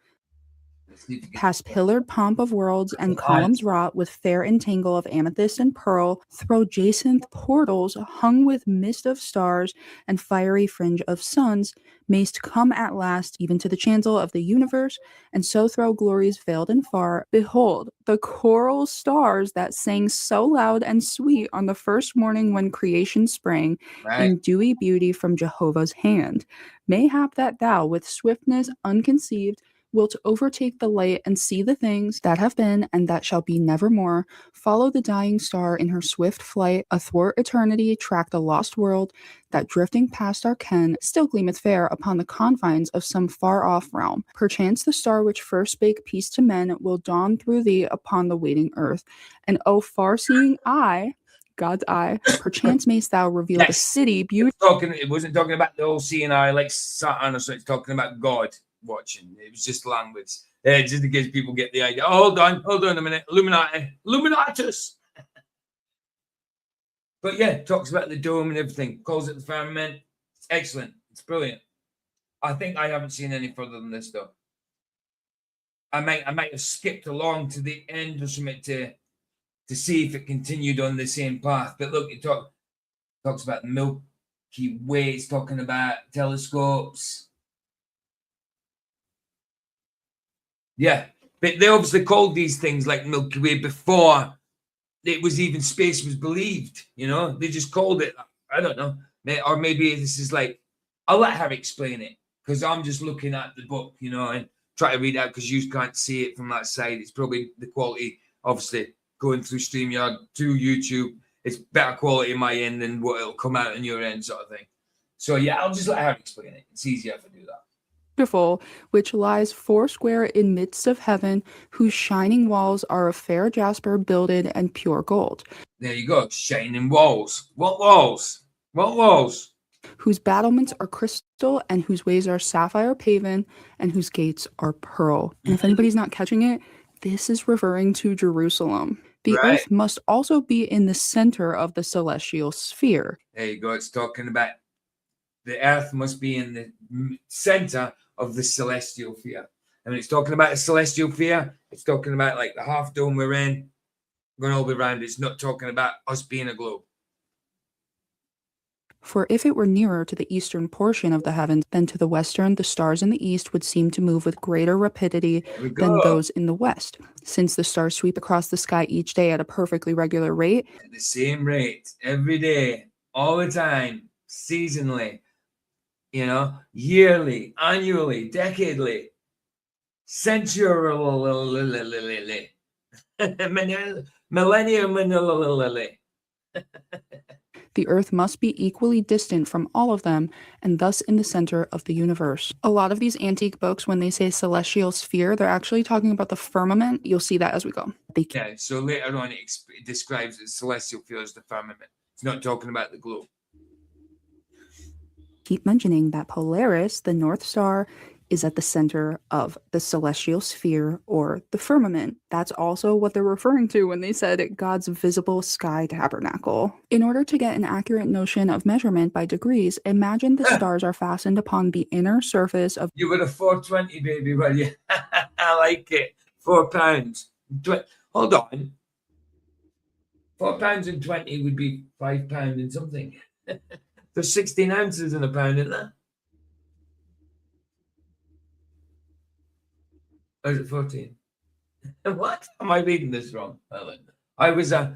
past pillared pomp of worlds and columns wrought with fair entangle of amethyst and pearl, throw jacinth portals hung with mist of stars and fiery fringe of suns, mayst come at last even to the chancel of the universe, and so throw glories veiled and far. Behold, the choral stars that sang so loud and sweet on the first morning when creation sprang, in dewy beauty from Jehovah's hand. Mayhap that thou with swiftness unconceived wilt overtake the light and see the things that have been and that shall be nevermore, follow the dying star in her swift flight, athwart eternity track the lost world, that drifting past our ken still gleameth fair upon the confines of some far-off realm. Perchance the star which first spake peace to men will dawn through thee upon the waiting earth. And O far-seeing eye, God's eye, perchance mayst thou reveal the city beauty. It wasn't talking about the all seeing eye like Saturn or something. It's talking about God watching. It was just language. Just in case people get the idea. Oh, hold on a minute. Illuminatus. But yeah, talks about the dome and everything. Calls it the firmament. It's excellent. It's brilliant. I think I haven't seen any further than this though. I might have skipped along to the end or something to see if it continued on the same path. But look, it talks about the Milky Way. It's talking about telescopes. Yeah, but they obviously called these things like Milky Way before it was even space was believed. You know, they just called it. I don't know, or maybe this is like. I'll let her explain it because I'm just looking at the book, you know, and try to read out because you can't see it from that side. It's probably the quality, obviously, going through StreamYard to YouTube. It's better quality in my end than what it'll come out on your end, sort of thing. So yeah, I'll just let her explain it. It's easier if I do that. Beautiful, which lies foursquare in midst of heaven, whose shining walls are of fair jasper builded and pure gold. There you go, shining walls. What walls? What walls? Whose battlements are crystal and whose ways are sapphire paven and whose gates are pearl. And if anybody's not catching it, this is referring to Jerusalem. The earth must also be in the center of the celestial sphere. There you go. It's talking about the earth must be in the center of the celestial sphere. And when it's talking about the celestial sphere, it's talking about like the half dome we're in, going all the way around. It's not talking about us being a globe. For if it were nearer to the eastern portion of the heavens than to the western, the stars in the east would seem to move with greater rapidity than those in the west. Since the stars sweep across the sky each day at a perfectly regular rate. At the same rate, every day, all the time, seasonally, you know, yearly, annually, decadely. century, millennium. The Earth must be equally distant from all of them, and thus in the center of the universe. A lot of these antique books, when they say celestial sphere, they're actually talking about the firmament. You'll see that as we go. Yeah, so later on it describes the celestial sphere as the firmament. It's not talking about the globe. Keep mentioning that Polaris, the North Star, is at the center of the celestial sphere or the firmament. That's also what they're referring to when they said God's visible sky tabernacle. In order to get an accurate notion of measurement by degrees, imagine the stars are fastened upon the inner surface of... You were a 420, baby, were you? I like it. 4 pounds. Hold on. 4 pounds and 20 would be 5 pounds and something. There's 16 ounces in a pound, isn't there? Or is it 14? What? Am I reading this wrong? I was a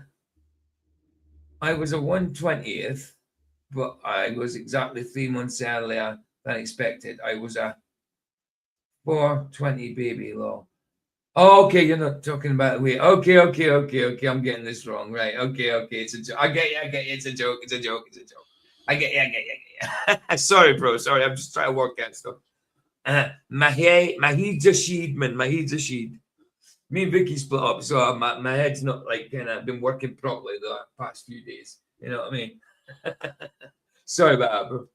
1/20th, but I was exactly 3 months earlier than expected. I was a 420 baby law. Oh, okay, you're not talking about weight. Okay. I'm getting this wrong, right? Okay. It's a joke. I get you. It's a joke. I get you. Sorry, bro. Sorry, I'm just trying to work out stuff. Mahid Rashid. Me and Vicky split up, so my head's not like kind of been working properly the past few days. You know what I mean? Sorry about that, bro.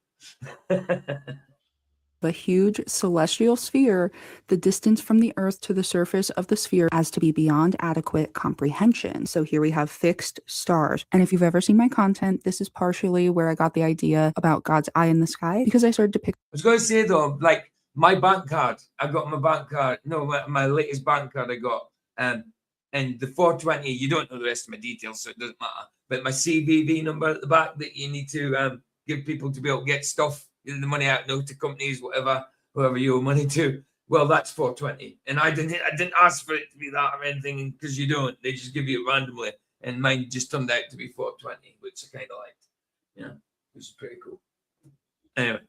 The huge celestial sphere, the distance from the Earth to the surface of the sphere as to be beyond adequate comprehension. So here we have fixed stars. And if you've ever seen my content, this is partially where I got the idea about God's eye in the sky, because I started to pick... I was going to say though, like my bank card, I got my bank card. No, my latest bank card I got. And the 420, you don't know the rest of my details, so it doesn't matter. But my CVV number at the back that you need to give people to be able to get stuff, the money out now to companies, whoever you owe money to. Well, that's 420. And I didn't ask for it to be that or anything, because you don't. They just give you it randomly. And mine just turned out to be 420, which I kind of liked. Yeah, which is pretty cool. Anyway.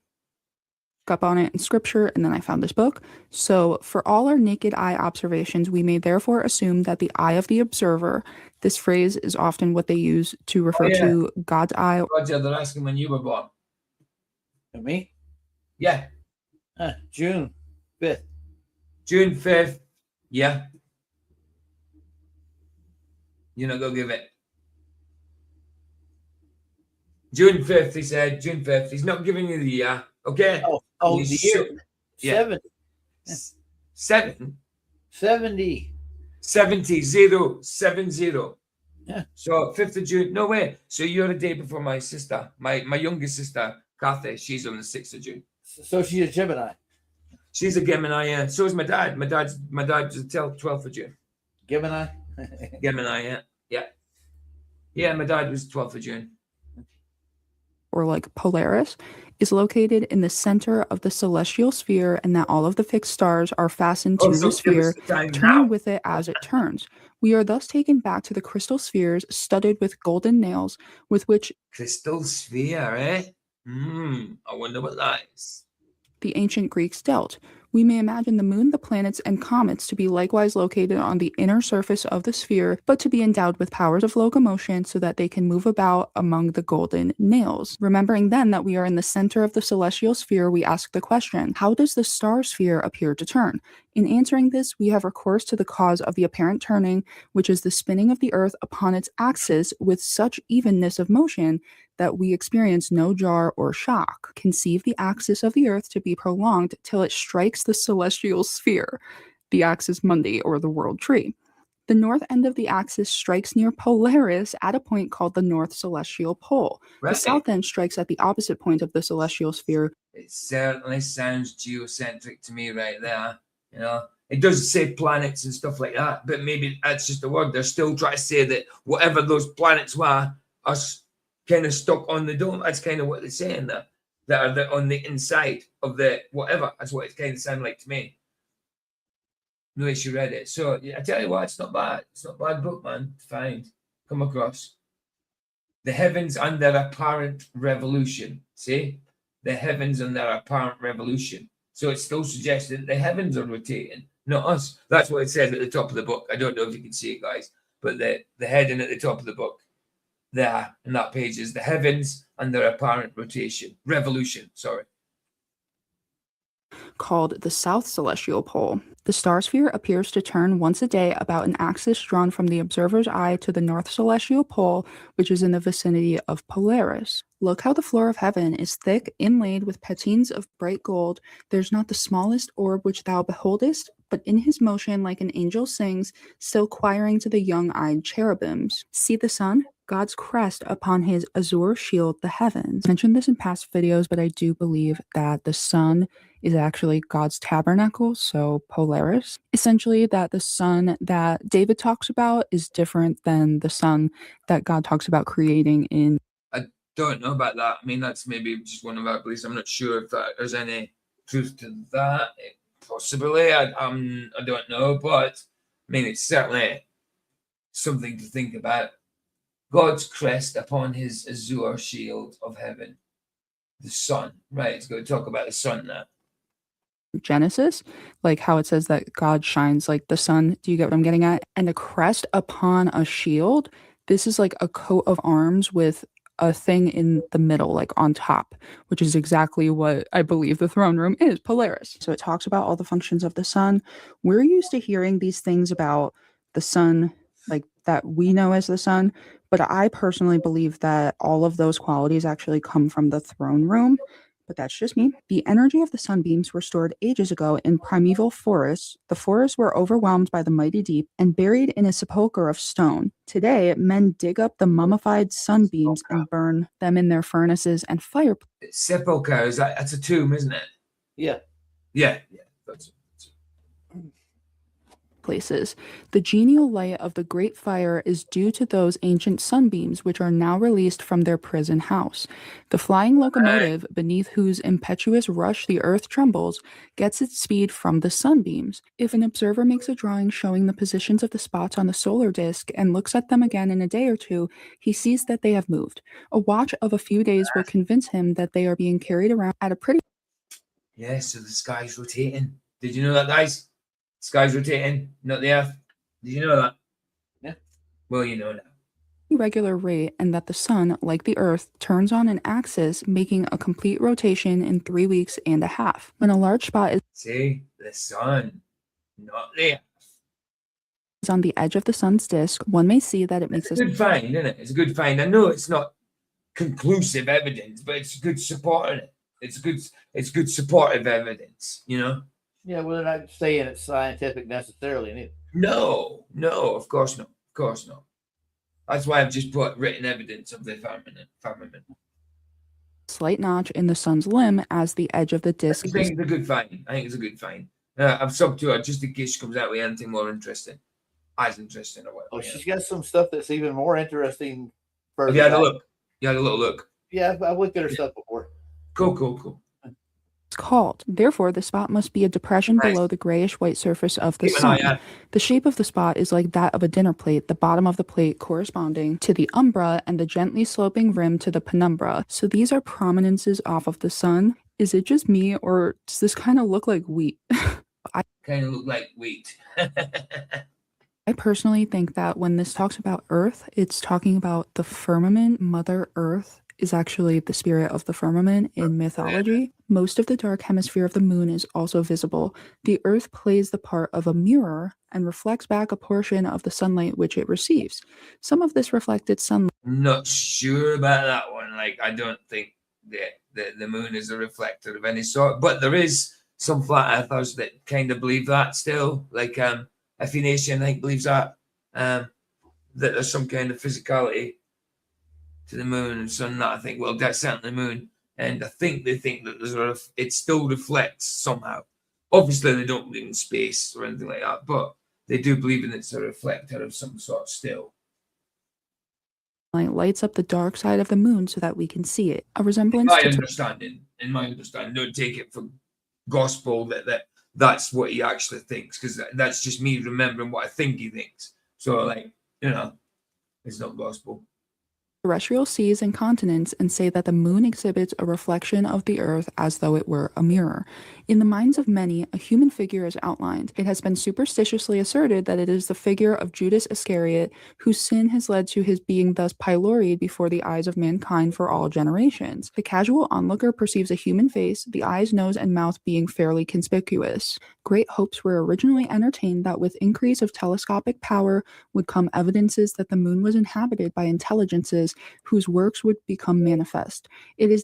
Up on it in scripture, and then I found this book. So for all our naked eye observations, we may therefore assume that the eye of the observer, this phrase is often what they use to refer to God's eye. Roger, they're asking when you were born. And me? Yeah. June 5th. June 5th. Yeah. You're not going to give it. June 5th, he said. June 5th. He's not giving you the year. Okay. Oh, the year. 70. 70. 70. Yeah. So 5th of June. No way. So you're a day before my sister. My youngest sister, Kathy. She's on the 6th of June. So she's a Gemini. She's a Gemini, yeah. So is my dad. My dad's the 12th of June. Gemini? Gemini, yeah. Yeah. Yeah, my dad was 12th of June. Or like Polaris, is located in the center of the celestial sphere, and that all of the fixed stars are fastened to the sphere, turning with it as it turns. We are thus taken back to the crystal spheres studded with golden nails, with which... Crystal sphere, eh? I wonder what that is. The ancient Greeks dealt. We may imagine the moon, the planets, and comets to be likewise located on the inner surface of the sphere, but to be endowed with powers of locomotion so that they can move about among the golden nails. Remembering then that we are in the center of the celestial sphere, we ask the question, how does the star sphere appear to turn? In answering this, we have recourse to the cause of the apparent turning, which is the spinning of the earth upon its axis with such evenness of motion that we experience no jar or shock. Conceive the axis of the earth to be prolonged till it strikes the celestial sphere, the axis mundi, or the world tree. The north end of the axis strikes near Polaris at a point called the north celestial pole. Right. The south end strikes at the opposite point of the celestial sphere. It certainly sounds geocentric to me right there. You know, it doesn't say planets and stuff like that, but maybe that's just a word. They're still trying to say that whatever those planets were are kind of stuck on the dome. That's kind of what they're saying there. That are on the inside of the whatever. That's what it kind of sounded like to me. No way she read it. So I tell you what, it's not bad. It's not a bad book, man, to find. Come across. The heavens under apparent revolution. See? The heavens under apparent revolution. So it's still suggesting the heavens are rotating, not us. That's what it says at the top of the book. I don't know if you can see it, guys, but the heading at the top of the book there in that page is the heavens and their apparent revolution. Called the South Celestial Pole. The star sphere appears to turn once a day about an axis drawn from the observer's eye to the North Celestial Pole, which is in the vicinity of Polaris. Look how the floor of heaven is thick, inlaid with patines of bright gold. There's not the smallest orb which thou beholdest, but in his motion like an angel sings, still choiring to the young-eyed cherubims. See the sun? God's crest upon his azure shield the heavens. I mentioned this in past videos, but I do believe that the sun is actually God's tabernacle, so Polaris. Essentially, that the sun that David talks about is different than the sun that God talks about creating in. I don't know about that. I mean, that's maybe just one of our beliefs. I'm not sure if there's any truth to that. Possibly, I don't know, but I mean, it's certainly something to think about. God's crest upon his azure shield of heaven. The sun, right? It's going to talk about the sun now. Genesis, like how it says that God shines like the sun. Do you get what I'm getting at? And a crest upon a shield. This is like a coat of arms with a thing in the middle, like on top, which is exactly what I believe the throne room is, Polaris. So it talks about all the functions of the sun. We're used to hearing these things about the sun, like that we know as the sun, but I personally believe that all of those qualities actually come from the throne room. But that's just me. The energy of the sunbeams were stored ages ago in primeval forests. The forests were overwhelmed by the mighty deep and buried in a sepulchre of stone. Today, men dig up the mummified sunbeams and burn them in their furnaces and fireplaces. Sepulchre, that's a tomb, isn't it? Yeah. Yeah. That's Places. The genial light of the great fire is due to those ancient sunbeams which are now released from their prison house. The flying locomotive, beneath whose impetuous rush the earth trembles, gets its speed from the sunbeams. If an observer makes a drawing showing the positions of the spots on the solar disk and looks at them again in a day or two, he sees that they have moved. A watch of a few days will convince him that they are being carried around at a pretty... Yeah, so the sky's rotating. Did you know that, guys? Sky's rotating, not the earth. Did you know that? Yeah. Well, you know now. Regular rate, and that the sun, like the earth, turns on an axis, making a complete rotation in 3 weeks and a half. When a large spot is... See, the sun, not the earth. On the edge of the sun's disk, one may see that it makes a good find, isn't it? It's a good find. I know it's not conclusive evidence, but it's good support in it. It's good supportive evidence, you know? Yeah, well, they're not saying it's scientific necessarily. Neither. No, of course not. Of course not. That's why I've just put written evidence of the firmament. Slight notch in the sun's limb as the edge of the disk. I think it's a good find. I've subbed to her just in case she comes out with anything more interesting. As interesting or whatever. Oh, she's got some stuff that's even more interesting. Have you had a look? You had a little look? Yeah, I've looked at her stuff before. Cool. It's called. Therefore, the spot must be a depression below the grayish-white surface of the sun. The shape of the spot is like that of a dinner plate, the bottom of the plate corresponding to the umbra and the gently sloping rim to the penumbra. So these are prominences off of the sun. Is it just me, or does this kind of look like wheat? Kind of look like wheat. I personally think that when this talks about Earth, it's talking about the firmament. Mother Earth is actually the spirit of the firmament in mythology. Most of the dark hemisphere of the moon is also visible. The Earth plays the part of a mirror and reflects back a portion of the sunlight which it receives. Some of this reflected sunlight. Not sure about that one. Like, I don't think that the moon is a reflector of any sort, but there is some flat earthers that kind of believe that still. Like, Epstein, I think, believes that there's some kind of physicality to the moon and sun that I think, well, that's certainly the moon. And I think they think that it still reflects somehow. Obviously, they don't believe in space or anything like that, but they do believe in it's a reflector of some sort still. Lights up the dark side of the moon so that we can see it. A resemblance In my understanding, don't take it for gospel that's what he actually thinks, because that's just me remembering what I think he thinks. So, like, you know, it's not gospel. terrestrial seas and continents and say that the moon exhibits a reflection of the earth as though it were a mirror. In the minds of many, a human figure is outlined. It has been superstitiously asserted that it is the figure of Judas Iscariot, whose sin has led to his being thus pyloried before the eyes of mankind for all generations. The casual onlooker perceives a human face, the eyes, nose, and mouth being fairly conspicuous. Great hopes were originally entertained that with increase of telescopic power would come evidences that the moon was inhabited by intelligences whose works would become manifest. It is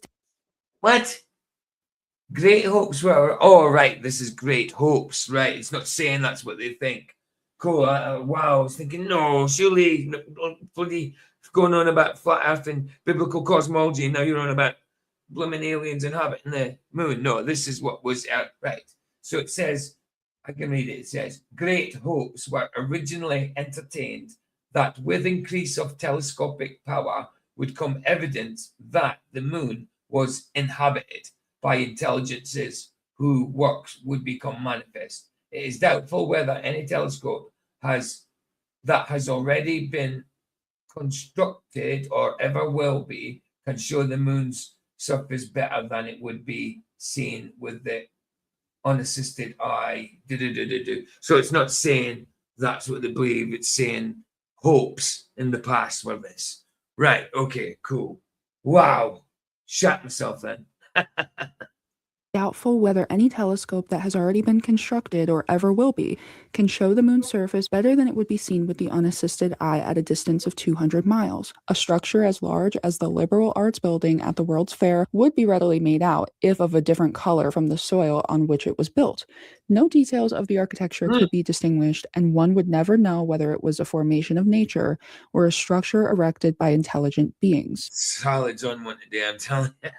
what? Great hopes were, oh, right, this is great hopes, right? It's not saying that's what they think. Cool. Wow, I was thinking, no, surely bloody going on about flat earth and biblical cosmology. Now you're on about blooming aliens inhabiting the moon. No, this is what was right. So it says, I can read it. It says, great hopes were originally entertained that with increase of telescopic power would come evidence that the moon was inhabited by intelligences whose works would become manifest. It is doubtful whether any telescope has already been constructed or ever will be can show the moon's surface better than it would be seen with the unassisted eye. So it's not saying that's what they believe. It's saying hopes in the past were this. Right. Okay. Cool. Wow. Shat myself then. Doubtful whether any telescope that has already been constructed or ever will be can show the moon's surface better than it would be seen with the unassisted eye at a distance of 200 miles. A structure as large as the Liberal Arts Building at the World's Fair would be readily made out, if of a different color from the soil on which it was built. No details of the architecture could be distinguished, and one would never know whether it was a formation of nature or a structure erected by intelligent beings. Solid's on one today, I'm telling you.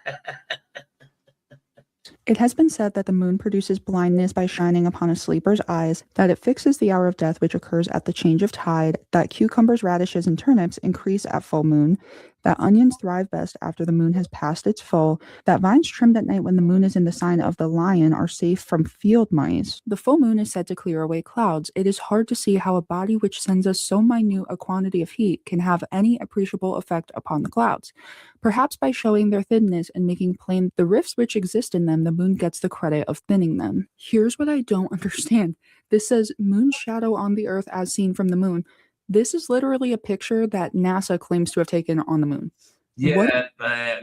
It has been said that the moon produces blindness by shining upon a sleeper's eyes, that it fixes the hour of death which occurs at the change of tide, that cucumbers, radishes, and turnips increase at full moon, that onions thrive best after the moon has passed its full, that vines trimmed at night when the moon is in the sign of the lion are safe from field mice. The full moon is said to clear away clouds. It is hard to see how a body which sends us so minute a quantity of heat can have any appreciable effect upon the clouds. Perhaps by showing their thinness and making plain the rifts which exist in them, the moon gets the credit of thinning them. Here's what I don't understand. This says moon shadow on the earth as seen from the moon. This is literally a picture that NASA claims to have taken on the moon. Yeah,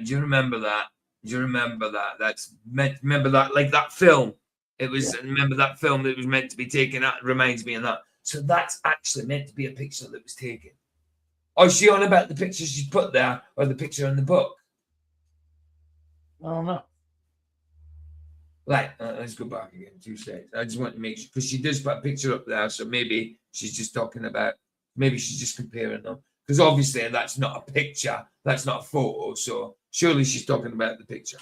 do you remember that? Do you remember that? That's meant. Remember that, like that film. It was. Yeah. Remember that film that was meant to be taken. That reminds me of that. So that's actually meant to be a picture that was taken. Or is she on about the picture she's put there, or the picture in the book? I don't know. Right, let's go back again. 2 seconds. I just want to make sure, because she does put a picture up there, so maybe she's just talking about. Maybe she's just comparing them, because obviously that's not a picture, that's not a photo. So surely she's talking about the picture.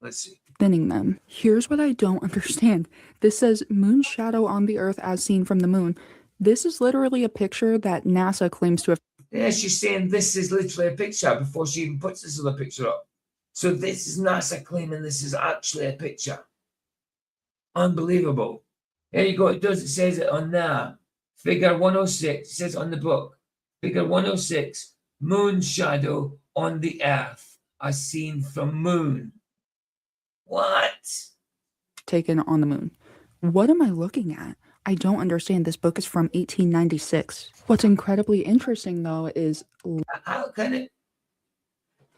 Let's see. Thinning them. Here's what I don't understand. This says moon shadow on the earth as seen from the moon. This is literally a picture that NASA claims to have. Yeah, she's saying this is literally a picture before she even puts this other picture up. So this is NASA claiming this is actually a picture. Unbelievable. There you go. It does. It says it on there. Figure 106. It says on the book. Figure 106. Moon shadow on the earth as seen from moon. What? Taken on the moon. What am I looking at? I don't understand. This book is from 1896. What's incredibly interesting, though, is... How can it...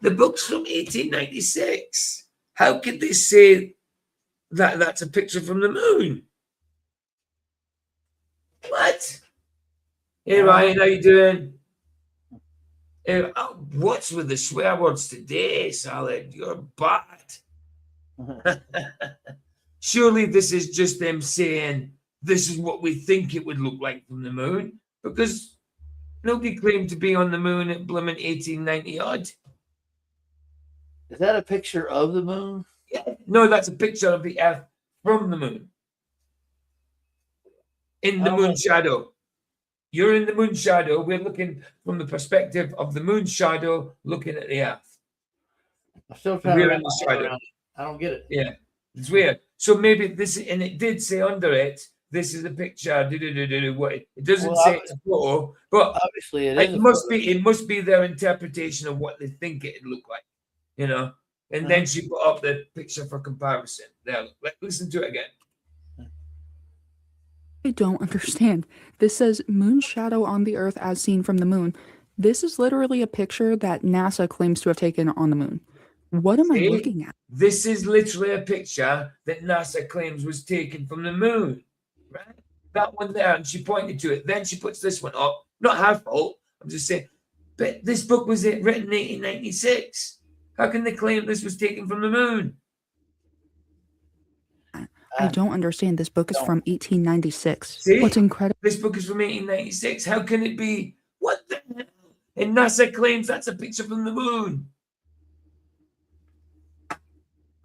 The book's from 1896. How could they say that that's a picture from the moon? What? Hey, Ryan, how you doing? What's with the swear words today, Salad? You're bad. Surely this is just them saying this is what we think it would look like from the moon, because nobody claimed to be on the moon at blooming 1890 odd. Is that a picture of the moon? Yeah. No, that's a picture of the earth from the moon. In the moon shadow. You're in the moon shadow. We're looking from the perspective of the moon shadow looking at the earth. I'm still trying We're to in the shadow. I don't get it. Yeah, it's weird. So maybe this, and it did say under it, this is a picture. What it doesn't say it's a photo, but obviously it must be their interpretation of what they think it'd look like, you know. And then she put up the picture for comparison. There, listen to it again. I don't understand. This says moon shadow on the Earth as seen from the moon. This is literally a picture that NASA claims to have taken on the moon. What am I looking at? This is literally a picture that NASA claims was taken from the moon, right? That one there, and she pointed to it. Then she puts this one up. Not her fault. I'm just saying. But this book was written in 1896. How can they claim this was taken from the moon? I don't understand. This book is from 1896. See? What's incredible? This book is from 1896. How can it be? What the hell? And NASA claims that's a picture from the moon.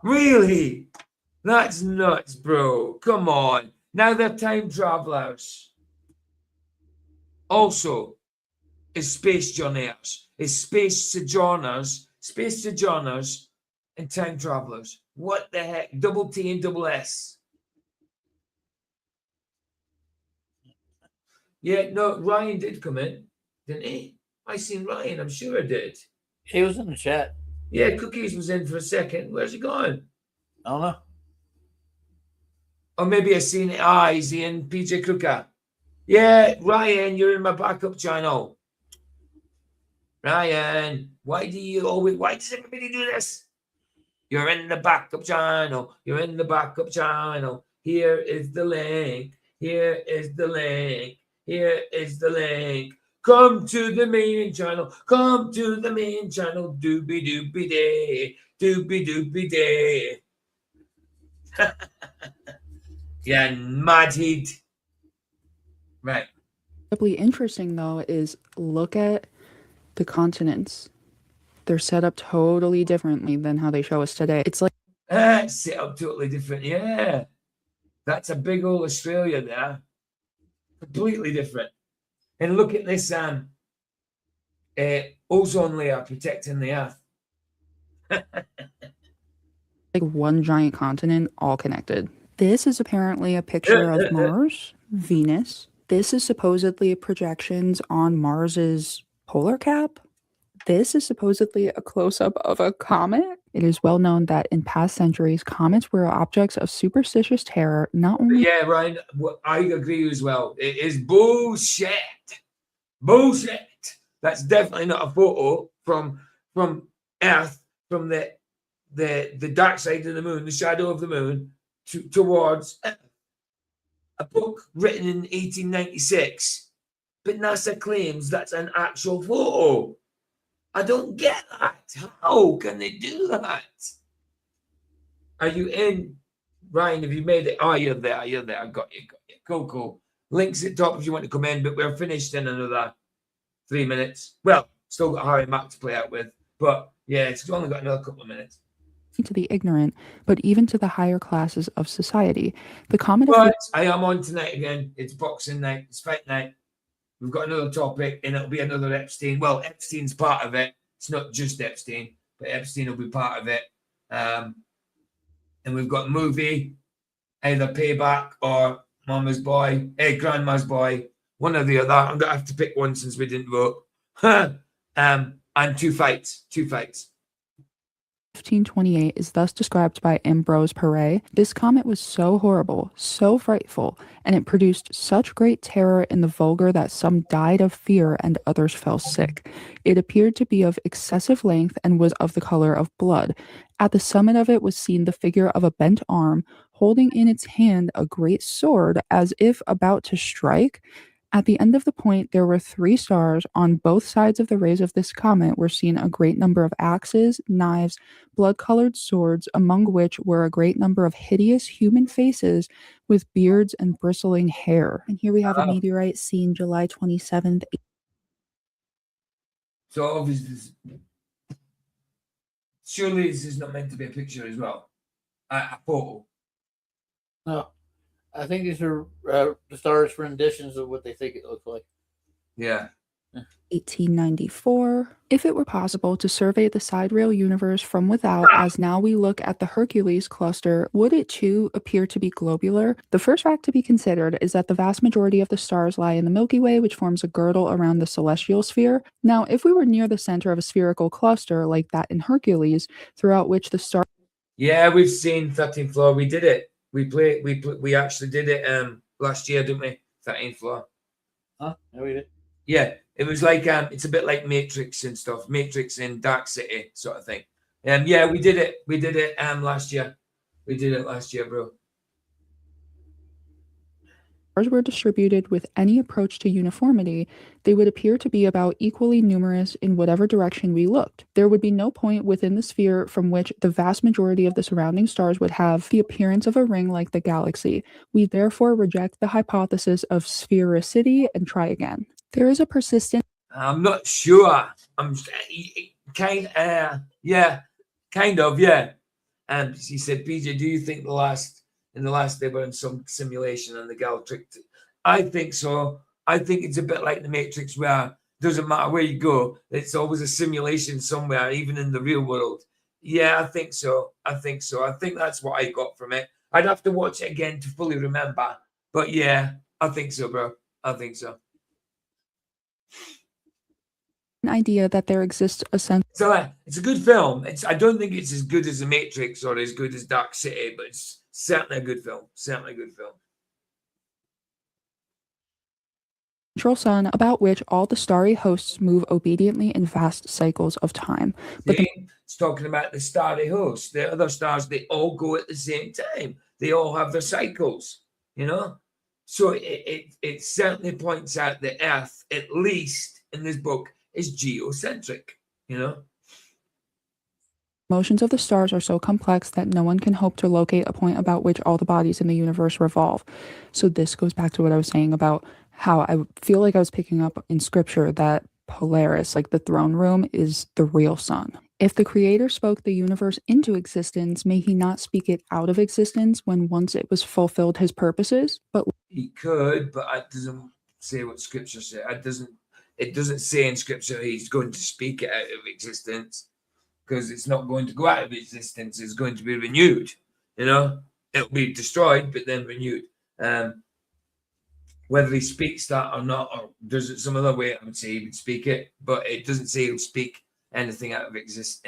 Really? That's nuts, bro. Come on. Now they're time travelers. Also, is space journeyers, is space sojourners, and time travelers. What the heck? Double T and double S. Yeah, no, Ryan did come in, didn't he? I seen Ryan, I'm sure I did. He was in the chat. Yeah, Cookies was in for a second. Where's he gone? I don't know. Or maybe I seen it. He's in PJ Crooker. Yeah, Ryan, you're in my backup channel. Ryan, why does everybody do this? You're in the backup channel. You're in the backup channel. Here is the link. Here is the link. Here is the link. Come to the main channel. Come to the main channel. Doobie doobie day. Doobie doobie day. Yeah, mad heat. Right. Incredibly interesting though is look at the continents. They're set up totally differently than how they show us today. It's like set up totally different. Yeah. That's a big old Australia there. Completely different. And look at this ozone layer protecting the earth. like one giant continent all connected. This is apparently a picture of Mars, Venus. This is supposedly projections on Mars's polar cap. This is supposedly a close-up of a comet. It is well known that in past centuries, comets were objects of superstitious terror, not only— Yeah, Ryan, I agree as well. It is bullshit. Bullshit. That's definitely not a photo from Earth, from the dark side of the moon, the shadow of the moon, towards Earth. A book written in 1896, but NASA claims that's an actual photo. I don't get that. How can they do that? Are you in? Ryan, have you made it? Oh, you're there. You're there. I got you. Cool. Links at top if you want to come in, but we're finished in another 3 minutes. Well, still got Harry Mack to play out with, but yeah, it's only got another couple of minutes. To the ignorant, but even to the higher classes of society. The comet But I am on tonight again. It's boxing night. It's fight night. We've got another topic, and it'll be another Epstein. Well, Epstein's part of it. It's not just Epstein, but Epstein will be part of it. And we've got a movie, either Payback or Grandma's Boy, one or the other. I'm going to have to pick one since we didn't vote. And two fights. 1528 is thus described by Ambrose Paré. This comet was so horrible, so frightful, and it produced such great terror in the vulgar that some died of fear and others fell sick. It appeared to be of excessive length and was of the color of blood. At the summit of it was seen the figure of a bent arm, holding in its hand a great sword as if about to strike. At the end of the point, there were 3 stars. On both sides of the rays of this comet were seen a great number of axes, knives, blood-colored swords, among which were a great number of hideous human faces with beards and bristling hair. And here we have a meteorite seen July 27th. So obviously, surely this is not meant to be a picture as well. A photo. No. I think these are the stars' renditions of what they think it looks like. Yeah. 1894. If it were possible to survey the sidereal universe from without, as now we look at the Hercules cluster, would it too appear to be globular? The first fact to be considered is that the vast majority of the stars lie in the Milky Way, which forms a girdle around the celestial sphere. Now, if we were near the center of a spherical cluster like that in Hercules, throughout which the stars... Yeah, we've seen 13th floor. We did it. We actually did it last year, didn't we? 13th floor. Huh? Yeah, we did. Yeah, it was like it's a bit like Matrix and stuff, Matrix in Dark City sort of thing. Yeah, we did it. We did it last year. We did it last year, bro. were distributed with any approach to uniformity, they would appear to be about equally numerous in whatever direction we looked. There would be no point within the sphere from which the vast majority of the surrounding stars would have the appearance of a ring like the galaxy. We therefore reject the hypothesis of sphericity and try again. There is a persistent... I'm not sure. I'm kind of, yeah. And he said, PJ, do you think in the last they were in some simulation and the gal tricked it? I think so. I think it's a bit like the Matrix, where it doesn't matter where you go, it's always a simulation somewhere, even in the real world. Yeah, I think so. I think that's what I got from it. I'd have to watch it again to fully remember. But yeah, I think so, bro. I think so. An idea that there exists a sense... So it's a good film. I don't think it's as good as The Matrix or as good as Dark City, but it's certainly a good film. Certainly a good film. Central sun about which all the starry hosts move obediently in vast cycles of time. But it's talking about the starry hosts. The other stars, they all go at the same time. They all have their cycles, you know? So it certainly points out that Earth, at least in this book, is geocentric, you know? Motions of the stars are so complex that no one can hope to locate a point about which all the bodies in the universe revolve. So this goes back to what I was saying about how I feel like I was picking up in scripture that Polaris, like the throne room, is the real sun. If the creator spoke the universe into existence, may he not speak it out of existence when once it was fulfilled his purposes? But he could, but it doesn't say what scripture says. It doesn't say in scripture he's going to speak it out of existence, because it's not going to go out of existence. It's going to be renewed. You know, it'll be destroyed, but then renewed. Whether he speaks that or not, or does it some other way, I would say he would speak it, but it doesn't say he'll speak anything out of existence.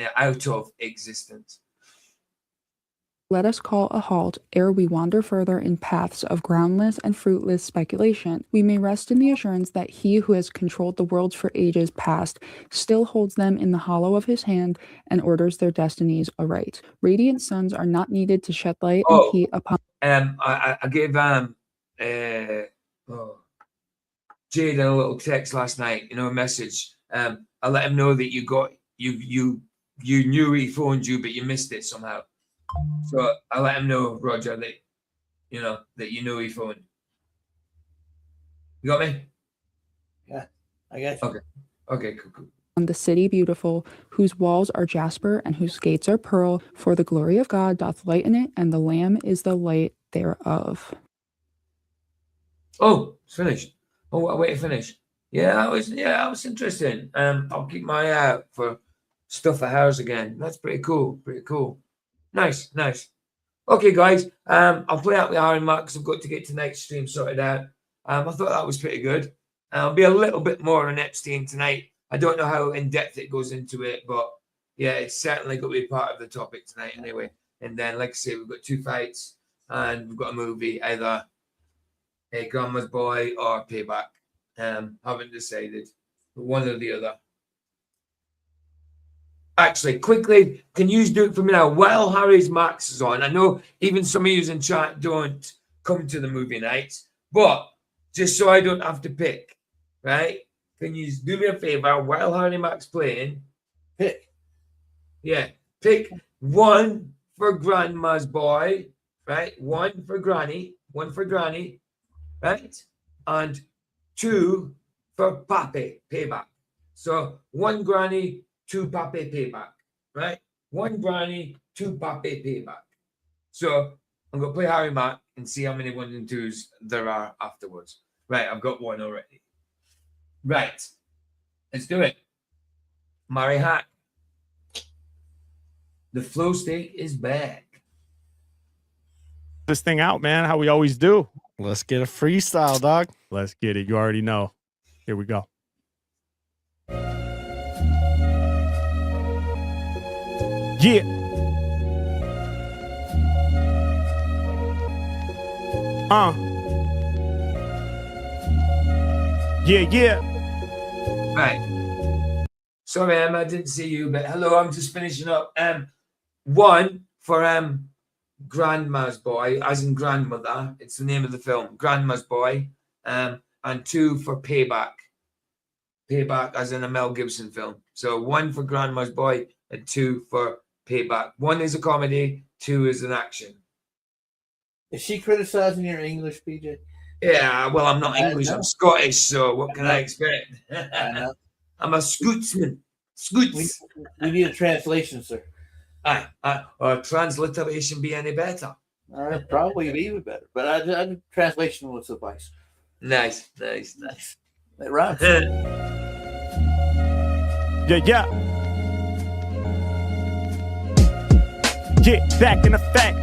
Let us call a halt ere we wander further in paths of groundless and fruitless speculation. We may rest in the assurance that he who has controlled the worlds for ages past still holds them in the hollow of his hand and orders their destinies aright. Radiant suns are not needed to shed light and heat upon... I gave Jade a little text last night, you know, a message. I let him know that you knew he phoned you, but you missed it somehow. So I let him know, Roger, that you knew he phoned. You got me? Yeah, I got you. Okay, cool. On the city beautiful, whose walls are jasper and whose gates are pearl, for the glory of God doth lighten it, and the Lamb is the light thereof. Oh, it's finished. Oh, I'll wait to finish. Yeah, that was interesting. I'll keep my eye out for stuff for hers again. That's pretty cool. Nice. Okay, guys. I'll play out the Iron Mark because I've got to get tonight's stream sorted out. I thought that was pretty good. I'll be a little bit more on Epstein tonight. I don't know how in depth it goes into it, but yeah, it's certainly going to be part of the topic tonight anyway. And then, like I say, we've got 2 fights and we've got a movie, either a Grandma's Boy or Payback. Haven't decided, but one or the other. Actually, quickly, can you do it for me now? While Harry's Max is on, I know even some of you in chat don't come to the movie nights, but just so I don't have to pick, right? Can you do me a favor while Harry Max playing? Pick one for Grandma's Boy, right? One for Granny, right? And 2 for Pappy, Payback. So 1 Granny, 2 Pappy, Payback, right? 1 Granny, 2 Pappy, Payback. So I'm going to play Harry Mack and see how many 1s and 2s there are afterwards. Right, I've got 1 already. Right. Let's do it. Murray Hack. The flow state is back. This thing out, man, how we always do. Let's get a freestyle, dog. Let's get it. You already know. Here we go. Yeah. Yeah. Right. Sorry, I didn't see you, but hello, I'm just finishing up. One for Grandma's Boy, as in grandmother. It's the name of the film, Grandma's Boy. And two for Payback. Payback as in a Mel Gibson film. So one for Grandma's Boy and two for Payback. One is a comedy, two is an action. Is she criticizing your English, PJ? Yeah, well, I'm not English, I'm Scottish, so what can I expect? I know. I'm a Scootsman. Scoots. We need a translation, sir. Or transliteration be any better? Probably even better, but I translation will suffice. Nice. It rhymes. Yeah. Yeah, back in effect,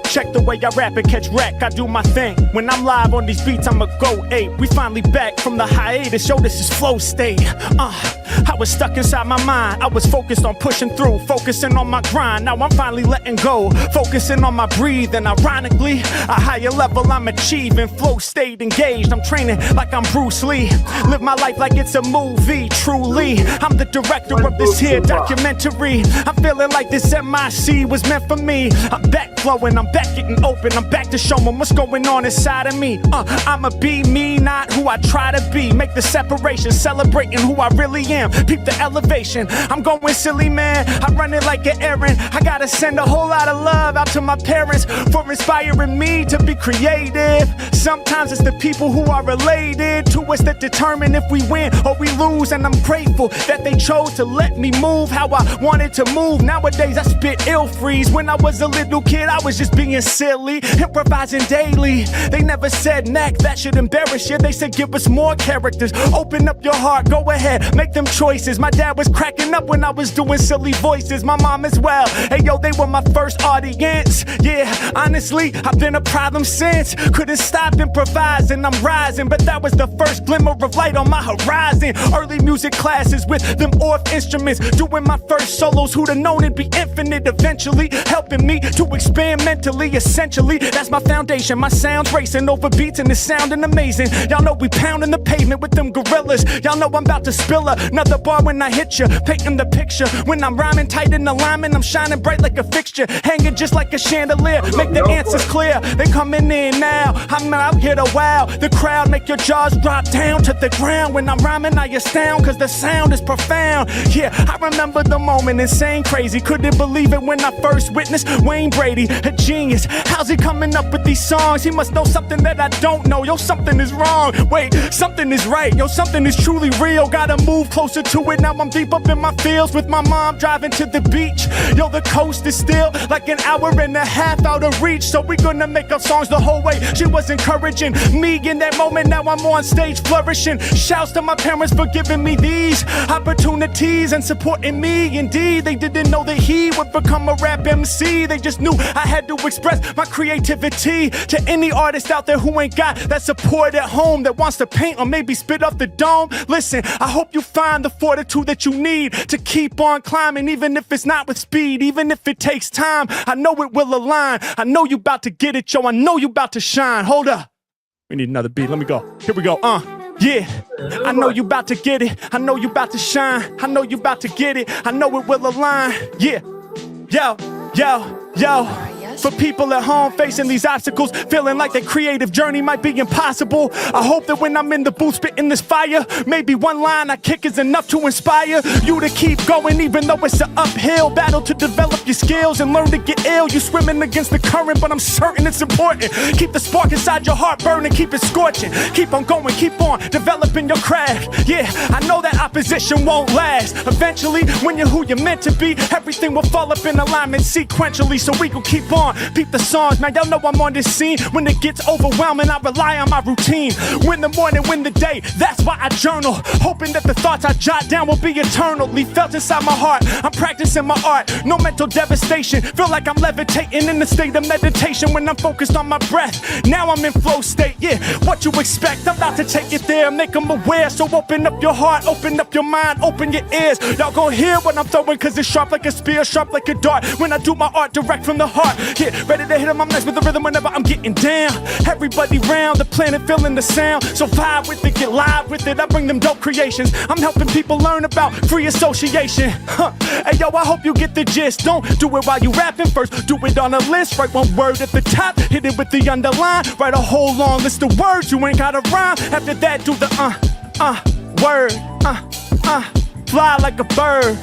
Check the way I rap and catch wreck, I do my thing. When I'm live on these beats, I'ma go ape. We finally back from the hiatus, yo, this is flow state. I was stuck inside my mind, I was focused on pushing through, focusing on my grind. Now I'm finally letting go, focusing on my breathing. Ironically, a higher level I'm achieving. Flow state engaged, I'm training like I'm Bruce Lee. Live my life like it's a movie, truly. I'm the director of this here documentary. I'm feeling like this MIC was meant for me. I'm back flowing, I'm back getting open, I'm back to show them what's going on inside of me. I'ma be me, not who I try to be. Make the separation, celebrating who I really am. Peep the elevation, I'm going silly, man. I run it like an errand. I gotta send a whole lot of love out to my parents for inspiring me to be creative. Sometimes it's the people who are related to us that determine if we win or we lose. And I'm grateful that they chose to let me move how I wanted to move. Nowadays I spit ill freeze. When I was a little kid, I was just being silly, improvising daily. They never said neck, that should embarrass you. They said give us more characters, open up your heart, go ahead, make them choices. My dad was cracking up when I was doing silly voices, my mom as well. Hey yo, they were my first audience. Yeah, honestly, I've been a problem since. Couldn't stop improvising, I'm rising, but that was the first glimmer of light on my horizon. Early music classes with them orff instruments, doing my first solos. Who'd have known it'd be infinite eventually, helping me to expand mentally. Essentially, that's my foundation. My sound's racing over beats and it's sounding amazing. Y'all know we pounding the pavement with them gorillas. Y'all know I'm about to spill another bar when I hit you, painting the picture. When I'm rhyming tight in alignment, I'm shining bright like a fixture, hanging just like a chandelier. Make the answers clear, they coming in now. I'm out here to wow the crowd, make your jaws drop down to the ground. When I'm rhyming, I astound, cause the sound is profound. Yeah, I remember the moment, insane, crazy. Couldn't believe it when I first witnessed Wayne Brady, a genius. How's he coming up with these songs? He must know something that I don't know. Yo, something is wrong. Wait, something is right. Yo, something is truly real. Gotta move closer to it. Now I'm deep up in my fields with my mom driving to the beach. Yo, the coast is still like an hour and a half out of reach. So we gonna make up songs the whole way. She was encouraging me in that moment. Now I'm on stage flourishing. Shouts to my parents for giving me these opportunities and supporting me. Indeed, they didn't know that he would become a rap MC. They just knew I had to express my creativity. To any artist out there who ain't got that support at home, that wants to paint or maybe spit off the dome, listen, I hope you find the fortitude that you need to keep on climbing, even if it's not with speed, even if it takes time. I know it will align. I know you about to get it, yo. I know you about to shine. Hold up, we need another beat. Let me go. Here we go. Yeah, I know you about to get it. I know you about to shine. I know you about to get it. I know it will align. Yeah, yo. For people at home facing these obstacles, feeling like their creative journey might be impossible, I hope that when I'm in the booth spitting this fire, maybe one line I kick is enough to inspire you to keep going, even though it's an uphill battle to develop your skills and learn to get ill. You swimming against the current, but I'm certain it's important. Keep the spark inside your heart burning, keep it scorching. Keep on going, keep on developing your craft. Yeah, I know that opposition won't last. Eventually, when you're who you're meant to be, everything will fall up in alignment sequentially, so we gon' keep on on. Peep the songs, man, y'all know I'm on this scene. When it gets overwhelming, I rely on my routine. Win the morning, win the day, that's why I journal. Hoping that the thoughts I jot down will be eternally felt inside my heart. I'm practicing my art, no mental devastation. Feel like I'm levitating in the state of meditation when I'm focused on my breath. Now I'm in flow state, yeah, what you expect? I'm about to take it there, make them aware. So open up your heart, open up your mind, open your ears. Y'all gon' hear what I'm throwing, cause it's sharp like a spear, sharp like a dart. When I do my art direct from the heart, yeah, ready to hit them, I'm nice with the rhythm whenever I'm getting down. Everybody round the planet feeling the sound. So vibe with it, get live with it, I bring them dope creations. I'm helping people learn about free association. Hey yo, I hope you get the gist. Don't do it while you rapping, first do it on a list. Write one word at the top, hit it with the underline. Write a whole long list of words, you ain't gotta rhyme. After that, do the word, fly like a bird,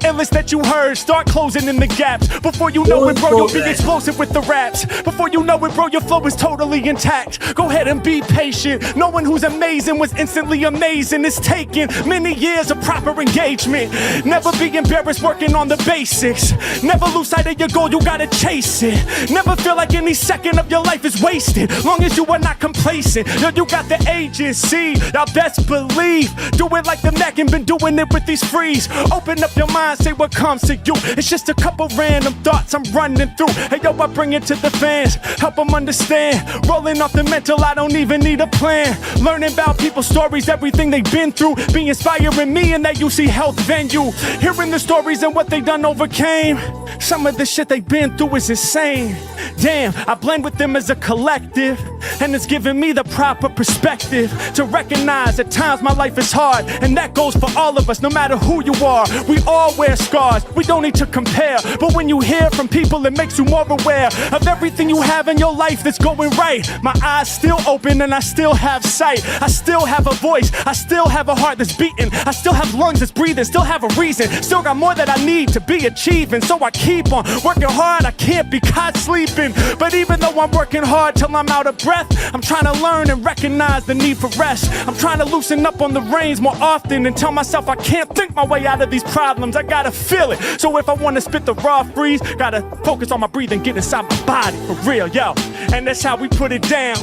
endless that you heard, start closing in the gaps. Before you know it, bro, you'll be explosive with the raps. Before you know it, bro, your flow is totally intact. Go ahead and be patient. No one who's amazing was instantly amazing. It's taken many years of proper engagement. Never be embarrassed working on the basics. Never lose sight of your goal, you gotta chase it. Never feel like any second of your life is wasted. Long as you are not complacent. Yo, you got the agency, y'all best believe. Do it like the Mac and been doing it with these frees. Open up your mind, say what comes to you. It's just a couple random thoughts I'm running through. Hey yo, I bring it to the fans, help them understand. Rolling off the mental, I don't even need a plan. Learning about people's stories, everything they've been through. Be inspiring me in that UC Health venue. Hearing the stories and what they done overcame. Some of the shit they've been through is insane. Damn, I blend with them as a collective. And it's giving me the proper perspective to recognize at times my life is hard. And that goes for all of us, no matter who you are. We all wear scars, we don't need to compare. But when you hear from people, it makes you more aware of everything you have in your life that's going right. My eyes still open and I still have sight. I still have a voice, I still have a heart that's beating. I still have lungs that's breathing, still have a reason. Still got more that I need to be achieving. So I keep on working hard, I can't be caught sleeping. But even though I'm working hard till I'm out of breath, I'm trying to learn and recognize the need for rest. I'm trying to loosen up on the reins more often and tell myself I can't think my way out of these problems, I gotta feel it. So if I wanna spit the raw freeze, gotta focus on my breathing, get inside my body for real, yo. And that's how we put it down.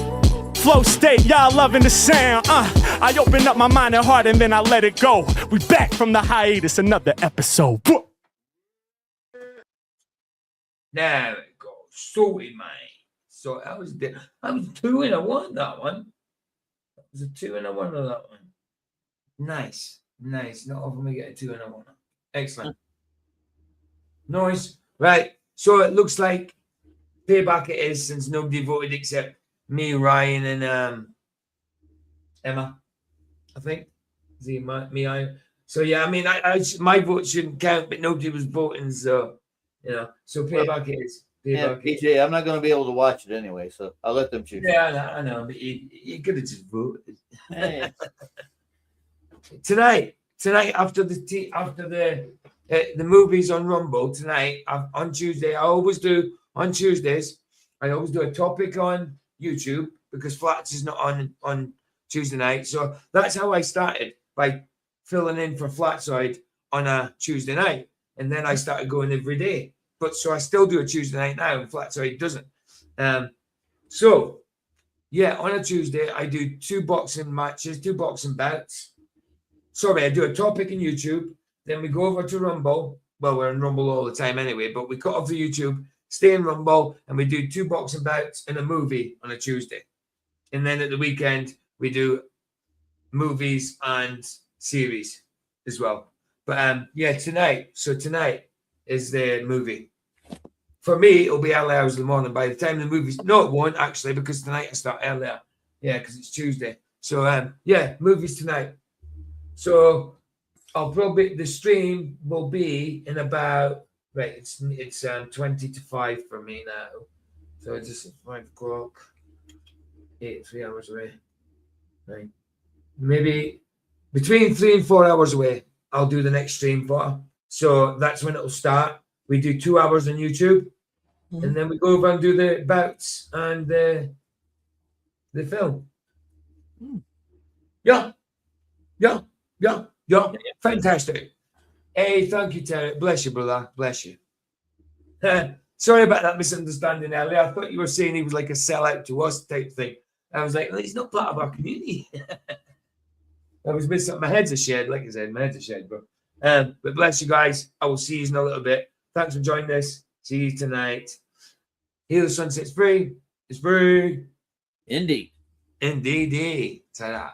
Flow state, y'all loving the sound. I open up my mind and heart and then I let it go. We back from the hiatus, another episode. There it goes. Sorted, mate. So I was 2 in a 1, that one. That was a 2 in a 1 on that one. Nice. Not often we get a 2 in a 1. Excellent. Nice. Right. So it looks like payback it is, since nobody voted except me, Ryan, and Emma. I think. So yeah, I mean, I my vote shouldn't count, but nobody was voting, so so payback it is. PJ, I'm not going to be able to watch it anyway, so I'll let them choose. Yeah, I know, but you could have just voted. Tonight after the movies on Rumble tonight, on Tuesday, I always do a topic on YouTube because Flats is not on Tuesday night. So that's how I started, by filling in for Flatside on a Tuesday night, and then I started going every day. But so I still do a Tuesday night now, and Flatside doesn't. So yeah, on a Tuesday I do 2 boxing matches, 2 boxing bouts. Sorry, I do a topic in YouTube, then we go over to Rumble. Well, we're in Rumble all the time anyway, but we cut off the YouTube, stay in Rumble, and we do 2 boxing bouts and a movie on a Tuesday. And then at the weekend, we do movies and series as well. But yeah, tonight is the movie. For me, it'll be early hours of the morning. By the time the movie's... No, it won't, actually, because tonight I start earlier. Yeah, because it's Tuesday. So, yeah, movies tonight. So the stream will be in about, right, it's 20 to 5 for me now. So it's just 5 o'clock, 3 hours away. Right. Maybe between 3 and 4 hours away, I'll do the next stream for. So that's when it'll start. We do 2 hours on YouTube, and then we go over and do the bouts and the film. Yeah. Fantastic. Hey, thank you, Terry. Bless you, brother. Bless you. Sorry about that misunderstanding earlier. I thought you were saying he was like a sellout to us type thing. I was like, well, he's not part of our community. I was missing. My head's a shed, like I said, my head's a shed, bro. But bless you guys. I will see you in a little bit. Thanks for joining us. See you tonight. Heal the Sunset's free. It's free. Indeed. Indeed. Ta-da.